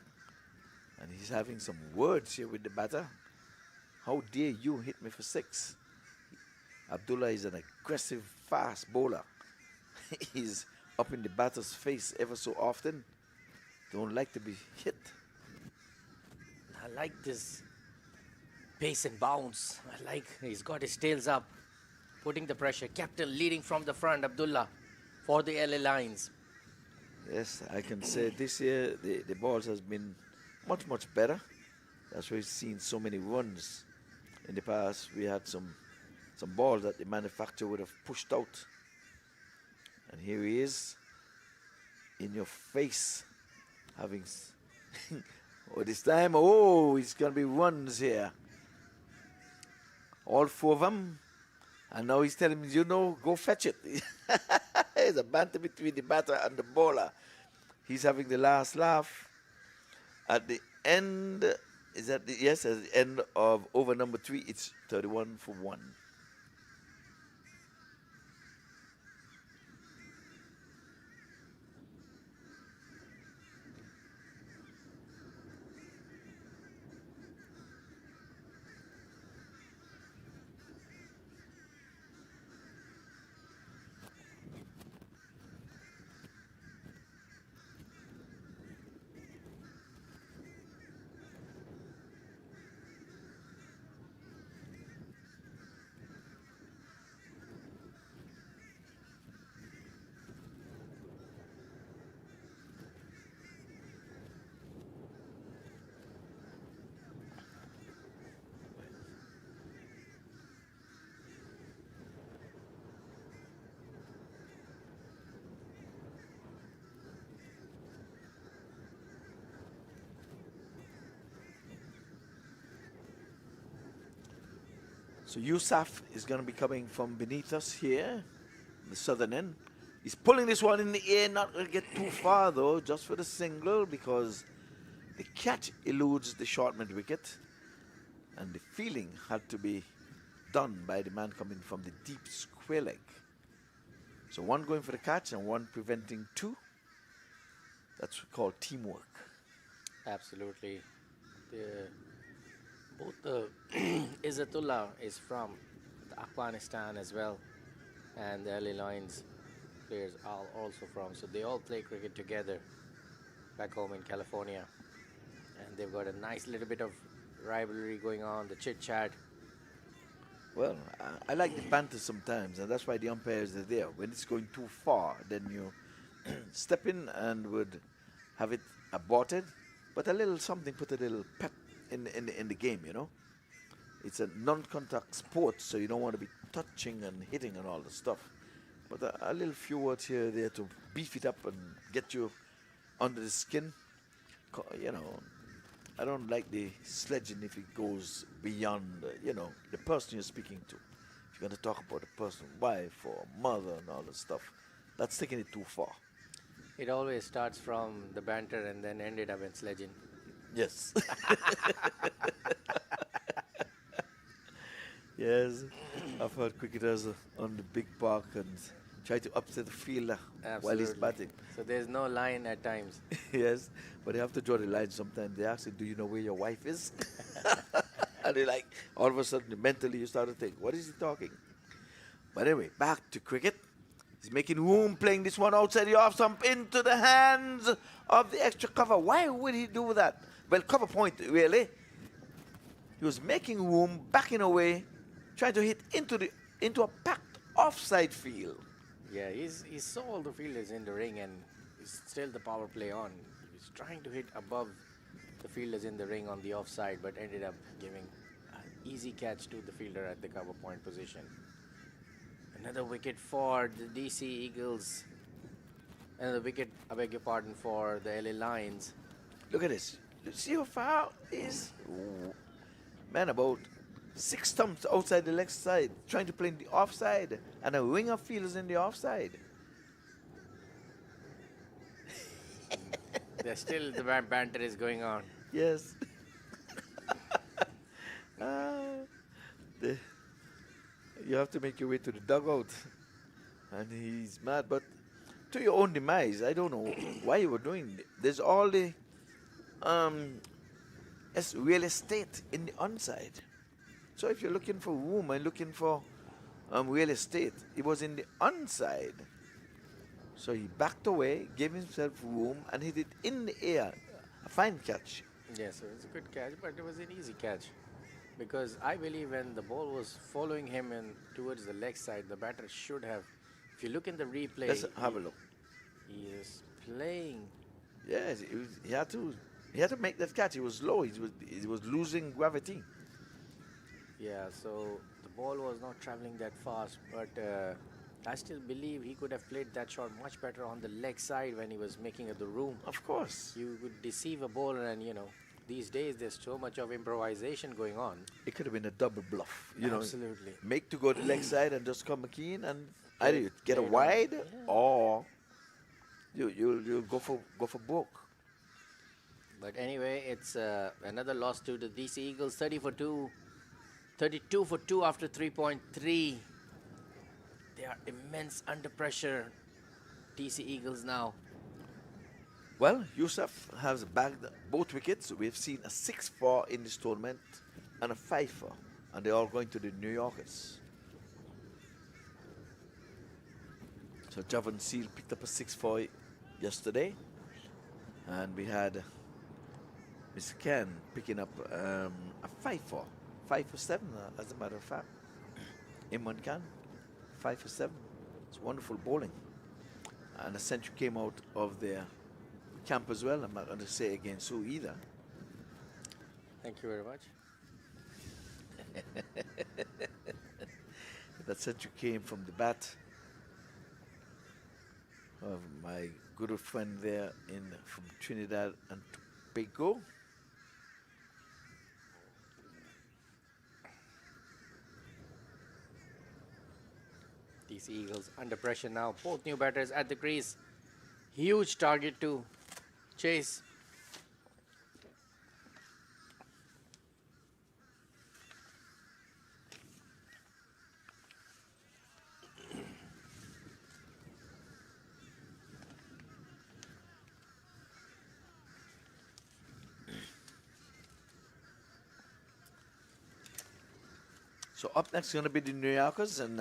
And he's having some words here with the batter. How dare you hit me for 6? Abdullah is an aggressive, fast bowler. He's up in the batter's face ever so often. Don't like to be hit. I like this pace and bounce. I like he's got his tails up, putting the pressure. Captain leading from the front, Abdullah, for the LA Lions. Yes, I can say this year the balls has been much, much better. That's why we've seen so many runs. In the past, we had some balls that the manufacturer would have pushed out. And here he is, in your face, having... this time, it's going to be runs here. All 4 of them. And now he's telling me, go fetch it. There's a banter between the batter and the bowler. He's having the last laugh. At the end, at the end of over number 3, it's 31 for 1. So Yusuf is going to be coming from beneath us here, the southern end. He's pulling this one in the air, not going to get too far though, just for the single, because the catch eludes the short mid wicket, and the fielding had to be done by the man coming from the deep square leg. So one going for the catch and one preventing two. That's called teamwork. Absolutely. Both the Izzatullah is from Afghanistan as well, and the LA Lions players are also from. So they all play cricket together back home in California, and they've got a nice little bit of rivalry going on, the chit chat. Well, I like the banter sometimes, and that's why the umpires are there. When it's going too far, then you step in and would have it aborted, but a little something, put a little pep in the game, you know. It's a non-contact sport, so you don't want to be touching and hitting and all the stuff. But a little few words here there to beef it up and get you under the skin. You know, I don't like the sledging if it goes beyond, you know, the person you're speaking to. If you're going to talk about a person, wife or mother and all that stuff, that's taking it too far. It always starts from the banter and then ended up in sledging. Yes. Yes, I've heard cricketers on the big park and try to upset the fielder while he's batting. So there's no line at times. Yes, but they have to draw the line sometimes. They ask you, do you know where your wife is? And they like, all of a sudden, mentally you start to think, what is he talking? But anyway, back to cricket. He's making room, playing this one outside the off stump into the hands of the extra cover. Why would he do that? Well, cover point, really. He was making room, backing away, trying to hit into a packed offside field. Yeah, he saw all the fielders in the ring, and he's still the power play on. He was trying to hit above the fielders in the ring on the offside, but ended up giving an easy catch to the fielder at the cover point position. Another wicket for the DC Eagles. Another wicket, I beg your pardon, for the LA Lions. Look at this. You see how far it is? Ooh. Man, about 6 stumps outside the leg side, trying to play in the offside, and a ring of fielders in the offside. There's still the banter is going on. Yes. You have to make your way to the dugout. And he's mad, but to your own demise. I don't know why you were doing it. There's all the real estate in the onside. So if you're looking for room and looking for real estate, it was in the onside. So he backed away, gave himself room, and hit it in the air. A fine catch. Yes, it was a good catch, but it was an easy catch. Because I believe when the ball was following him in towards the leg side, the batter should have. If you look in the replay, Let's have a look. He is playing. Yes, he had to make that catch. He was low. He was losing gravity. Yeah, so the ball was not traveling that fast, but I still believe he could have played that shot much better on the leg side when he was making the room. Of course. You could deceive a bowler, and these days there's so much of improvisation going on. It could have been a double bluff. Absolutely. Make to go to the leg side and just come in, and either you get a wide or you'll go for broke. But anyway, it's another loss to the DC Eagles, 32 for 2 after 3.3. They are immense under pressure, DC Eagles now. Well, Yusuf has bagged both wickets. We've seen a 6-4 in this tournament and a 5-4, and they're all going to the New Yorkers. So Javan Seal picked up a 6-4 yesterday, and we had Mr. Ken picking up a 5-4. 5 for 7, as a matter of fact. Imran Khan, 5 for 7. It's wonderful bowling. And a century came out of their camp as well. I'm not going to say against who either. Thank you very much. That century came from the bat of my good friend there from Trinidad and Tobago. These Eagles under pressure now. Both new batters at the crease. Huge target to chase. So up next is going to be the New Yorkers, and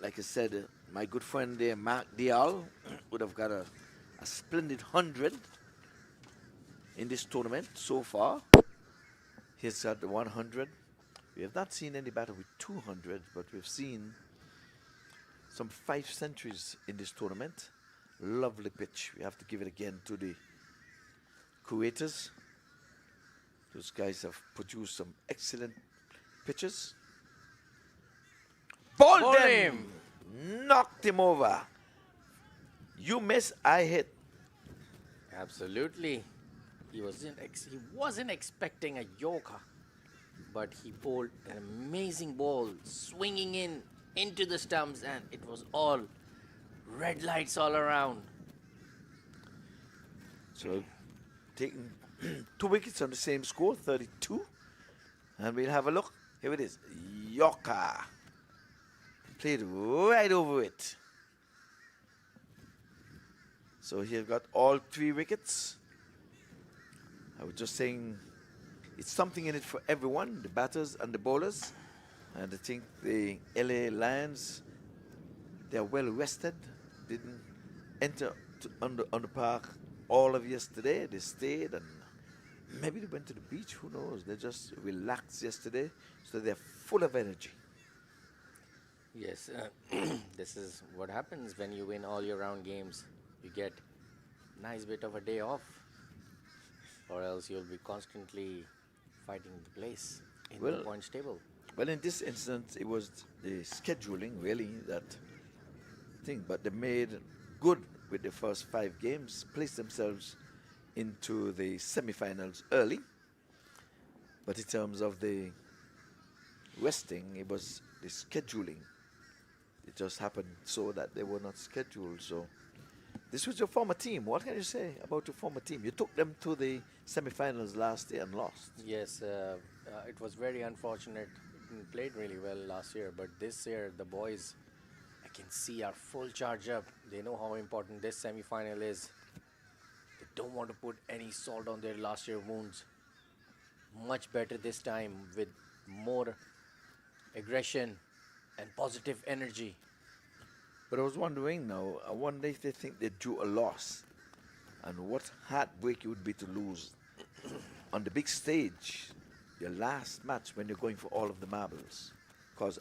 like I said, my good friend there, Mark Dial, would have got a splendid 100 in this tournament so far. He's got the 100. We have not seen any batter with 200, but we've seen some 5 centuries in this tournament. Lovely pitch. We have to give it again to the creators. Those guys have produced some excellent pitches. Bowled him! Knocked him over. You miss, I hit. Absolutely. He wasn't expecting a Yorker, but he bowled an amazing ball, swinging into the stumps, and it was all red lights all around. So, taking 2 wickets on the same score, 32. And we'll have a look. Here it is. Yorker. Played right over it. So he got all 3 wickets. I was just saying, it's something in it for everyone, the batters and the bowlers. And I think the LA Lions, they are well rested. Didn't enter on the park all of yesterday. They stayed, and maybe they went to the beach. Who knows? They just relaxed yesterday, so they're full of energy. Yes, this is what happens when you win all your round games. You get a nice bit of a day off, or else you'll be constantly fighting the place in the points table. Well, in this instance, it was the scheduling really that thing, but they made good with the first 5 games, placed themselves into the semi-finals early. But in terms of the resting, it was the scheduling. It just happened so that they were not scheduled. So this was your former team. What can you say about your former team? You took them to the semi-finals last year and lost. Yes, it was very unfortunate. It played really well last year, but this year the boys, I can see, are full charge up. They know how important this semi-final is. They don't want to put any salt on their last year wounds. Much better this time with more aggression and positive energy. But I was wondering now, I wonder if they think they drew a loss, and what heartbreak it would be to lose on the big stage, your last match when you're going for all of the marbles. Because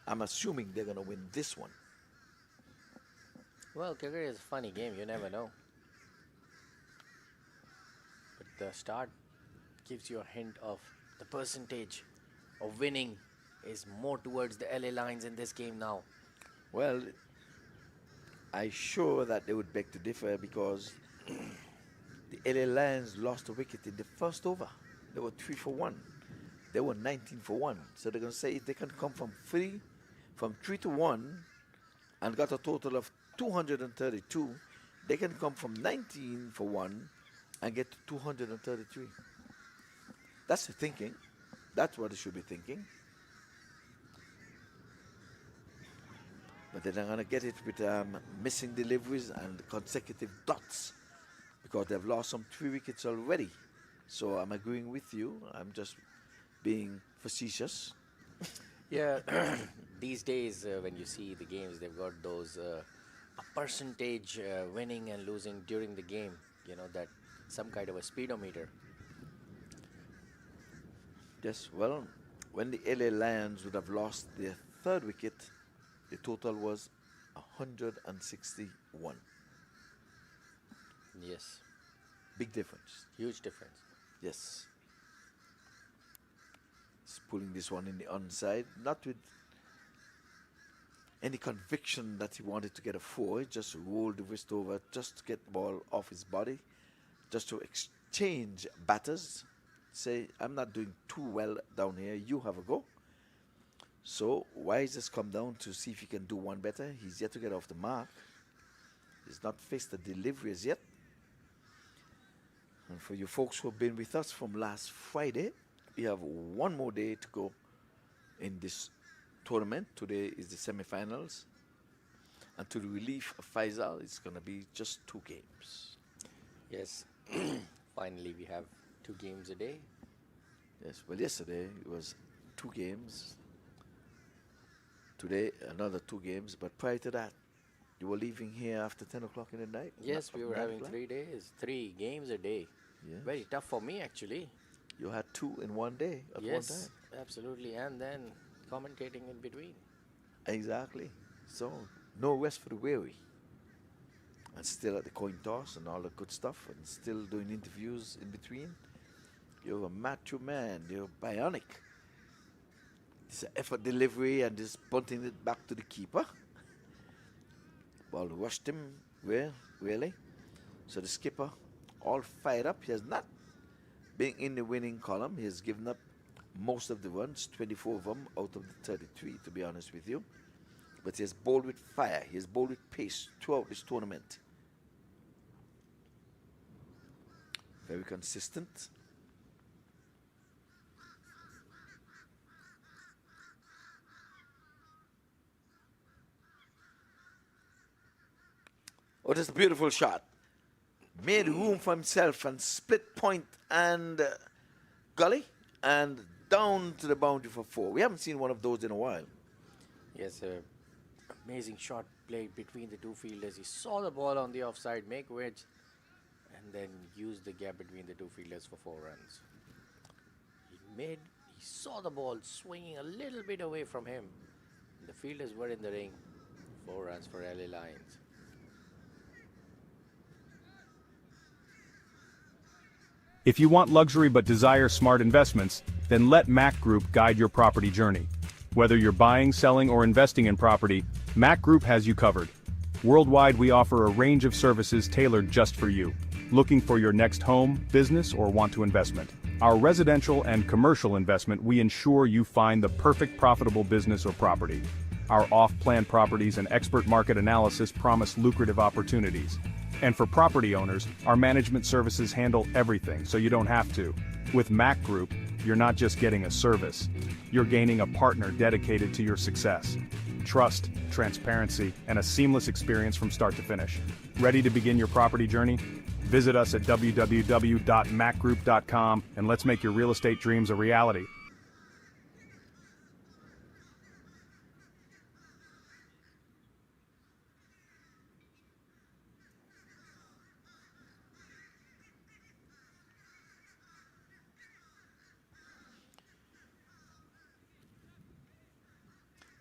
I'm assuming they're going to win this one. Well, cricket is a funny game, you never know. But the start gives you a hint of the percentage of winning is more towards the LA Lions in this game now. Well, I'm sure that they would beg to differ because the LA Lions lost a wicket in the first over. They were 3 for 1. They were 19 for 1. So they're going to say if they can come from 3 to 1 and got a total of 232, they can come from 19 for 1 and get to 233. That's the thinking. That's what they should be thinking. But they're not going to get it with missing deliveries and consecutive dots because they've lost some 3 wickets already. So I'm agreeing with you. I'm just being facetious. Yeah, these days when you see the games, they've got those a percentage winning and losing during the game. You know, that some kind of a speedometer. Yes, well, when the LA Lions would have lost their 3rd wicket, the total was 161. Yes. Big difference. Huge difference. Yes. He's pulling this one in the onside, not with any conviction that he wanted to get a 4. He just rolled the wrist over just to get the ball off his body, just to exchange batters. Say, I'm not doing too well down here, you have a go. So Wise has come down to see if he can do one better. He's yet to get off the mark. He's not faced the delivery as yet. And for you folks who have been with us from last Friday, we have one more day to go in this tournament. Today is the semi-finals. And to the relief of Faisal, it's going to be just 2 games. Yes, finally we have 2 games a day. Yes, well, yesterday it was 2 games. Today, another 2 games. But prior to that, you were leaving here after 10 o'clock in the night? Yes, we were 9 having o'clock? 3 days, 3 games a day. Yes. Very tough for me, actually. You had 2 in one day at one Yes, time. absolutely. And then commentating in between. Exactly. So, no rest for the weary. And still at the coin toss and all the good stuff, and still doing interviews in between. You're a macho man. You're bionic. It's an effort delivery and just punting it back to the keeper. Ball rushed him, really. So the skipper, all fired up. He has not been in the winning column. He has given up most of the runs, 24 of them out of the 33, to be honest with you. But he has bowled with fire. He has bowled with pace throughout this tournament. Very consistent. Oh, that's a beautiful shot. Made room for himself and split point and gully and down to the boundary for 4. We haven't seen one of those in a while. Yes, amazing shot played between the 2 fielders. He saw the ball on the offside, make wedge, and then used the gap between the 2 fielders for 4 runs. He saw the ball swinging a little bit away from him. The fielders were in the ring. 4 runs for LA Lions. If you want luxury but desire smart investments, then let Mac Group guide your property journey. Whether you're buying, selling, or investing in property, Mac Group has you covered. Worldwide, we offer a range of services tailored just for you. Looking for your next home, business, or want to investment? Our residential and commercial investment, we ensure you find the perfect profitable business or property. Our off-plan properties and expert market analysis promise lucrative opportunities. And for property owners, our management services handle everything, so you don't have to. With Mac Group, you're not just getting a service. You're gaining a partner dedicated to your success. Trust, transparency, and a seamless experience from start to finish. Ready to begin your property journey? Visit us at www.macgroup.com and let's make your real estate dreams a reality.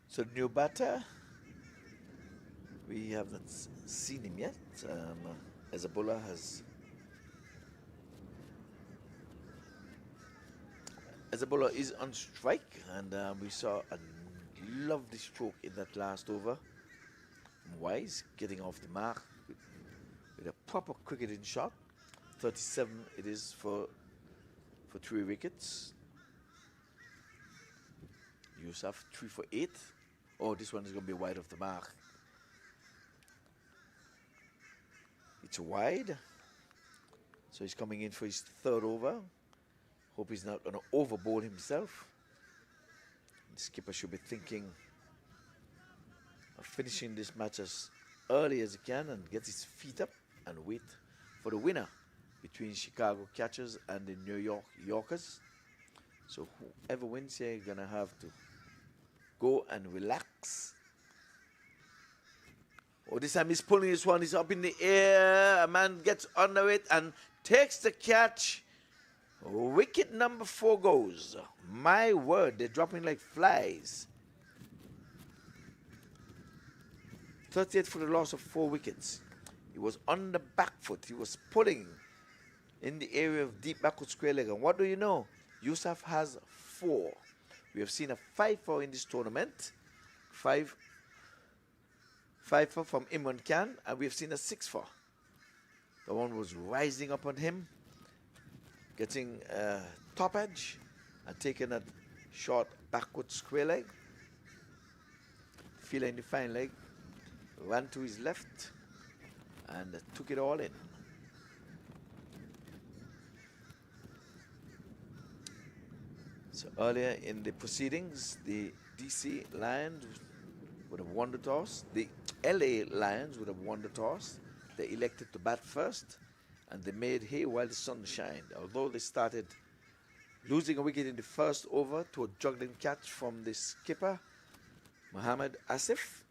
So new batter, we haven't seen him yet. As a bowler is on strike, and we saw a lovely stroke in that last over. Wise getting off the mark with a proper cricketing shot. 37 it is for 3 wickets. Yusuf 3 for 8. Oh, this one is going to be wide of the mark. It's wide. So he's coming in for his 3rd over. Hope he's not going to overbowl himself. The skipper should be thinking of finishing this match as early as he can and get his feet up and wait for the winner between Chicago Catchers and the New York Yorkers. So whoever wins here is going to have to go and relax. Oh, this time he's pulling this one. He's up in the air. A man gets under it and takes the catch. Wicket number 4 goes. My word, they're dropping like flies. 38 for the loss of 4 wickets. He was on the back foot. He was pulling in the area of deep backward square leg. And what do you know? Yusuf has 4. We have seen a 5-4 in this tournament. 5-4 from Imran Khan, and we have seen a 6-4. The one was rising up on him, getting top edge, and taking a short backward square leg. midfielder in the fine leg ran to his left and took it all in. So earlier in the proceedings, the DC Lions would have won the toss. The LA Lions would have won the toss. They elected to bat first, and they made hay while the sun shined. Although they started losing a wicket in the first over to a juggling catch from the skipper, Mohammad Asif,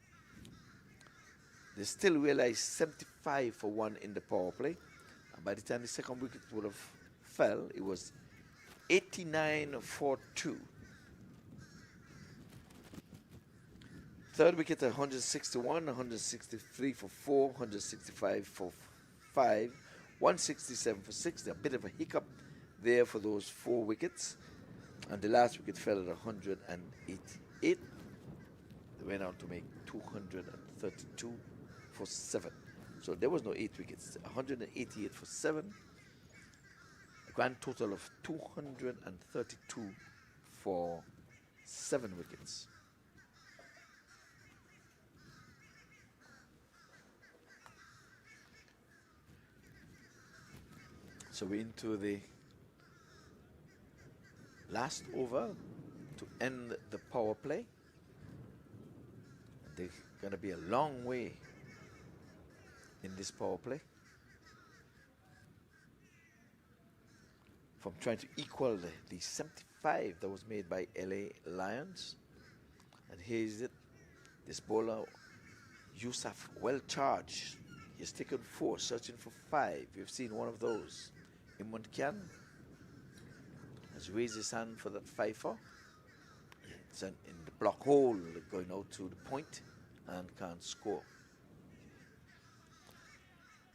they still realized 75 for 1 in the power play. And by the time the second wicket would have fell, it was 89 for 2. Third wicket at 161, 163 for 4, 165 for 5, 167 for 6. A bit of a hiccup there for those 4 wickets. And the last wicket fell at 188. They went on to make 232 for 7. So there was no 8 wickets. 188 for 7. A grand total of 232 for 7 wickets. So we're into the last over to end the power play. They're going to be a long way in this power play from trying to equal the 75 that was made by LA Lions. And here is it. This bowler, Yusuf, well charged. He's taken 4, searching for 5. We've seen one of those. Imran Khan has raised his hand for that 5-4. It's in the block hole, going out to the point and can't score.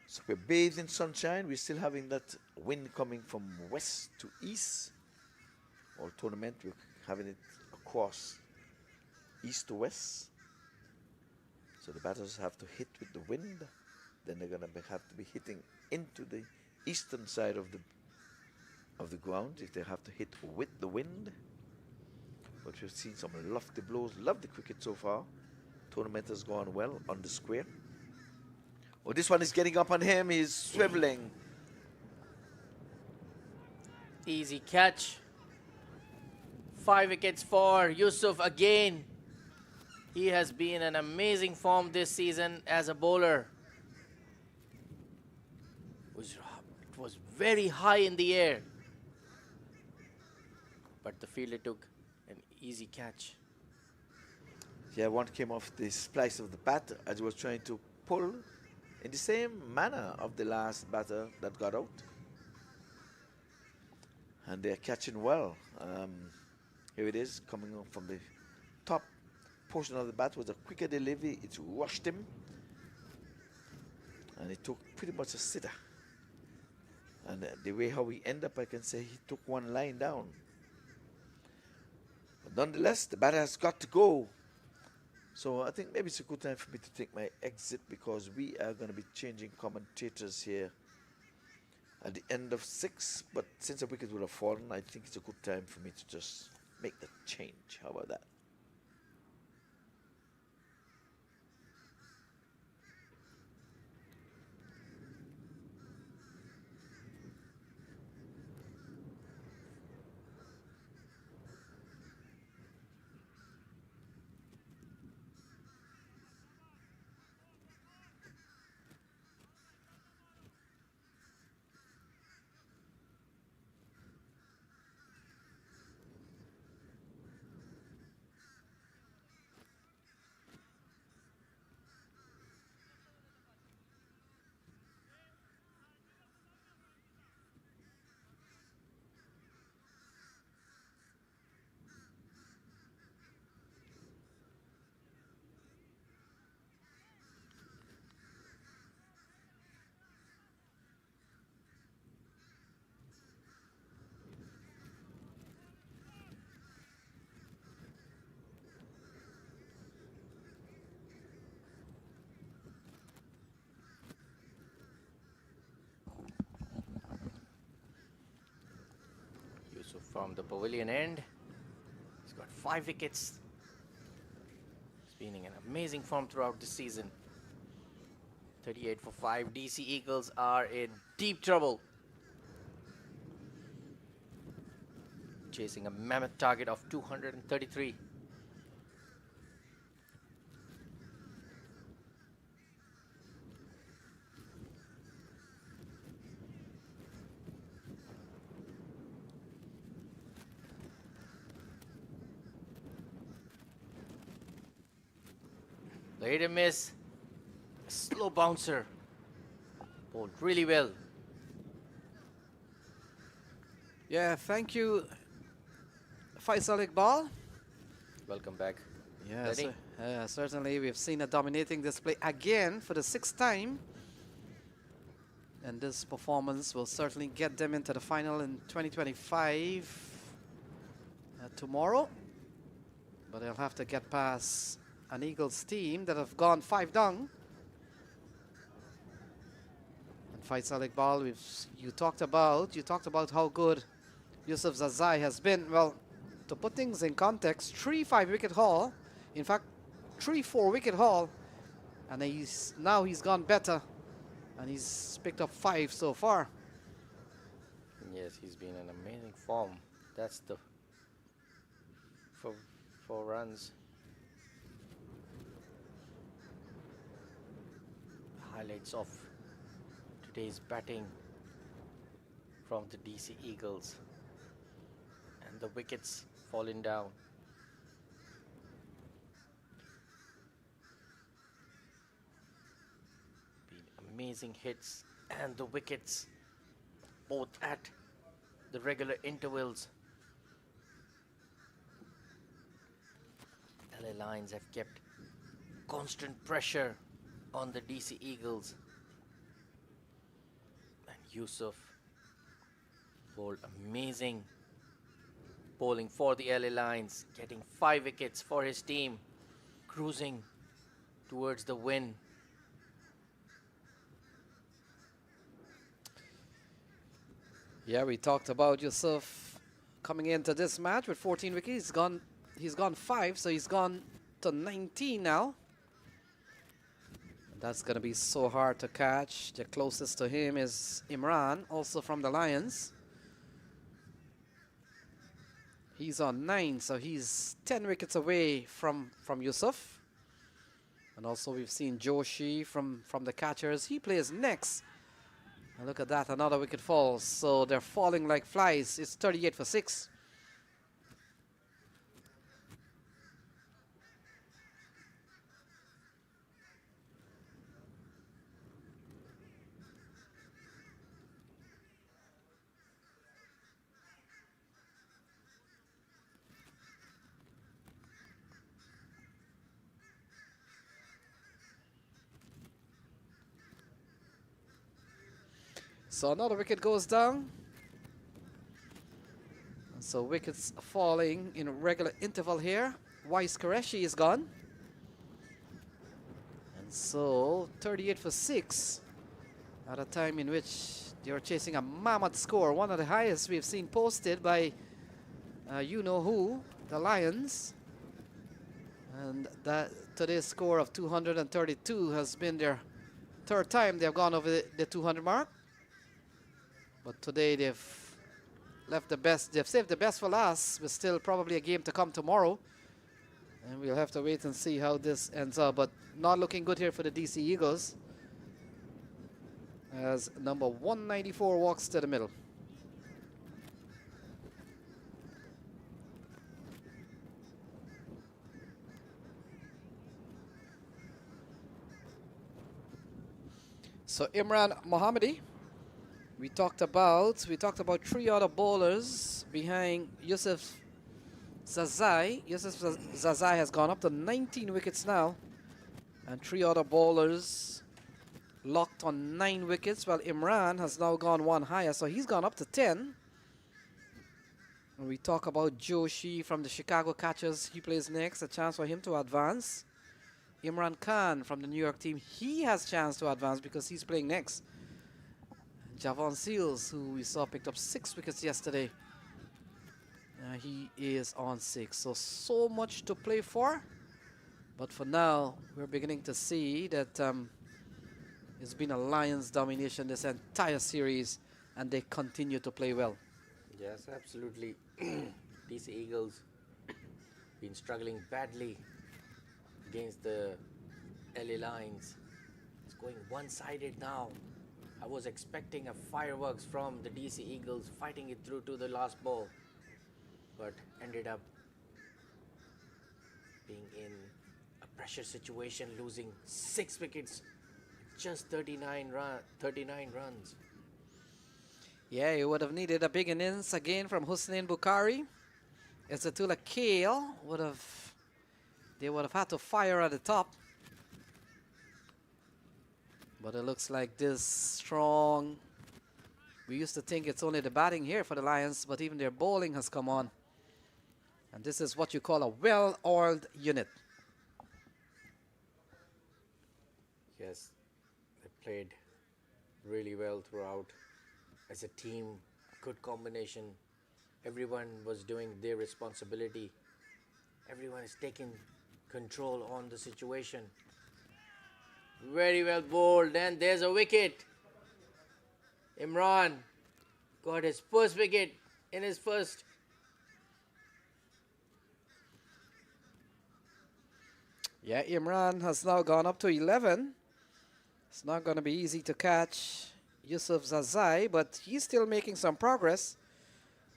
So we're bathed in sunshine. We're still having that wind coming from west to east. All tournament, we're having it across east to west. So the batters have to hit with the wind. Then they're going to have to be hitting into the eastern side of the ground if they have to hit with the wind. But we've seen some lofty blows. Love the cricket so far. Tournament has gone well on the square. Oh, this one is getting up on him. He's swiveling. Easy catch. 5 wickets for Yusuf again. He has been in amazing form this season as a bowler. It was very high in the air, but the fielder took an easy catch. Yeah, one came off the splice of the bat as he was trying to pull in the same manner of the last batter that got out. And they're catching well. Here it is, coming up from the top portion of the bat was a quicker delivery. It rushed him, and it took pretty much a sitter. And the way how he ended up, I can say he took one line down. But nonetheless, the batter has got to go. So I think maybe it's a good time for me to take my exit, because we are going to be changing commentators here at the end of 6. But since the wicket will have fallen, I think it's a good time for me to just make the change. How about that? From the pavilion end, he's got 5 wickets. He's been in an amazing form throughout the season. 38 for 5. DC Eagles are in deep trouble. Chasing a mammoth target of 233. The hit and miss. A slow bouncer. Bowled really well. Yeah, thank you, Faisal Iqbal. Welcome back. Yes, Lenny. certainly we've seen a dominating display again for the 6th time. And this performance will certainly get them into the final in 2025 tomorrow. But they'll have to get past an Eagles team that have gone 5 down. And Faisal Iqbal, you talked about how good Yusuf Zazai has been. Well, to put things in context, 3 5-wicket haul, in fact 3 4-wicket haul, and he's gone better, and he's picked up 5 so far. Yes, he's been in amazing form. That's the 4 runs. Highlights of today's batting from the DC Eagles, and the wickets falling down. Been amazing hits, and the wickets both at the regular intervals. LA Lions have kept constant pressure on the DC Eagles, and Yusuf bowled amazing bowling for the LA Lions, getting 5 wickets for his team, cruising towards the win. Yeah, we talked about Yusuf coming into this match with 14 wickets. He's gone 5, so he's gone to 19 now. That's going to be so hard to catch. The closest to him is Imran, also from the Lions. He's on 9, so he's 10 wickets away from Yusuf. And also we've seen Joshi from the catchers. He plays next. And look at that, another wicket falls. So they're falling like flies. It's 38 for 6. So another wicket goes down. So wickets falling in a regular interval here. Wise Qureshi is gone. And so 38 for 6 at a time in which they were chasing a mammoth score, one of the highest we've seen posted by you-know-who, the Lions. And that today's score of 232 has been their 3rd time they've gone over the 200 mark. But today they've left the best, they've saved the best for last, with still probably a game to come tomorrow. And we'll have to wait and see how this ends up. But not looking good here for the DC Eagles, as number 194 walks to the middle. So Imran Mohammadi, we talked about 3 other bowlers behind Yusuf Zazai. Yusuf Zazai has gone up to 19 wickets now, and 3 other bowlers locked on 9 wickets, while Imran has now gone 1 higher, so he's gone up to 10. And we talk about Joshi from the Chicago Catchers. He plays next, a chance for him to advance. Imran Khan from the New York team, he has a chance to advance because he's playing next. Javon Seals, who we saw picked up 6 wickets yesterday, he is on 6. So much to play for. But for now, we're beginning to see that it's been a Lions domination this entire series, and they continue to play well. Yes, absolutely. DC Eagles been struggling badly against the LA Lions. It's going one-sided now. I was expecting a fireworks from the DC Eagles fighting it through to the last ball, but ended up being in a pressure situation, losing 6 wickets, just 39 runs. Yeah, you would have needed a big innings again from Hussein Bukhari. Ezatullah Kale would have had to fire at the top. But it looks like this strong. We used to think it's only the batting here for the Lions, but even their bowling has come on. And this is what you call a well-oiled unit. Yes, they played really well throughout. As a team, good combination. Everyone was doing their responsibility. Everyone is taking control on the situation. Very well bowled, and there's a wicket. Imran got his first wicket in his first. Yeah, Imran has now gone up to 11. It's not going to be easy to catch Yusuf Zazai, but he's still making some progress.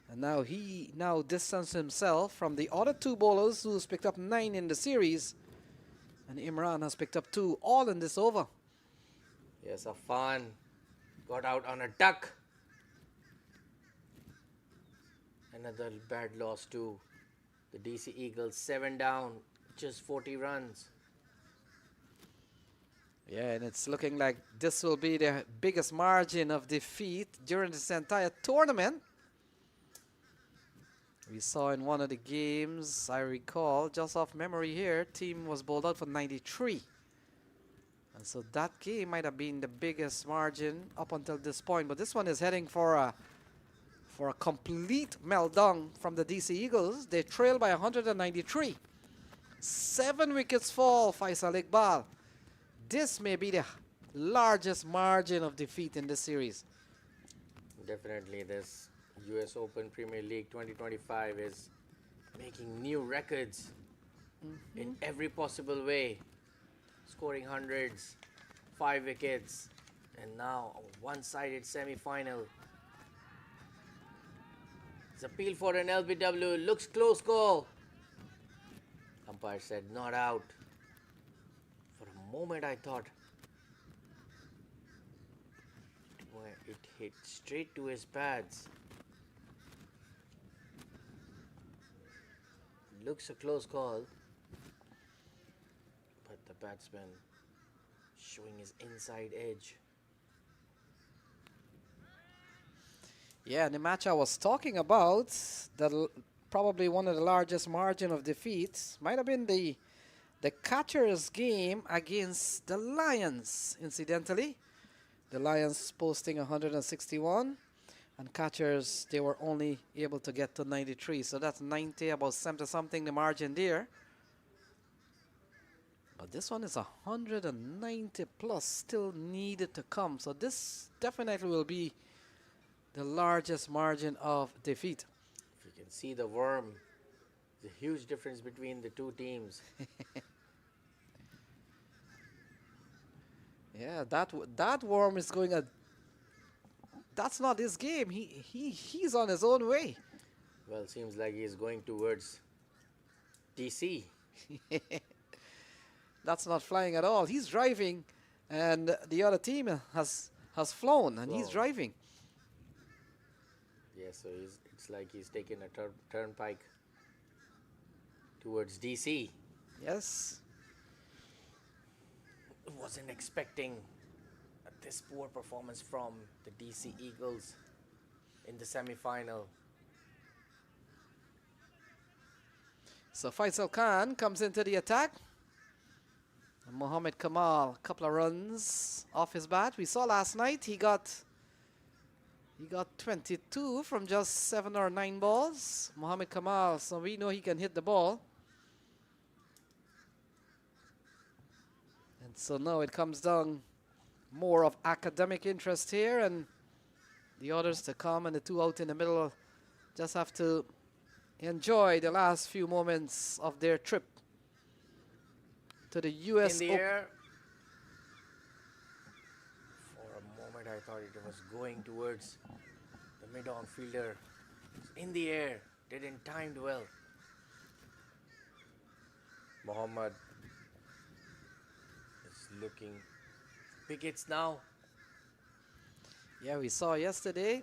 And now he distanced himself from the other 2 bowlers who's picked up 9 in the series. And Imran has picked up 2 all in this over. Yes, Afan got out on a duck. Another bad loss to the DC Eagles. 7 down, just 40 runs. Yeah, and it's looking like this will be the biggest margin of defeat during this entire tournament. We saw in one of the games, I recall, just off memory here, team was bowled out for 93. And so that game might have been the biggest margin up until this point. But this one is heading for a complete meltdown from the DC Eagles. They trail by 193. 7 wickets fall, Faisal Iqbal. This may be the largest margin of defeat in this series. Definitely, this US Open Premier League 2025 is making new records in every possible way. Scoring hundreds, 5 wickets, and now a one-sided semi-final. It's appeal for an LBW, looks close call. Umpire said not out. For a moment I thought it hit straight to his pads. Looks a close call, but the batsman showing his inside edge. Yeah, the match I was talking about, probably one of the largest margin of defeats, might have been the catcher's game against the Lions, incidentally. The Lions posting 161, and catchers, they were only able to get to 93. So that's 90, about 70-something the margin there. But this one is 190 plus still needed to come. So this definitely will be the largest margin of defeat. If you can see the worm, the huge difference between the 2 teams. Yeah, that worm is going at. That's not his game. He's on his own way. Well, seems like he's going towards DC. That's not flying at all. He's driving, and the other team has flown, and he's driving. Yeah, so it's like he's taking a turnpike towards DC. Yes. Wasn't expecting this poor performance from the DC Eagles in the semi-final. So Faisal Khan comes into the attack. And Mohammad Kamal, a couple of runs off his bat. We saw last night he got 22 from just 7 or 9 balls. Mohammad Kamal, so we know he can hit the ball. So now it comes down more of academic interest here, and the others to come, and the two out in the middle just have to enjoy the last few moments of their trip to the U.S. In the Open. air. For a moment, I thought it was going towards the mid-on fielder. In the air, didn't timed well. Mohammad is looking. Wickets now. Yeah, we saw yesterday.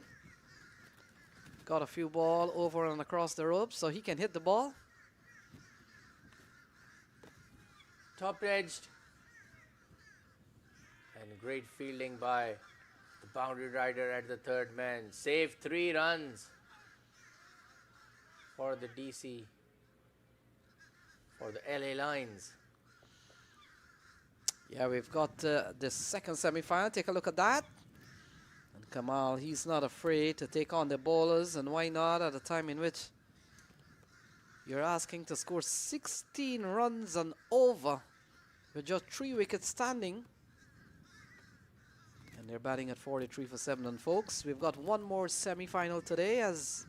Got a few ball over and across the ropes, so he can hit the ball. Top edged. And great fielding by the boundary rider at the third man. Saved 3 runs for the DC, for the LA Lions. Yeah, we've got the second semi-final. Take a look at that. And Kamal, he's not afraid to take on the bowlers, and why not at a time in which you're asking to score 16 runs and over with just 3 wickets standing. And they're batting at 43 for 7. And folks, we've got one more semi-final today, as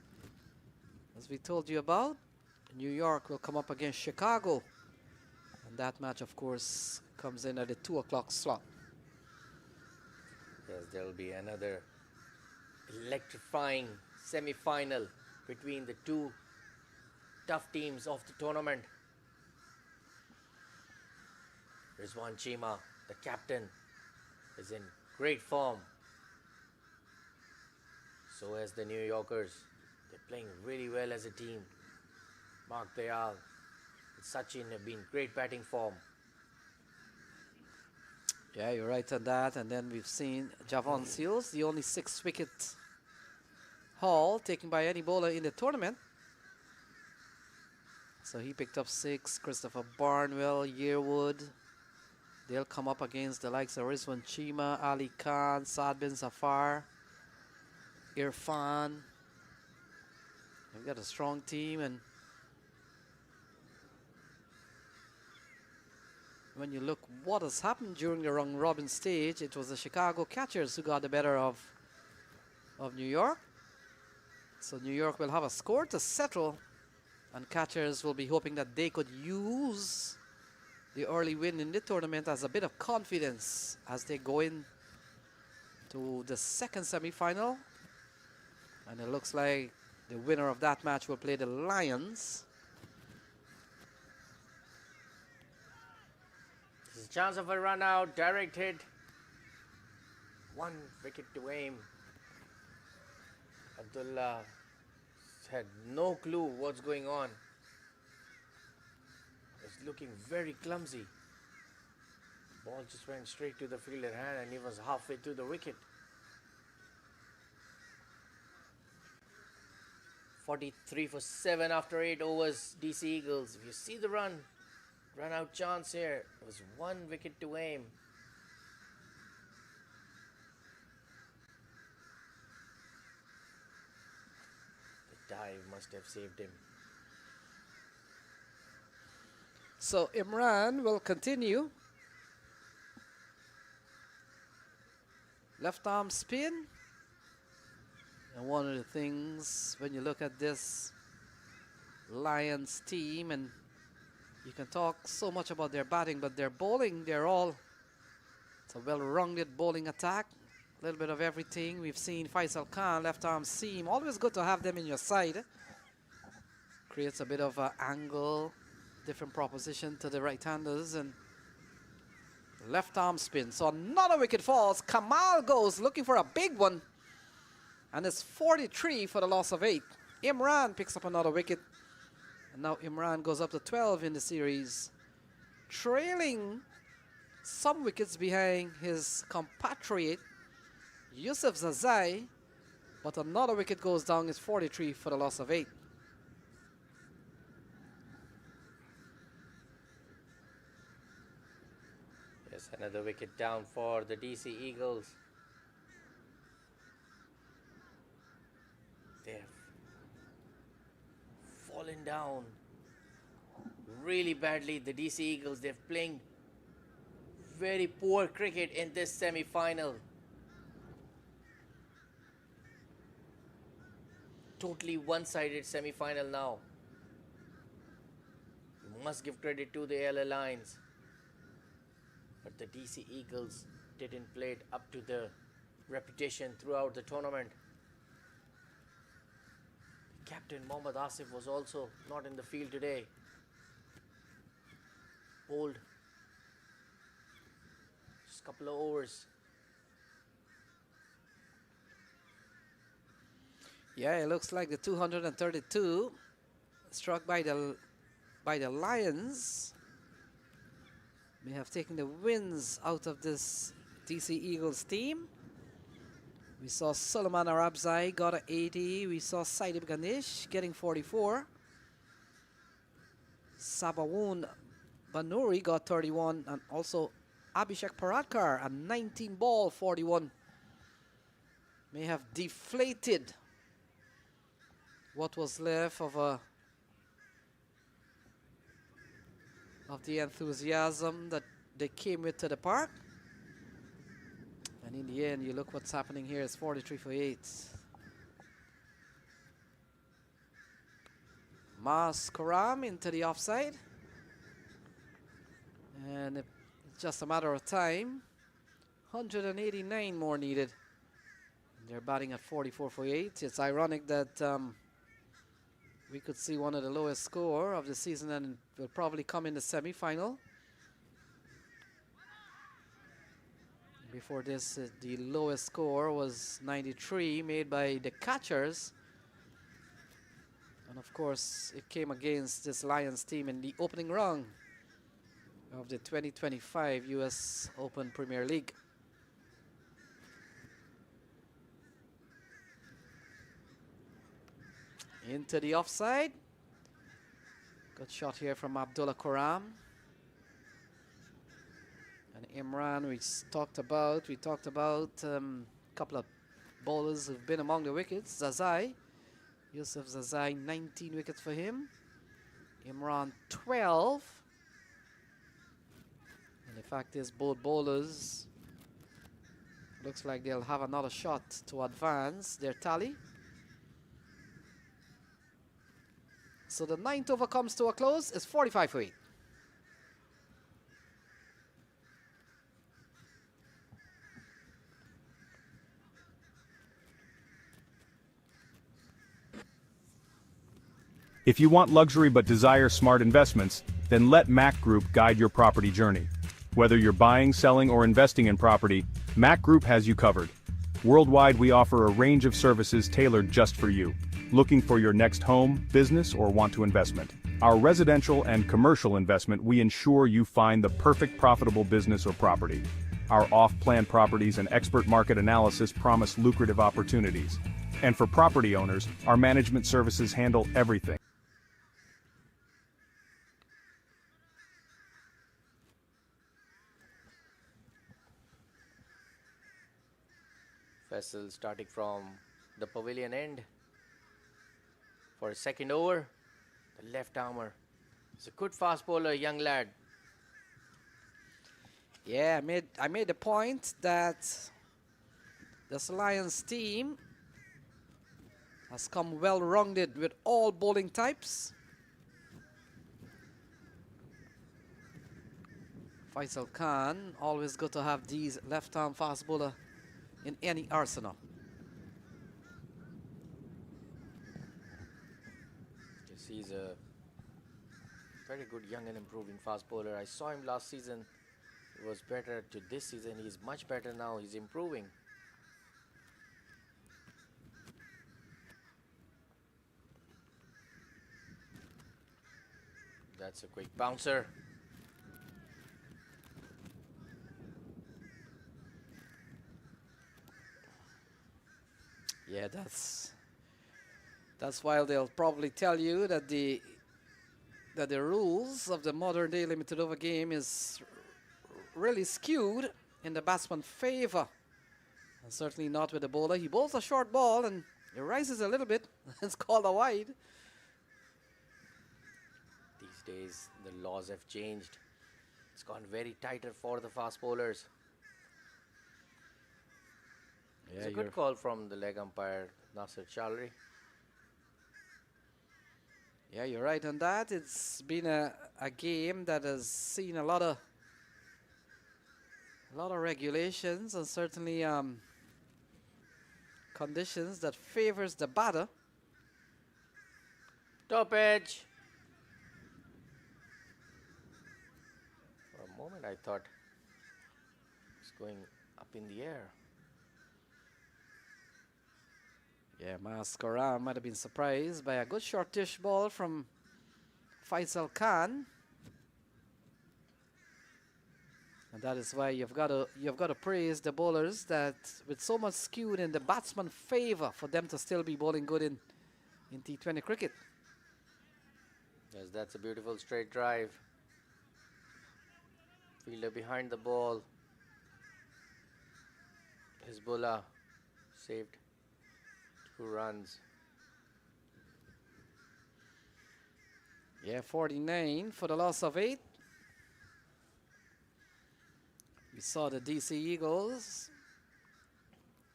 we told you about. New York will come up against Chicago. And that match, of course, comes in at the 2 o'clock slot. Yes, there will be another electrifying semi-final between the two tough teams of the tournament. Rizwan Cheema, the captain, is in great form. So as the New Yorkers. They're playing really well as a team. Mark Dayal and Sachin have been great batting form. Yeah, you're right on that. And then we've seen Javon Seals, the only 6-wicket haul taken by any bowler in the tournament. So he picked up 6. Christopher Barnwell, Yearwood. They'll come up against the likes of Rizwan Cheema, Ali Khan, Saad bin Zafar, Irfan. We've got a strong team, and when you look what has happened during the round robin stage, it was the Chicago catchers who got the better of New York. So New York will have a score to settle, and catchers will be hoping that they could use the early win in the tournament as a bit of confidence as they go in to the second semi-final. And it looks like the winner of that match will play the Lions. There's a chance of a run out, direct hit. 1 wicket to aim. Abdullah had no clue what's going on. It's looking very clumsy. Ball just went straight to the fielder hand, and he was halfway to the wicket. 43 for 7 after 8 overs, DC Eagles. If you see the run out chance here, it was 1 wicket to aim. The dive must have saved him. So Imran will continue. Left arm spin. And one of the things when you look at this Lions team, and you can talk so much about their batting, but their bowling, it's a well-rounded bowling attack. A little bit of everything. We've seen Faisal Khan, left arm seam. Always good to have them in your side. Creates a bit of an angle, different proposition to the right-handers, and left arm spin. So another wicket falls. Kamal goes looking for a big one. And it's 43 for the loss of 8. Imran picks up another wicket. And now Imran goes up to 12 in the series, trailing some wickets behind his compatriot, Yusuf Zazai. But another wicket goes down. It's 43 for the loss of 8. Yes, another wicket down for the DC Eagles. They've fallen down really badly. The DC Eagles, they're playing Very poor cricket in this semi-final. Totally one-sided semi-final now. You must give credit to the LA Lions. But the DC Eagles didn't play it up to the reputation throughout the tournament. Captain Mohammad Asif was also not in the field today. Bowled just a couple of overs. Yeah, it looks like the 232 struck by the Lions may have taken the wins out of this DC Eagles team. We saw Sulaiman Arabzai got an 80. We saw Saidib Ganesh getting 44. Sabawoon Banuri got 31, and also Abhishek Paratkar, a 19 ball 41, may have deflated what was left of the enthusiasm that they came with to the park. And in the end, you look what's happening here. It's 43 for 8. Mas Karam into the offside. And it's just a matter of time. 189 more needed. They're batting at 44 for 8. It's ironic that we could see one of the lowest score of the season, and will probably come in the semi-final. Before this, the lowest score was 93, made by the catchers. And of course, it came against this Lions team in the opening round of the 2025 US Open Premier League. Into the offside. Good shot here from Abdullah Karam. And Imran, we talked about a couple of bowlers who've been among the wickets. Zazai, Yusuf Zazai, 19 wickets for him. Imran, 12. And the fact is, both bowlers looks like they'll have another shot to advance their tally. So the 9th over comes to a close. It's 45 for 8. If you want luxury but desire smart investments, then let Mac Group guide your property journey. Whether you're buying, selling, or investing in property, Mac Group has you covered. Worldwide, we offer a range of services tailored just for you. Looking for your next home, business, or want to investment? Our residential and commercial investment, we ensure you find the perfect profitable business or property. Our off-plan properties and expert market analysis promise lucrative opportunities. And for property owners, our management services handle everything. Faisal starting from the pavilion end for a second over. The left armer. He's a good fast bowler, young lad. Yeah, I made the point that this Lions team has come well-rounded with all bowling types. Faisal Khan, always good to have these left-arm fast bowler in any arsenal. Yes, he's a very good young and improving fast bowler. I saw him last season. He was better to this season. He's much better now. He's improving. That's a quick bouncer. Yeah, that's why they'll probably tell you that the rules of the modern day limited over game is really skewed in the batsman's favor, and certainly not with the bowler. He bowls a short ball and it rises a little bit. It's called a wide. These days the laws have changed. It's gone very tighter for the fast bowlers. It's a good call from the leg umpire, Nasser Chalri. Yeah, you're right on that. It's been a game that has seen a lot of regulations and certainly conditions that favors the batter. Top edge. For a moment, I thought it's going up in the air. Yeah, Mascara might have been surprised by a good shortish ball from Faisal Khan. And that is why you've got to praise the bowlers that with so much skewed in the batsman favor for them to still be bowling good in T20 cricket. Yes, that's a beautiful straight drive. Fielder behind the ball. Hezbollah saved 2 runs. Yeah, 49 for the loss of 8. We saw the DC Eagles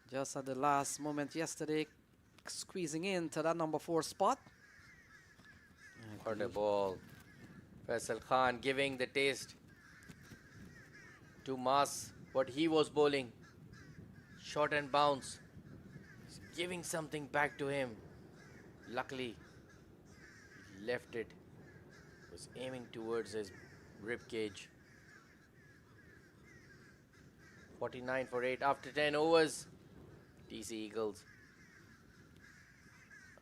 just at the last moment yesterday squeezing into that number 4 spot. For the ball. Faisal Khan giving the taste to Mas what he was bowling. Short and bounce. He's giving something back to him. Luckily, he left it. Was aiming towards his rib cage. 49 for 8 after 10 overs. DC Eagles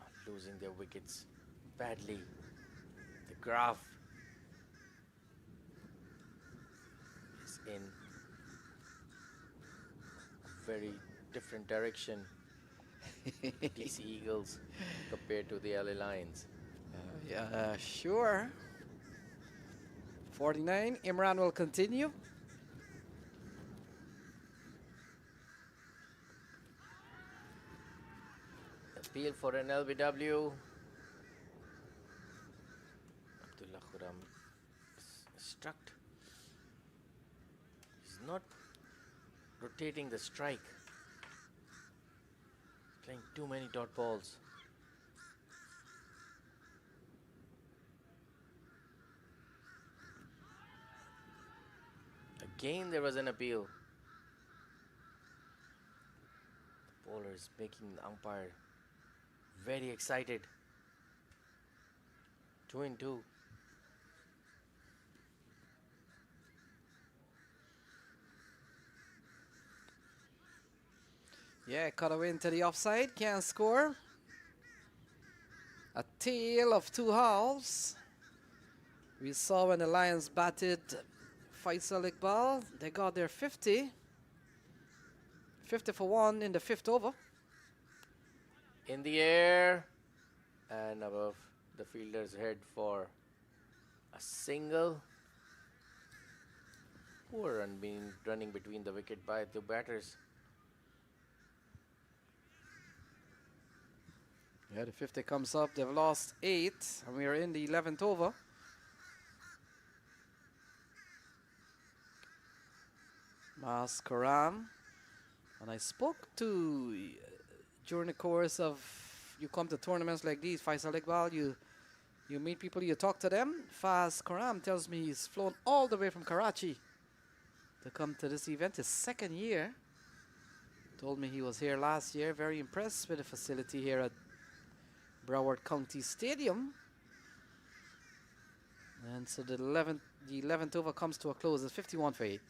are losing their wickets badly. The graph is in a very different direction. DC Eagles compared to the LA Lions. Yeah, sure. 49. Imran will continue. Appeal for an LBW. Abdullah Khuram is struck. He's not rotating the strike. He's playing too many dot balls. Again, there was an appeal. The bowler is making the umpire very excited. 2 and 2. Yeah, cut away into the offside. Can't score. A tale of 2 halves. We saw when the Lions batted Faisal Iqbal. They got their 50. 50 for 1 in the 5th over. In the air and above the fielder's head for a single. Poor run being running between the wicket by 2 batters. Yeah, the 50 comes up. They've lost 8, and we are in the 11th over. Mas Karam. And I spoke to, during the course of, you come to tournaments like these, Faisal Iqbal, you meet people, you talk to them. Faz Karam tells me he's flown all the way from Karachi to come to this event, his 2nd year. Told me he was here last year, very impressed with the facility here at Broward County Stadium. And so the 11th over comes to a close. It's 51 for 8.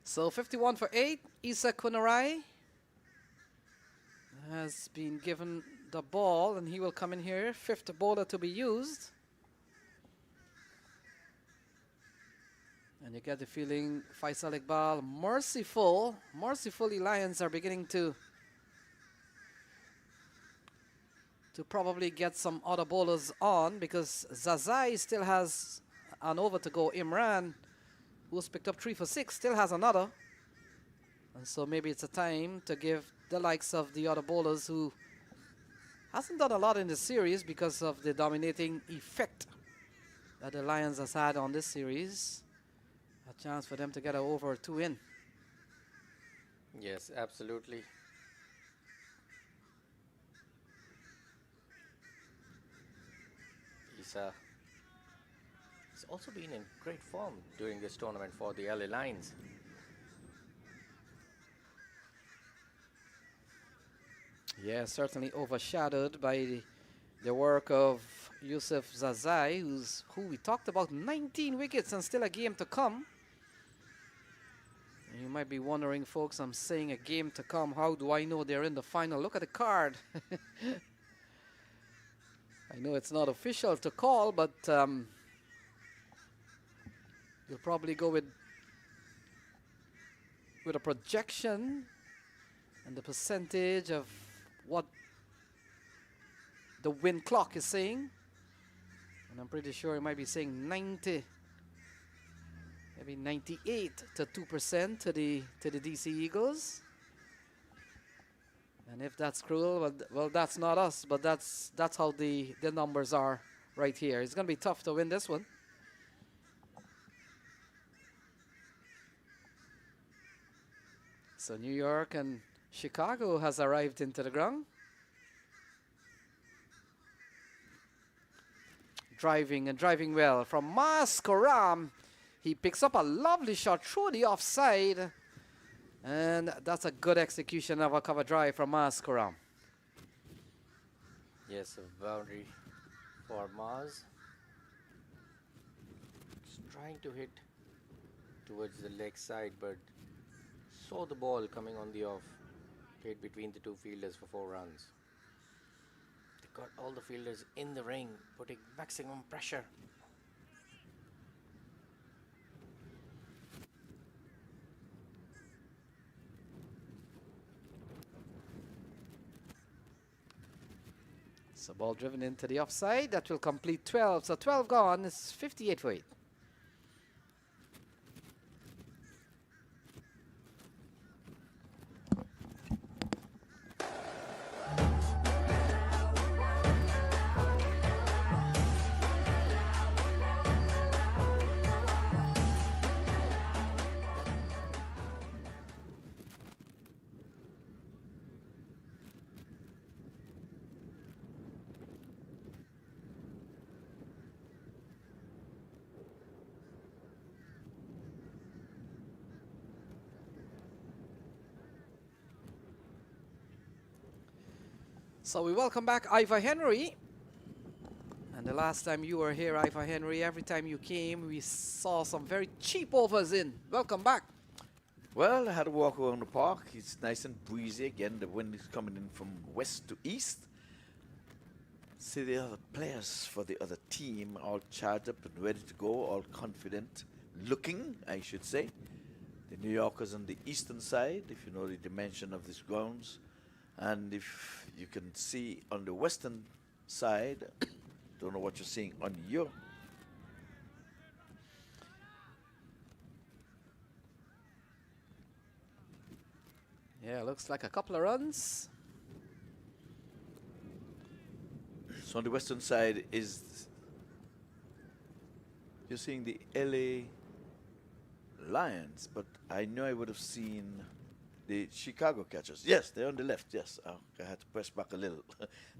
So 51 for 8. Isa Kunarai has been given the ball, and he will come in here. Fifth bowler to be used. And you get the feeling Faisal Iqbal, mercifully Lions are beginning to probably get some other bowlers on, because Zazai still has an over to go. Imran, who's picked up 3 for 6, still has another. And so maybe it's a time to give the likes of the other bowlers who hasn't done a lot in the series because of the dominating effect that the Lions has had on this series, a chance for them to get an over or 2 in. Yes, absolutely. Isa has also been in great form during this tournament for the LA Lions. Yeah, certainly overshadowed by the work of Yusuf Zazai, who we talked about, 19 wickets and still a game to come. And you might be wondering, folks, I'm saying a game to come. How do I know they're in the final? Look at the card. I know it's not official to call, but you'll probably go with a projection and the percentage of what the win clock is saying. And I'm pretty sure it might be saying 90, maybe 98 to 2% to the DC Eagles. And if that's cruel, well, that's not us, but that's how the numbers are right here. It's going to be tough to win this one. So New York and Chicago has arrived into the ground. Driving well from Mas Karam. He picks up a lovely shot through the offside. And that's a good execution of a cover drive from Mas Karam. Yes, a boundary for Mars. He's trying to hit towards the leg side, but saw the ball coming on the off. Played between the two fielders for 4 runs. They got all the fielders in the ring, putting maximum pressure. So ball driven into the offside. That will complete 12. So 12 gone. It's 58 for 8. So we welcome back Ivor Henry. And the last time you were here, Ivor Henry, every time you came, we saw some very cheap overs in. Welcome back. Well, I had to walk around the park. It's nice and breezy again. The wind is coming in from west to east. See the other players for the other team all charged up and ready to go, all confident looking, I should say. The New Yorkers on the eastern side, if you know the dimension of these grounds. And if you can see on the western side, don't know what you're seeing on your. Yeah, looks like a couple of runs. So on the western side is, you're seeing the LA Lions, but I know I would have seen the Chicago catchers. Yes, they're on the left. Yes, I had to press back a little.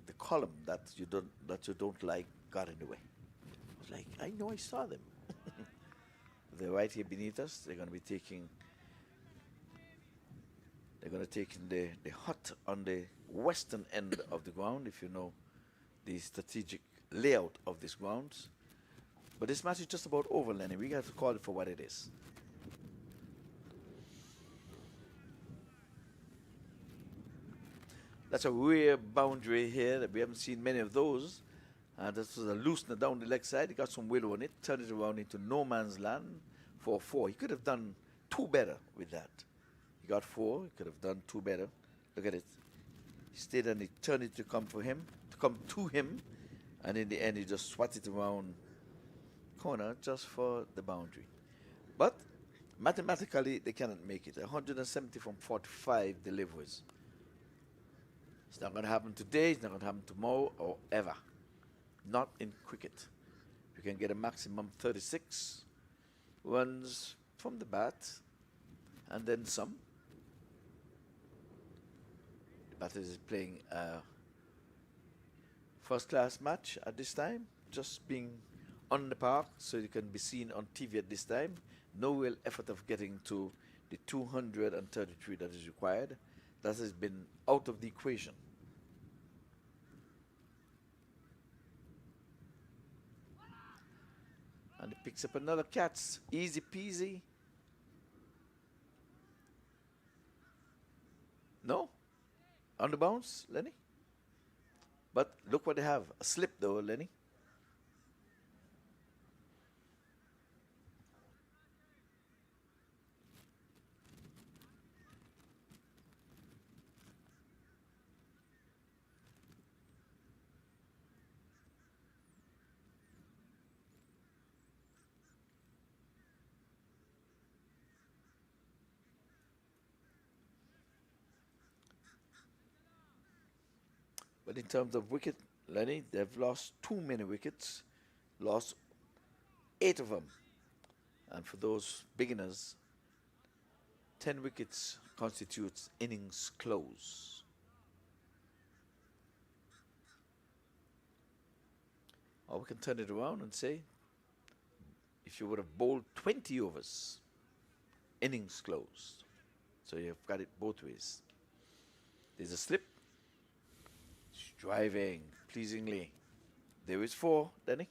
The column that you don't like got in the way. I was like, I know I saw them. They're right here beneath us. They're going to be taking. They're going to take in the hut on the western end of the ground, if you know the strategic layout of these grounds. But this match is just about over, Lenny. We have to call it for what it is. That's a rare boundary here that we haven't seen many of those. This was a loosener down the leg side. He got some willow on it, turned it around into no man's land for 4. He could have done 2 better with that. He got 4. He could have done 2 better. Look at it. He stayed and he turned it to come to him, and in the end he just swatted it around corner just for the boundary. But mathematically they cannot make it. 170 from 45 deliveries. It's not going to happen today. It's not going to happen tomorrow or ever. Not in cricket. You can get a maximum 36 runs from the bat and then some. The batter is playing a first-class match at this time, just being on the park so you can be seen on TV at this time. No real effort of getting to the 233 that is required. That has been out of the equation. And he picks up another catch. Easy peasy. No? On the bounce, Lenny? But look what they have. A slip though, Lenny. But in terms of wicket, Lenny, they've lost too many wickets, lost 8 of them. And for those beginners, 10 wickets constitutes innings close. Or we can turn it around and say, if you would have bowled 20 overs, innings closed. So you've got it both ways. There's a slip. Driving pleasingly. There is 4, Danny.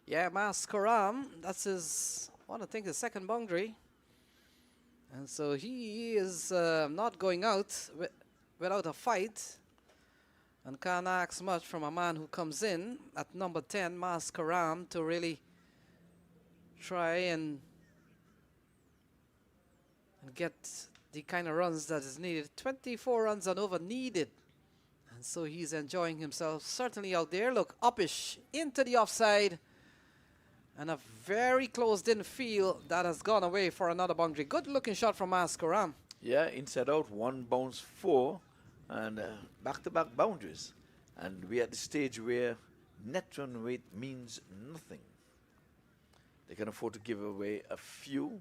Yeah, Mas Karam, that's his, I want to think, his second boundary. And so he is not going out without a fight. And can't ask much from a man who comes in at number 10, Mas Karam, to really try and get the kind of runs that is needed. 24 runs and over needed. And so he's enjoying himself certainly out there. Look, uppish into the offside. And a very close in field that has gone away for another boundary. Good looking shot from Mas Karam. Yeah, inside out, 1 bounce 4, and back-to-back boundaries. And we're at the stage where net run rate means nothing. They can afford to give away a few.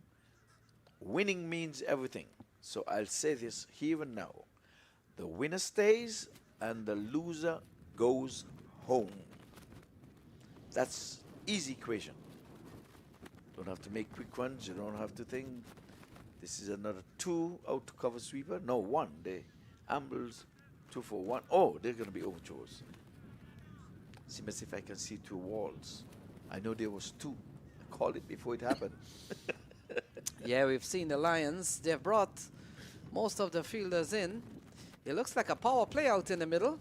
Winning means everything. So I'll say this here and now. The winner stays and the loser goes home. That's easy equation. Don't have to make quick runs. You don't have to think. This is another 2 out to cover sweeper. No, 1. They ambles 2 for 1. Oh, they're going to be overthrows. See if I can see 2 walls. I know there was 2. I called it before it happened. Yeah, we've seen the Lions. They've brought most of the fielders in. It looks like a power play out in the middle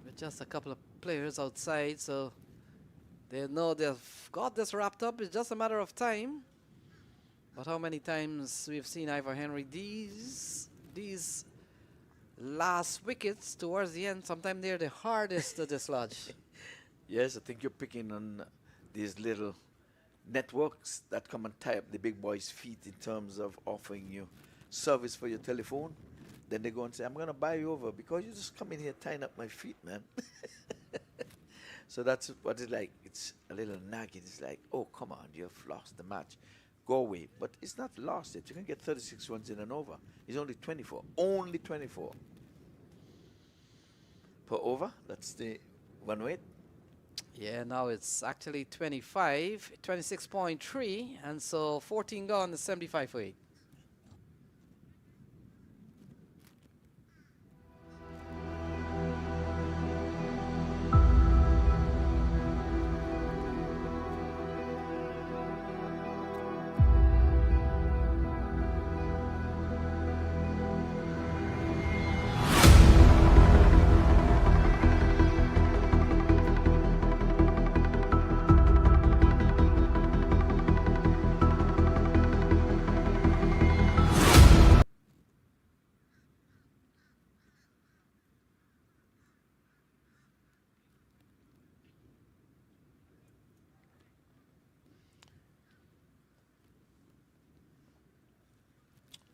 with just a couple of players outside, so they know they've got this wrapped up. It's just a matter of time. But how many times we've seen Ivor Henry, these last wickets towards the end, sometimes they're the hardest to dislodge. Yes, I think you're picking on these little networks that come and tie up the big boys' feet in terms of offering you service for your telephone. Then they go and say, I'm going to buy you over because you just come in here tying up my feet, man. So that's what it's like. It's a little nagging. It's like, oh, come on, you've lost the match. Go away. But it's not lost it. You can get 36 runs in and over. It's only 24. Only 24. Per over. That's the one weight. Yeah, now it's actually 25, 26.3. And so 14 gone is 75 for 8.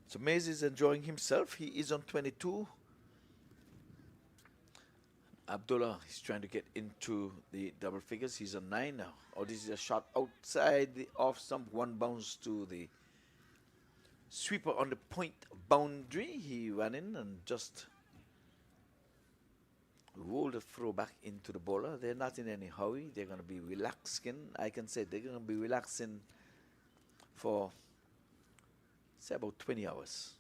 So Mays is enjoying himself. He is on 22. Abdullah is trying to get into the double figures. He's on 9 now. Oh, this is a shot outside the off stump. One bounce to the sweeper on the point boundary. He ran in and just rolled the throw back into the bowler. They're not in any hurry. They're going to be relaxing. I can say they're going to be relaxing for, say, about 20 hours.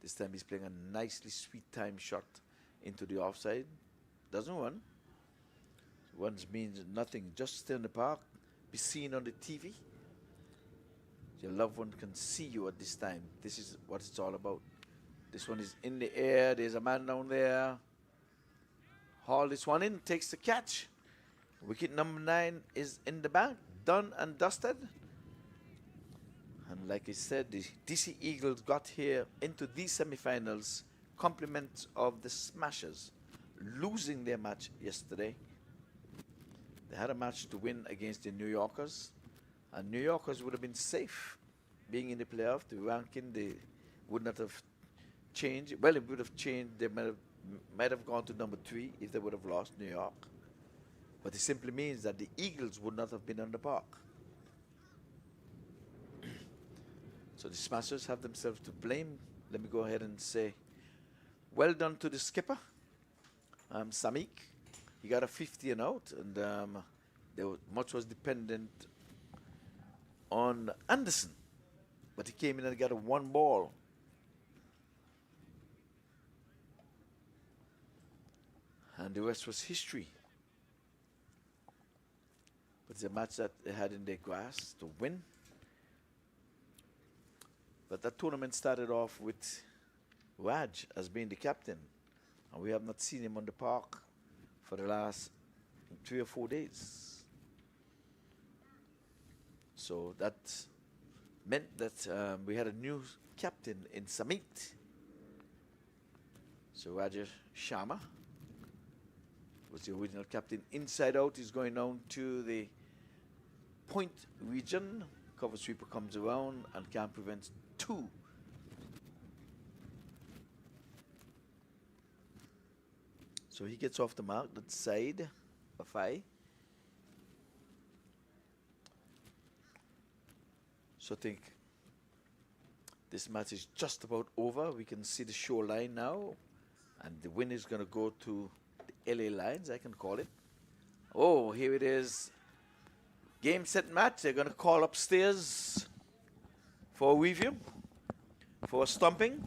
This time he's playing a nicely sweet time shot into the offside. Doesn't run. Runs means nothing. Just stay in the park, be seen on the TV. Your loved one can see you at this time. This is what it's all about. This one is in the air. There's a man down there. Haul this one in, takes the catch. Wicket number 9 is in the bag, done and dusted. And like I said, the DC Eagles got here into these semi-finals, compliments of the Smashers, losing their match yesterday. They had a match to win against the New Yorkers, and New Yorkers would have been safe being in the playoff. The ranking, they would not have changed. Well, it would have changed. They might have gone to number 3 if they would have lost New York. But it simply means that the Eagles would not have been on the park. So the Smashers have themselves to blame. Let me go ahead and say, well done to the skipper, Samik. He got a 50 and out, and much was dependent on Anderson. But he came in and got a 1 ball. And the rest was history. But it's a match that they had in their grasp to win. But that tournament started off with Raj as being the captain. And we have not seen him on the park for the last 3 or 4 days. So that meant that we had a new captain in Samit. So Rajesh Sharma was the original captain. Inside out, he's going down to the point region. Cover sweeper comes around and can't prevent 2. So he gets off the mark, that side of 5. So I think this match is just about over. We can see the shoreline now. And the win is going to go to the LA Lions, I can call it. Oh, here it is. Game, set, match. They're going to call upstairs for a review, for a stumping.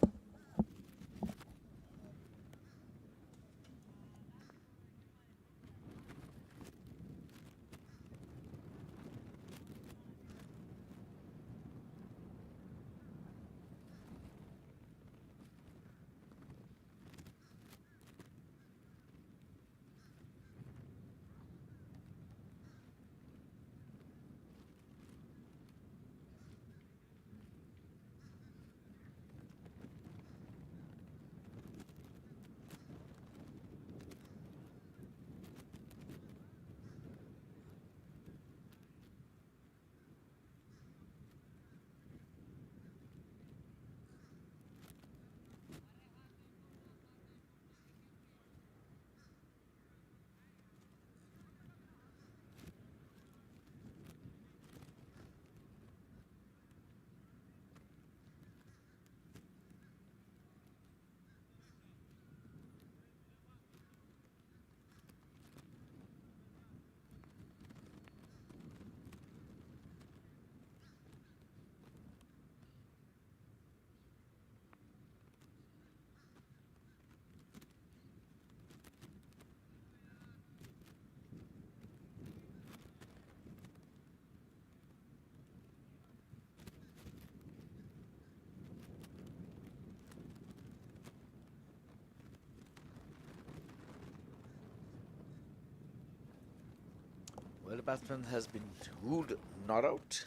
Well, the batsman has been ruled not out.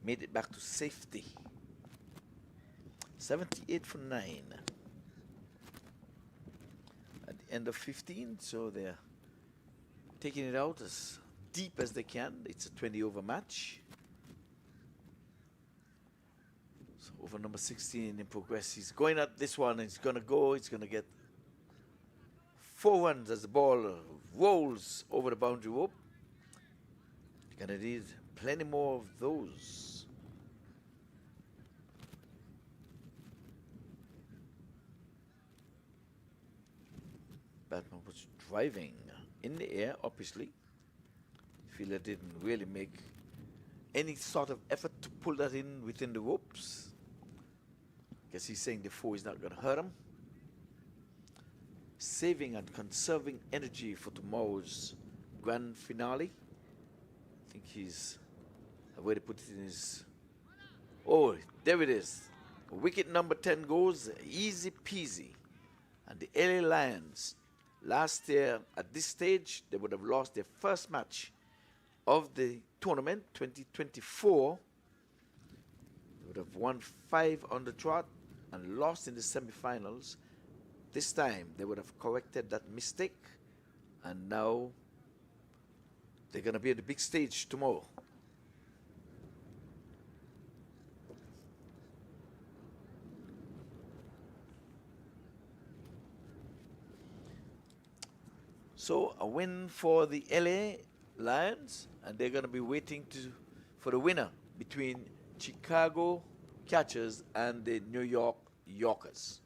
Made it back to safety. 78 for 9. At the end of 15, so they're taking it out as deep as they can. It's a 20 over match. So over number 16 in progress. He's going at this one. He's going to go. He's going to get 4 runs as the ball rolls over the boundary rope. You're going to need plenty more of those. Batman was driving in the air, obviously. Fielder didn't really make any sort of effort to pull that in within the ropes. Guess he's saying the 4 is not going to hurt him. Saving and conserving energy for tomorrow's grand finale. I think he's a way to put it in his. Oh, there it is. Wicket number 10 goes easy peasy. And the LA Lions, last year at this stage, they would have lost their first match of the tournament, 2024. They would have won 5 on the trot and lost in the semifinals. This time, they would have corrected that mistake, and now they're going to be at the big stage tomorrow. So a win for the LA Lions, and they're going to be waiting for the winner between Chicago Catchers and the New York Yorkers.